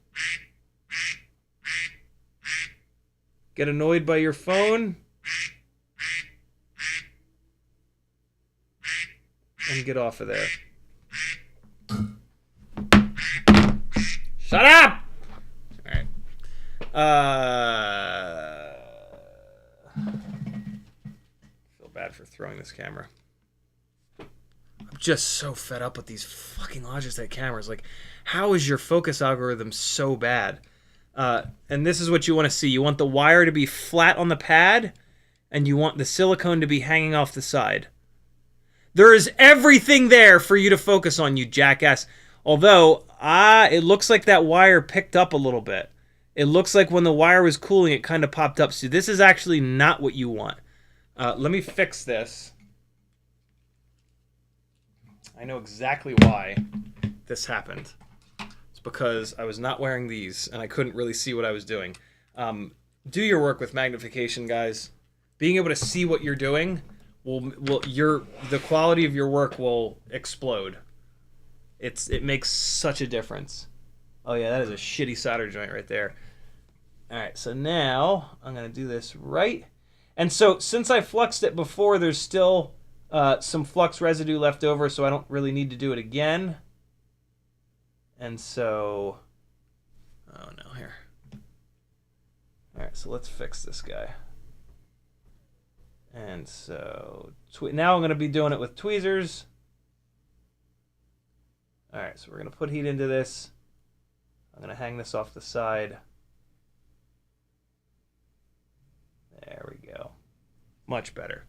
Get annoyed by your phone. And get off of there. Shut up! Alright. Feel bad for throwing this camera. I'm just so fed up with these fucking Logitech cameras. Like, how is your focus algorithm so bad? And this is what you want to see. You want the wire to be flat on the pad, and you want the silicone to be hanging off the side. There is everything there for you to focus on, you jackass. Although, it looks like that wire picked up a little bit. It looks like when the wire was cooling, it kind of popped up. So this is actually not what you want. Let me fix this. I know exactly why this happened. It's because I was not wearing these, and I couldn't really see what I was doing. Do your work with magnification, guys. Being able to see what you're doing the quality of your work will explode. It makes such a difference. Oh yeah, that is a shitty solder joint right there. All right, so now I'm gonna do this right. And so since I fluxed it before, there's still some flux residue left over, so I don't really need to do it again. And so, oh no, here. All right, so let's fix this guy. And so now I'm going to be doing it with tweezers. All right, so we're going to put heat into this. I'm going to hang this off the side. There we go. Much better.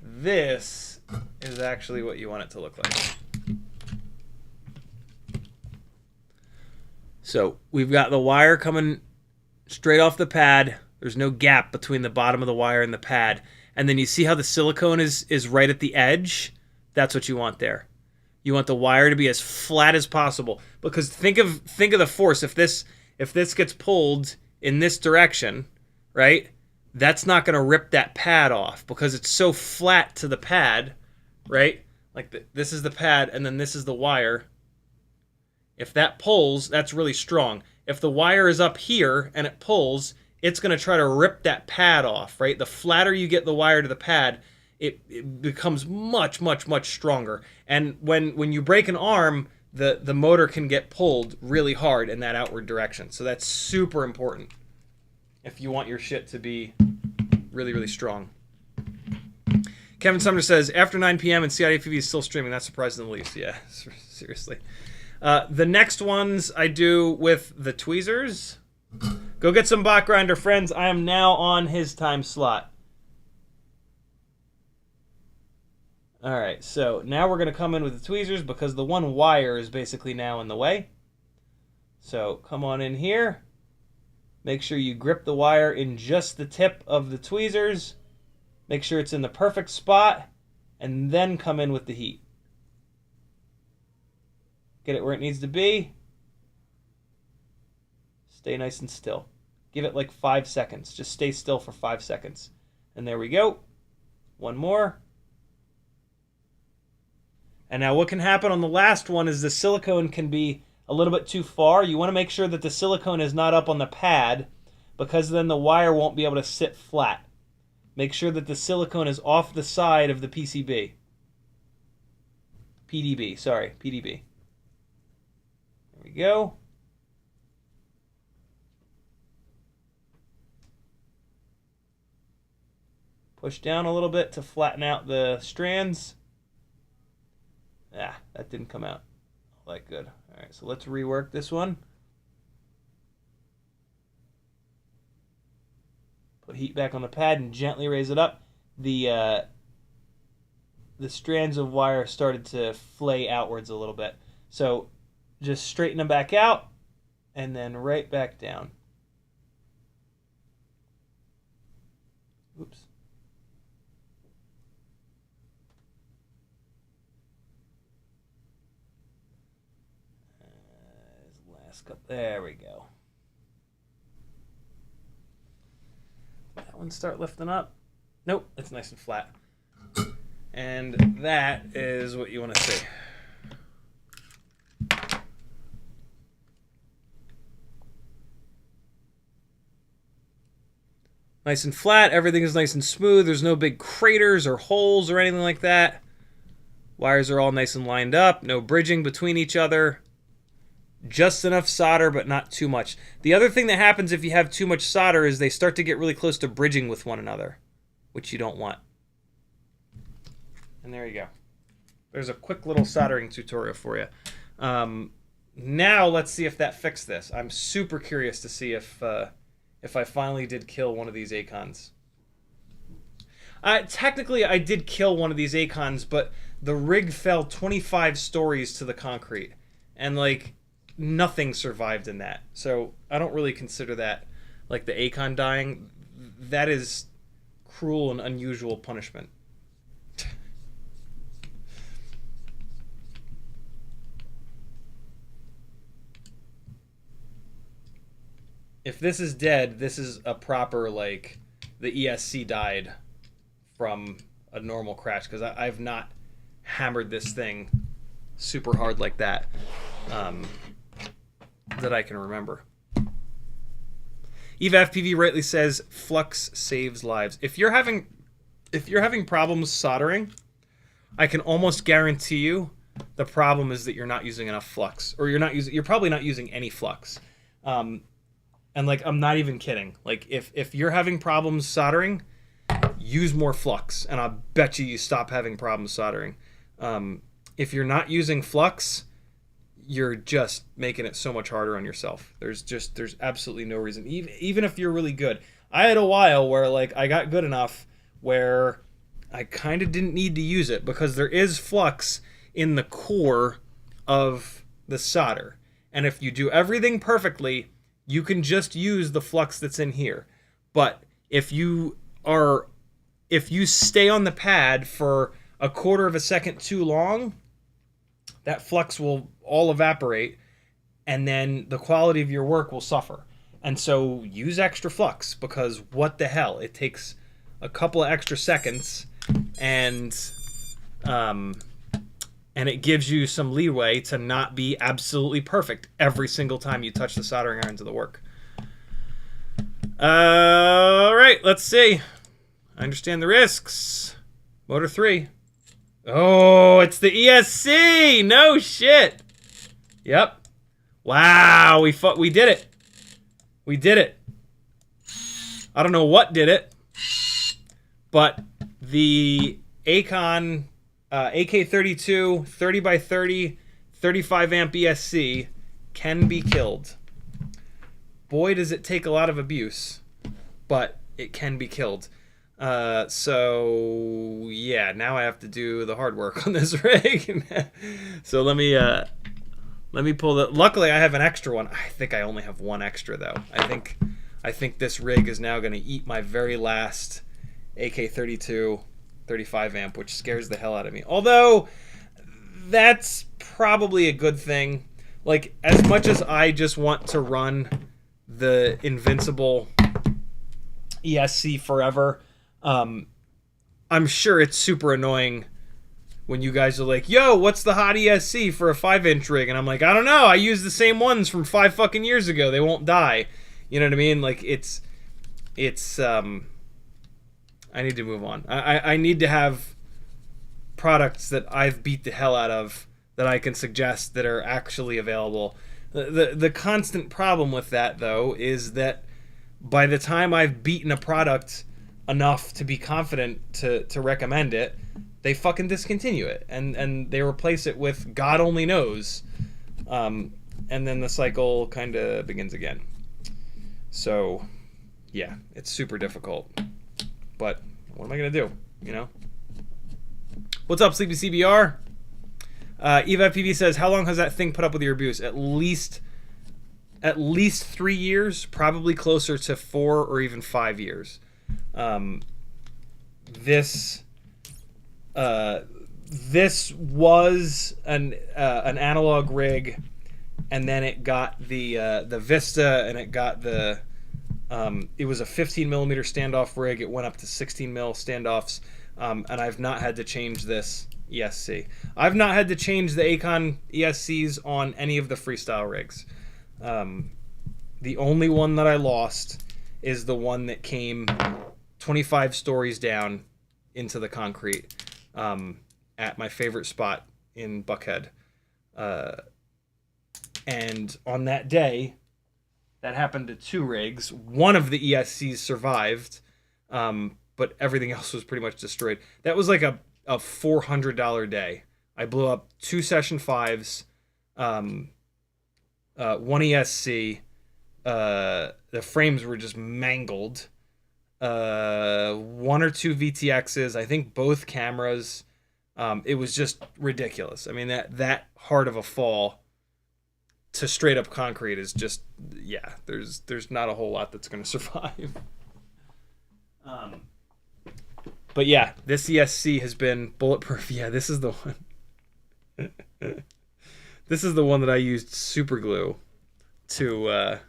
This is actually what you want it to look like. So we've got the wire coming straight off the pad. There's no gap between the bottom of the wire and the pad. And then you see how the silicone is right at the edge? That's what you want there. You want the wire to be as flat as possible, because think of the force. If this gets pulled in this direction, right? That's not going to rip that pad off because it's so flat to the pad, right? Like this is the pad and then this is the wire. If that pulls, that's really strong. If the wire is up here and it pulls, it's going to try to rip that pad off, right? The flatter you get the wire to the pad, it becomes much, much, much stronger. And when you break an arm, the motor can get pulled really hard in that outward direction. So that's super important if you want your shit to be really, really strong. Kevin Sumner says, after 9 p.m. and CiottiFPV is still streaming. That's surprising the least. Yeah, seriously. The next ones I do with the tweezers. Go get some bot grinder, friends. I am now on his time slot. All right, so now we're going to come in with the tweezers because the one wire is basically now in the way. So come on in here. Make sure you grip the wire in just the tip of the tweezers. Make sure it's in the perfect spot, and then come in with the heat. Get it where it needs to be. Stay nice and still. Give it like 5 seconds. Just stay still for 5 seconds. And there we go. One more. And now what can happen on the last one is the silicone can be a little bit too far. You want to make sure that the silicone is not up on the pad, because then the wire won't be able to sit flat. Make sure that the silicone is off the side of the PCB. PDB, sorry, PDB. There we go. Push down a little bit to flatten out the strands. Ah, that didn't come out all that good. All right, so let's rework this one. Put heat back on the pad and gently raise it up. The strands of wire started to flay outwards a little bit. So just straighten them back out and then right back down. Oops. There we go. That one start lifting up. Nope, it's nice and flat. And that is what you want to see. Nice and flat, everything is nice and smooth. There's no big craters or holes or anything like that. Wires are all nice and lined up, no bridging between each other. Just enough solder, but not too much. The other thing that happens if you have too much solder is they start to get really close to bridging with one another, which you don't want. And there you go. There's a quick little soldering tutorial for you. Now let's see if that fixed this. I'm super curious to see if I finally did kill one of these Aikons. Technically, I did kill one of these Aikons, but the rig fell 25 stories to the concrete. And, like, nothing survived in that. So I don't really consider that, like, the Aikon dying. That is cruel and unusual punishment. If this is dead, this is a proper, like, the ESC died from a normal crash, because I've not hammered this thing super hard like that that I can remember. Eva FPV rightly says flux saves lives. If you're having problems soldering, I can almost guarantee you the problem is that you're not using enough flux, or you're probably not using any flux. And like, I'm not even kidding. Like, if you're having problems soldering, use more flux, and I'll bet you stop having problems soldering. If you're not using flux, you're just making it so much harder on yourself. There's absolutely no reason. Even if you're really good. I had a while where like I got good enough where I kind of didn't need to use it because there is flux in the core of the solder. And if you do everything perfectly, you can just use the flux that's in here. But if you stay on the pad for a quarter of a second too long, that flux will all evaporate, and then the quality of your work will suffer. And so use extra flux, because what the hell? It takes a couple of extra seconds, and it gives you some leeway to not be absolutely perfect every single time you touch the soldering iron to the work. All right, let's see. I understand the risks. Motor 3. Oh, it's the ESC! No shit! Yep. Wow, we did it. We did it. I don't know what did it, but the Aikon AK32 30x30 35 amp ESC can be killed. Boy, does it take a lot of abuse, but it can be killed. So yeah, now I have to do the hard work on this rig. So let me pull the. Luckily, I have an extra one. I think I only have one extra though. I think this rig is now going to eat my very last AK32 35 amp, which scares the hell out of me. Although that's probably a good thing. Like, as much as I just want to run the Invincible ESC forever, I'm sure it's super annoying when you guys are like, yo, what's the hot ESC for a 5-inch rig? And I'm like, I don't know. I use the same ones from 5 fucking years ago. They won't die. You know what I mean? Like, it's I need to move on. I need to have products that I've beat the hell out of that I can suggest that are actually available. The constant problem with that, though, is that by the time I've beaten a product enough to be confident to recommend it, they fucking discontinue it, and they replace it with God only knows, and then the cycle kind of begins again. So yeah, it's super difficult, but what am I gonna do, you know? What's up, Sleepy CBR? Eva FPV says, how long has that thing put up with your abuse? At least 3 years, probably closer to 4 or even 5 years. This was an analog rig, and then it got the Vista, and it got the it was a 15 millimeter standoff rig. It went up to 16 mil standoffs, and I've not had to change this ESC. I've not had to change the Aikon ESCs on any of the Freestyle rigs. The only one that I lost is the one that came 25 stories down into the concrete at my favorite spot in Buckhead. And on that day, that happened to 2 rigs. One of the ESCs survived, but everything else was pretty much destroyed. That was like a $400 day. I blew up 2 Session 5s, 1 ESC. The frames were just mangled. 1 or 2 VTXs, I think both cameras. It was just ridiculous. I mean, that hard of a fall to straight up concrete is just, yeah, there's not a whole lot that's going to survive. But yeah, this ESC has been bulletproof. Yeah, this is the one. This is the one that I used super glue to.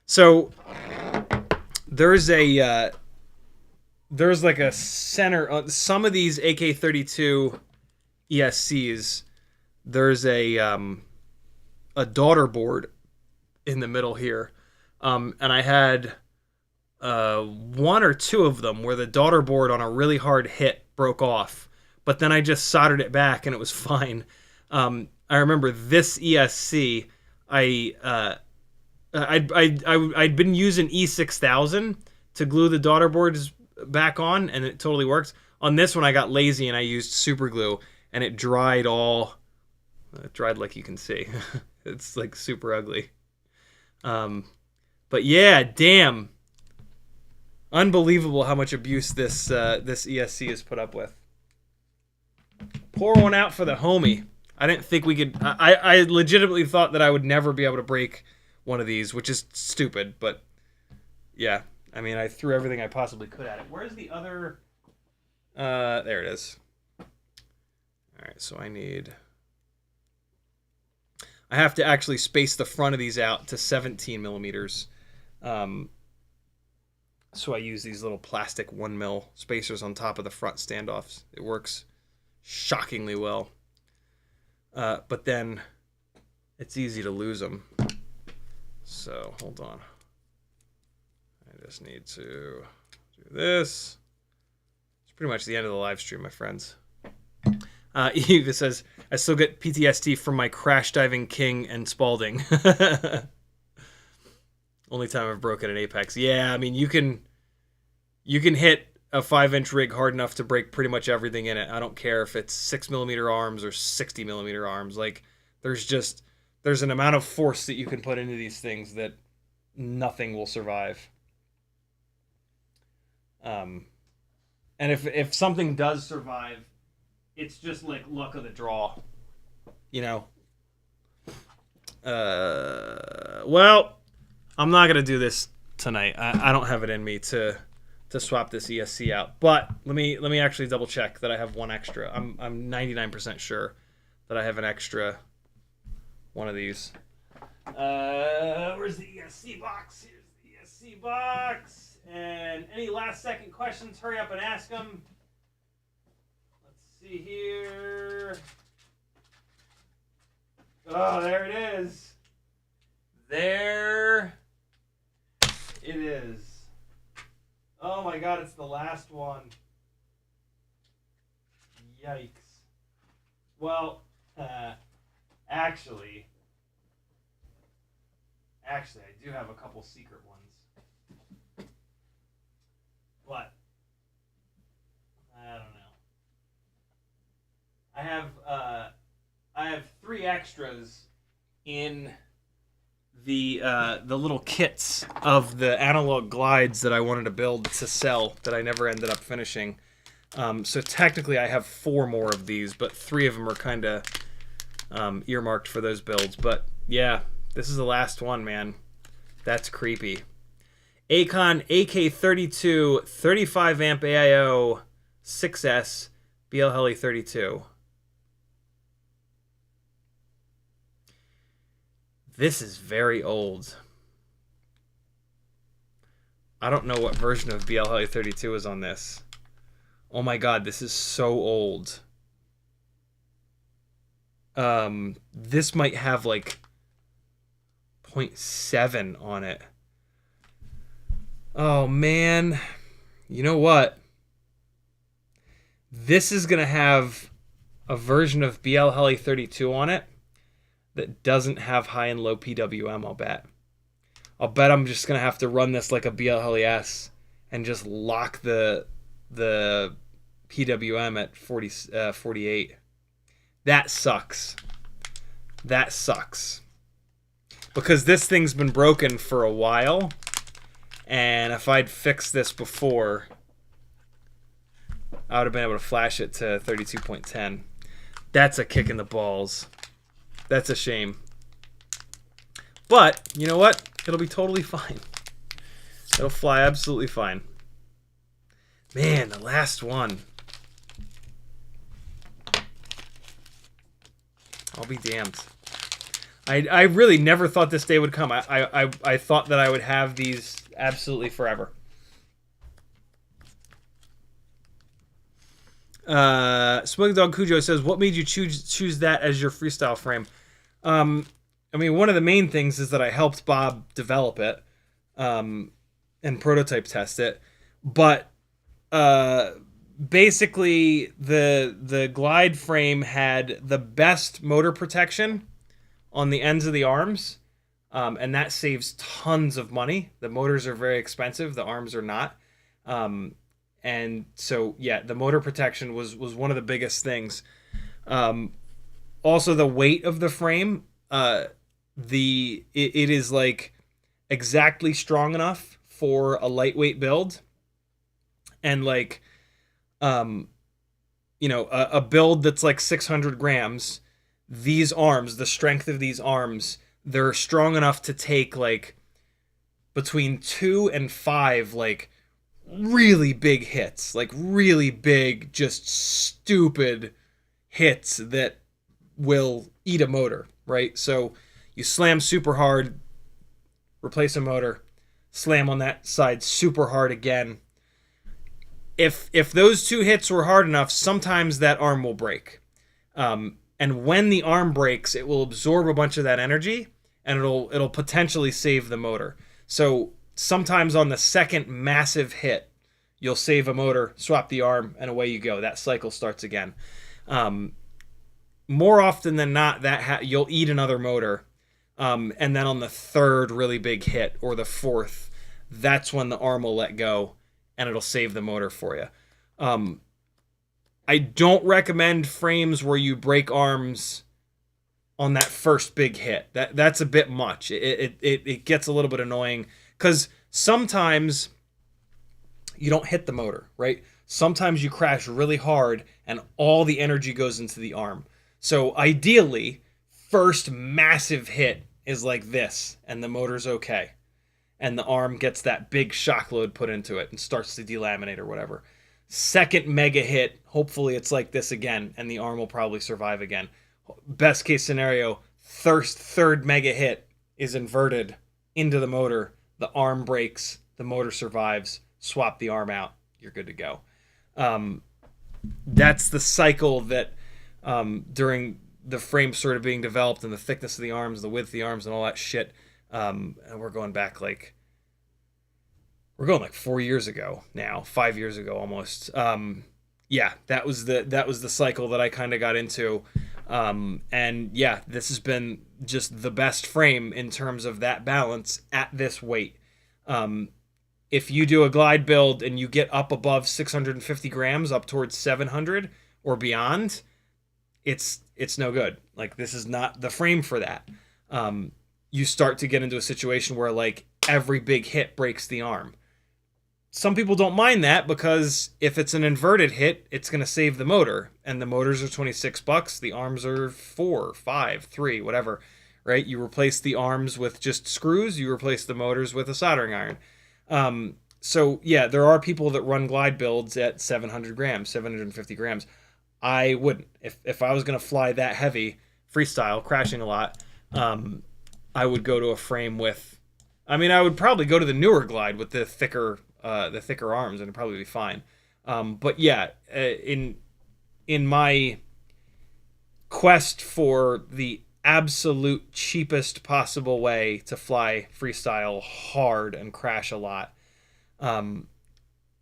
So there's like a center on some of these AK32 ESCs. There's a daughter board in the middle here, and I had 1 or 2 of them where the daughter board on a really hard hit broke off, but then I just soldered it back and it was fine. I remember this ESC, I'd been using E6000 to glue the daughter boards back on, and it totally works. On this one, I got lazy and I used super glue, and it dried like you can see. It's like super ugly. But yeah, damn. Unbelievable how much abuse this ESC has put up with. Pour one out for the homie. I didn't think we could... I legitimately thought that I would never be able to break one of these, which is stupid, but yeah. I mean, I threw everything I possibly could at it. Where's the other... there it is. Alright, so I have to actually space the front of these out to 17 millimeters. So I use these little plastic 1mm spacers on top of the front standoffs. It works shockingly well. But then it's easy to lose them. So hold on. I just need to do this. It's pretty much the end of the live stream, my friends. Eve says, I still get PTSD from my crash diving king and Spalding. Only time I've broken an Apex. Yeah, I mean, you can hit a 5-inch rig hard enough to break pretty much everything in it. I don't care if it's 6mm arms or 60mm arms. Like, there's an amount of force that you can put into these things that nothing will survive. And if something does survive, it's just like luck of the draw, you know. Well, I'm not gonna do this tonight. I don't have it in me to swap this ESC out. But let me actually double check that I have one extra. I'm 99% sure that I have an extra one of these. Where's the ESC box? Here's the ESC box. And any last second questions, hurry up and ask them. Let's see here. Oh, there it is. There it is. Oh my god, it's the last one. Yikes. Well, actually, I do have a couple secret ones. But I don't know. I have 3 extras in the little kits of the analog glides that I wanted to build to sell that I never ended up finishing. So technically I have 4 more of these, but 3 of them are kind of earmarked for those builds. But yeah, this is the last one, man. That's creepy. Aikon AK32 35 amp AIO 6S BL Heli 32. This is very old. I don't know what version of BL Heli 32 is on this. Oh my god, this is so old. This might have like 0.7 on it. Oh man. You know what? This is going to have a version of BL Heli 32 on it that doesn't have high and low PWM, I'll bet. I'll bet I'm just going to have to run this like a BL Heli S and just lock the PWM at 48. That sucks. That sucks. Because this thing's been broken for a while, and if I'd fixed this before, I would have been able to flash it to 32.10. That's a kick in the balls. That's a shame. But, you know what? It'll be totally fine. It'll fly absolutely fine. Man, the last one. I'll be damned. I really never thought this day would come. I thought that I would have these absolutely forever. Smoking Dog Cujo says, what made you choose that as your freestyle frame? I mean, one of the main things is that I helped Bob develop it and prototype test it. But basically the glide frame had the best motor protection on the ends of the arms, and that saves tons of money. The motors are very expensive, the arms are not. And so yeah, the motor protection was one of the biggest things. Also the weight of the frame, it is like exactly strong enough for a lightweight build, and like a build that's like 600 grams. These arms, the strength of these arms, they're strong enough to take like between 2 and 5 like really big hits, like really big, just stupid hits that will eat a motor, right? So you slam super hard, replace a motor, slam on that side super hard again. If those 2 hits were hard enough, sometimes that arm will break. And when the arm breaks, it will absorb a bunch of that energy, and it'll potentially save the motor. So sometimes on the second massive hit, you'll save a motor, swap the arm, and away you go. That cycle starts again. More often than not, you'll eat another motor, and then on the third really big hit or the fourth, that's when the arm will let go, and it'll save the motor for you. I don't recommend frames where you break arms on that first big hit. That's a bit much. It gets a little bit annoying because sometimes you don't hit the motor, right? Sometimes you crash really hard and all the energy goes into the arm. So ideally, first massive hit is like this, and the motor's okay. And the arm gets that big shock load put into it and starts to delaminate or whatever. Second mega hit, hopefully it's like this again, and the arm will probably survive again. Best case scenario, third mega hit is inverted into the motor, the arm breaks, the motor survives, swap the arm out, you're good to go. That's the cycle that during the frame sort of being developed and the thickness of the arms, the width of the arms, and all that shit. And we're going back like 4 years ago now, 5 years ago almost. Yeah, that was the cycle that I kind of got into. And yeah, this has been just the best frame in terms of that balance at this weight. If you do a glide build and you get up above 650 grams, up towards 700 or beyond, it's no good. Like, this is not the frame for that. You start to get into a situation where like every big hit breaks the arm. Some people don't mind that because if it's an inverted hit, it's going to save the motor, and the motors are $26. The arms are 4, 5, 3, whatever, right? You replace the arms with just screws. You replace the motors with a soldering iron. So yeah, there are people that run glide builds at 700 grams, 750 grams. I wouldn't. If I was going to fly that heavy, freestyle, crashing a lot, I would go to a frame with, I would probably go to the newer glide with the thicker arms, and it'd probably be fine. But yeah, in my quest for the absolute cheapest possible way to fly freestyle hard and crash a lot,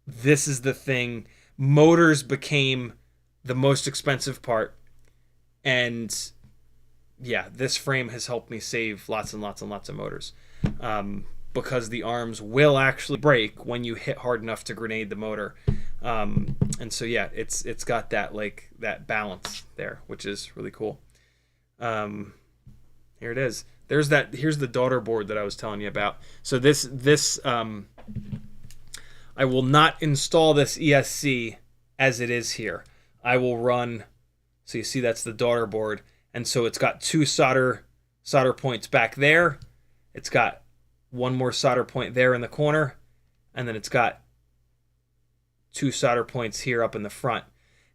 this is the thing. Motors became the most expensive part, and yeah, this frame has helped me save lots and lots and lots of motors. Because the arms will actually break when you hit hard enough to grenade the motor. And so yeah, it's got that balance there, which is really cool. Here it is. Here's the daughter board that I was telling you about. So this I will not install this ESC as it is here. I will run, so you see that's the daughter board, and so it's got 2 solder points back there. It's got one more solder point there in the corner, and then it's got 2 solder points here up in the front.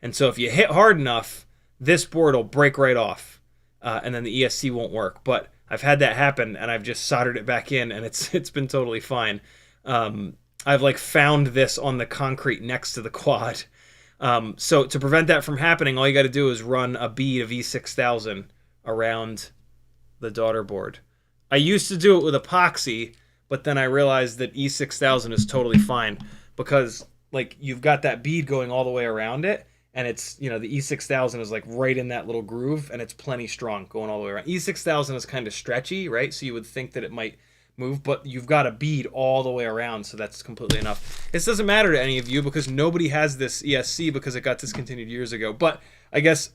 And so if you hit hard enough, this board will break right off, and then the ESC won't work. But I've had that happen, and I've just soldered it back in, and it's been totally fine. I've found this on the concrete next to the quad. So to prevent that from happening, all you got to do is run a bead of E6000 around the daughter board. I used to do it with epoxy, but then I realized that E6000 is totally fine because like you've got that bead going all the way around it, and it's, you know, the E6000 is like right in that little groove, and it's plenty strong going all the way around. E6000 is kind of stretchy, right? So you would think that it might move, but you've got a bead all the way around, so that's completely enough. This doesn't matter to any of you because nobody has this ESC because it got discontinued years ago. But I guess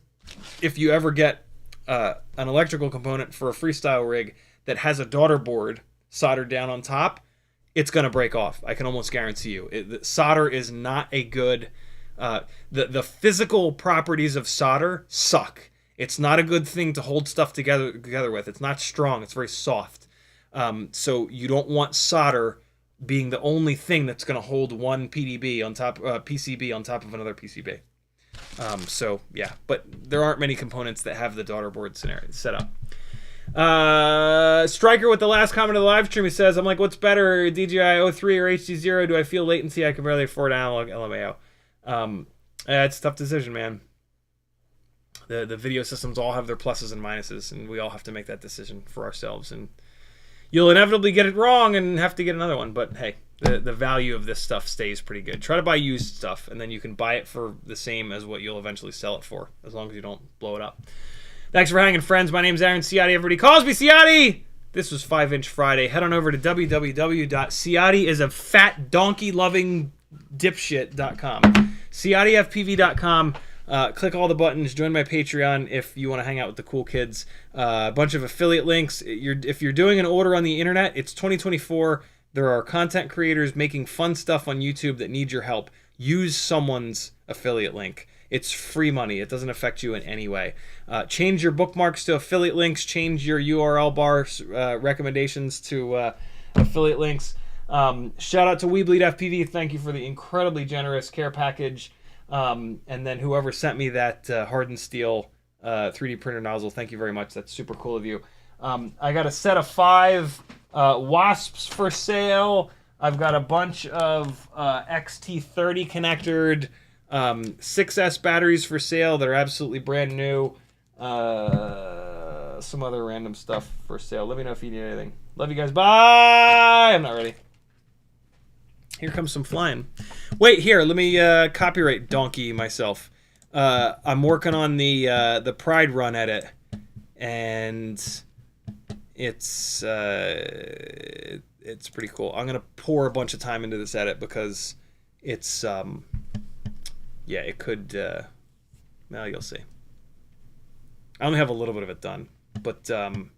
if you ever get an electrical component for a freestyle rig that has a daughter board soldered down on top, it's going to break off. I can almost guarantee you. Solder is not a good... the physical properties of solder suck. It's not a good thing to hold stuff together with. It's not strong. It's very soft. So you don't want solder being the only thing that's going to hold one PCB on top of another PCB. So yeah, but there aren't many components that have the daughter board scenario set up. Striker with the last comment of the live stream, he says, I'm like, what's better, DJI 03 or HDZero? Do I feel latency? I can barely afford analog LMAO. It's a tough decision, man. The video systems all have their pluses and minuses, and we all have to make that decision for ourselves. And you'll inevitably get it wrong and have to get another one. But hey, the value of this stuff stays pretty good. Try to buy used stuff, and then you can buy it for the same as what you'll eventually sell it for, as long as you don't blow it up. Thanks for hanging, friends. My name's Aaron Ciotti. Everybody calls me Ciotti. This was 5-Inch Friday. Head on over to www.CiottiIsAFatDonkeyLovingDipshit.com. CiottiFPV.com. Click all the buttons. Join my Patreon if you want to hang out with the cool kids. A bunch of affiliate links. If you're doing an order on the internet, it's 2024. There are content creators making fun stuff on YouTube that need your help. Use someone's affiliate link. It's free money. It doesn't affect you in any way. Change your bookmarks to affiliate links. Change your URL bar recommendations to affiliate links. Shout out to WeBleedFPV. Thank you for the incredibly generous care package. And then whoever sent me that hardened steel 3D printer nozzle, thank you very much. That's super cool of you. I got a set of 5 Wasps for sale. I've got a bunch of XT30 connectored 6S batteries for sale that are absolutely brand new. Some other random stuff for sale. Let me know if you need anything. Love you guys. Bye! I'm not ready. Here comes some flying. Wait, here. Let me copyright donkey myself. I'm working on the Pride Run edit, and it's pretty cool. I'm gonna pour a bunch of time into this edit because it's yeah, it could. Well, you'll see. I only have a little bit of it done, but I'm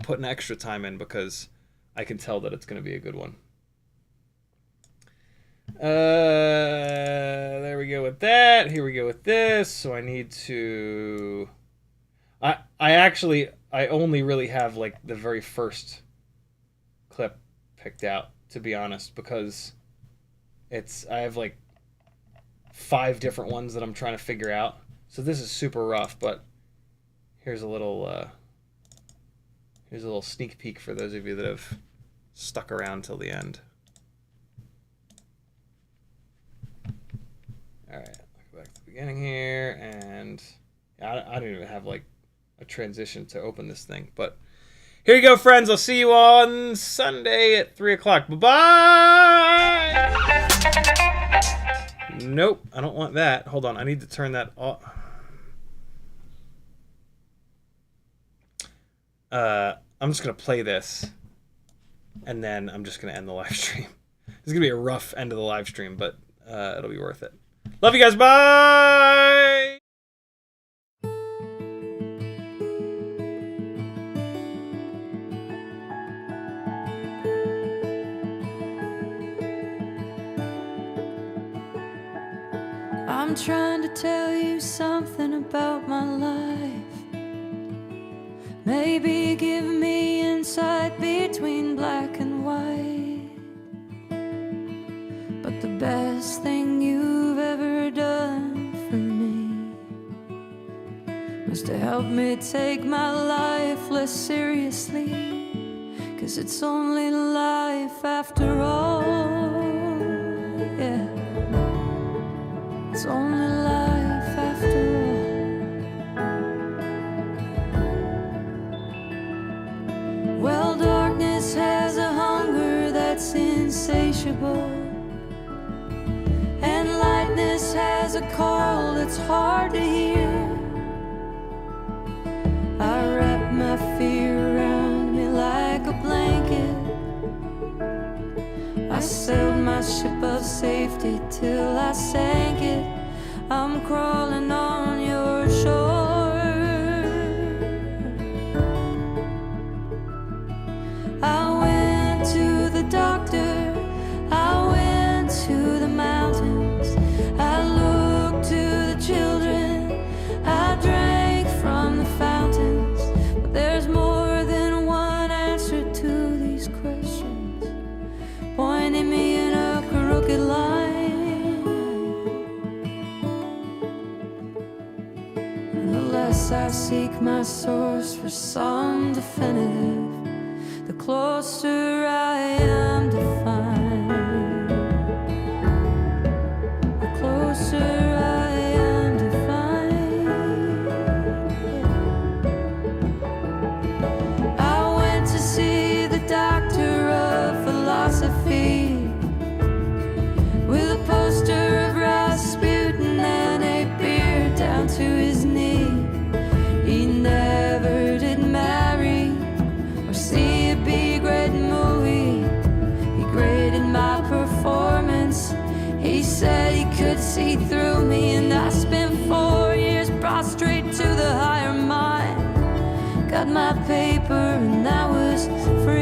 putting extra time in because I can tell that it's going to be a good one. There we go with that. Here we go with this. So I need to. I only really have like the very first clip picked out, to be honest, because I have like 5 different ones that I'm trying to figure out. So this is super rough, but here's a little sneak peek for those of you that have stuck around till the end. All right, go back to the beginning here, and I don't even have like a transition to open this thing, but here you go, friends. I'll see you on Sunday at 3 o'clock. Bye-bye! Nope, I don't want that. Hold on, I need to turn that off. I'm just going to play this, and then I'm just going to end the live stream. This is going to be a rough end of the live stream, but it'll be worth it. Love you guys. Bye! I'm trying to tell you something about my life. Maybe give me insight between black and white. But the best thing you've ever done for me was to help me take my life less seriously. 'Cause it's only life after all. Yeah, it's only life after all. Well, darkness has a hunger that's insatiable, there's a call that's hard to hear. I wrap my fear around me like a blanket. I sailed my ship of safety till I sank it. I'm crawling on your shore. I went to the doctor, I went to the mountains, I looked to the children, I drank from the fountains. But there's more than one answer to these questions, pointing me in a crooked line. And the less I seek my source for some definitive, the closer I am to find. The closer I am to find. I went to see the doctor of philosophy with a poster of Rasputin and a beard down to his knee. He never did marry or see a B-grade movie. He graded my performance. He said he could see through me, and I spent 4 years prostrate to the higher mind. Got my paper and I was free.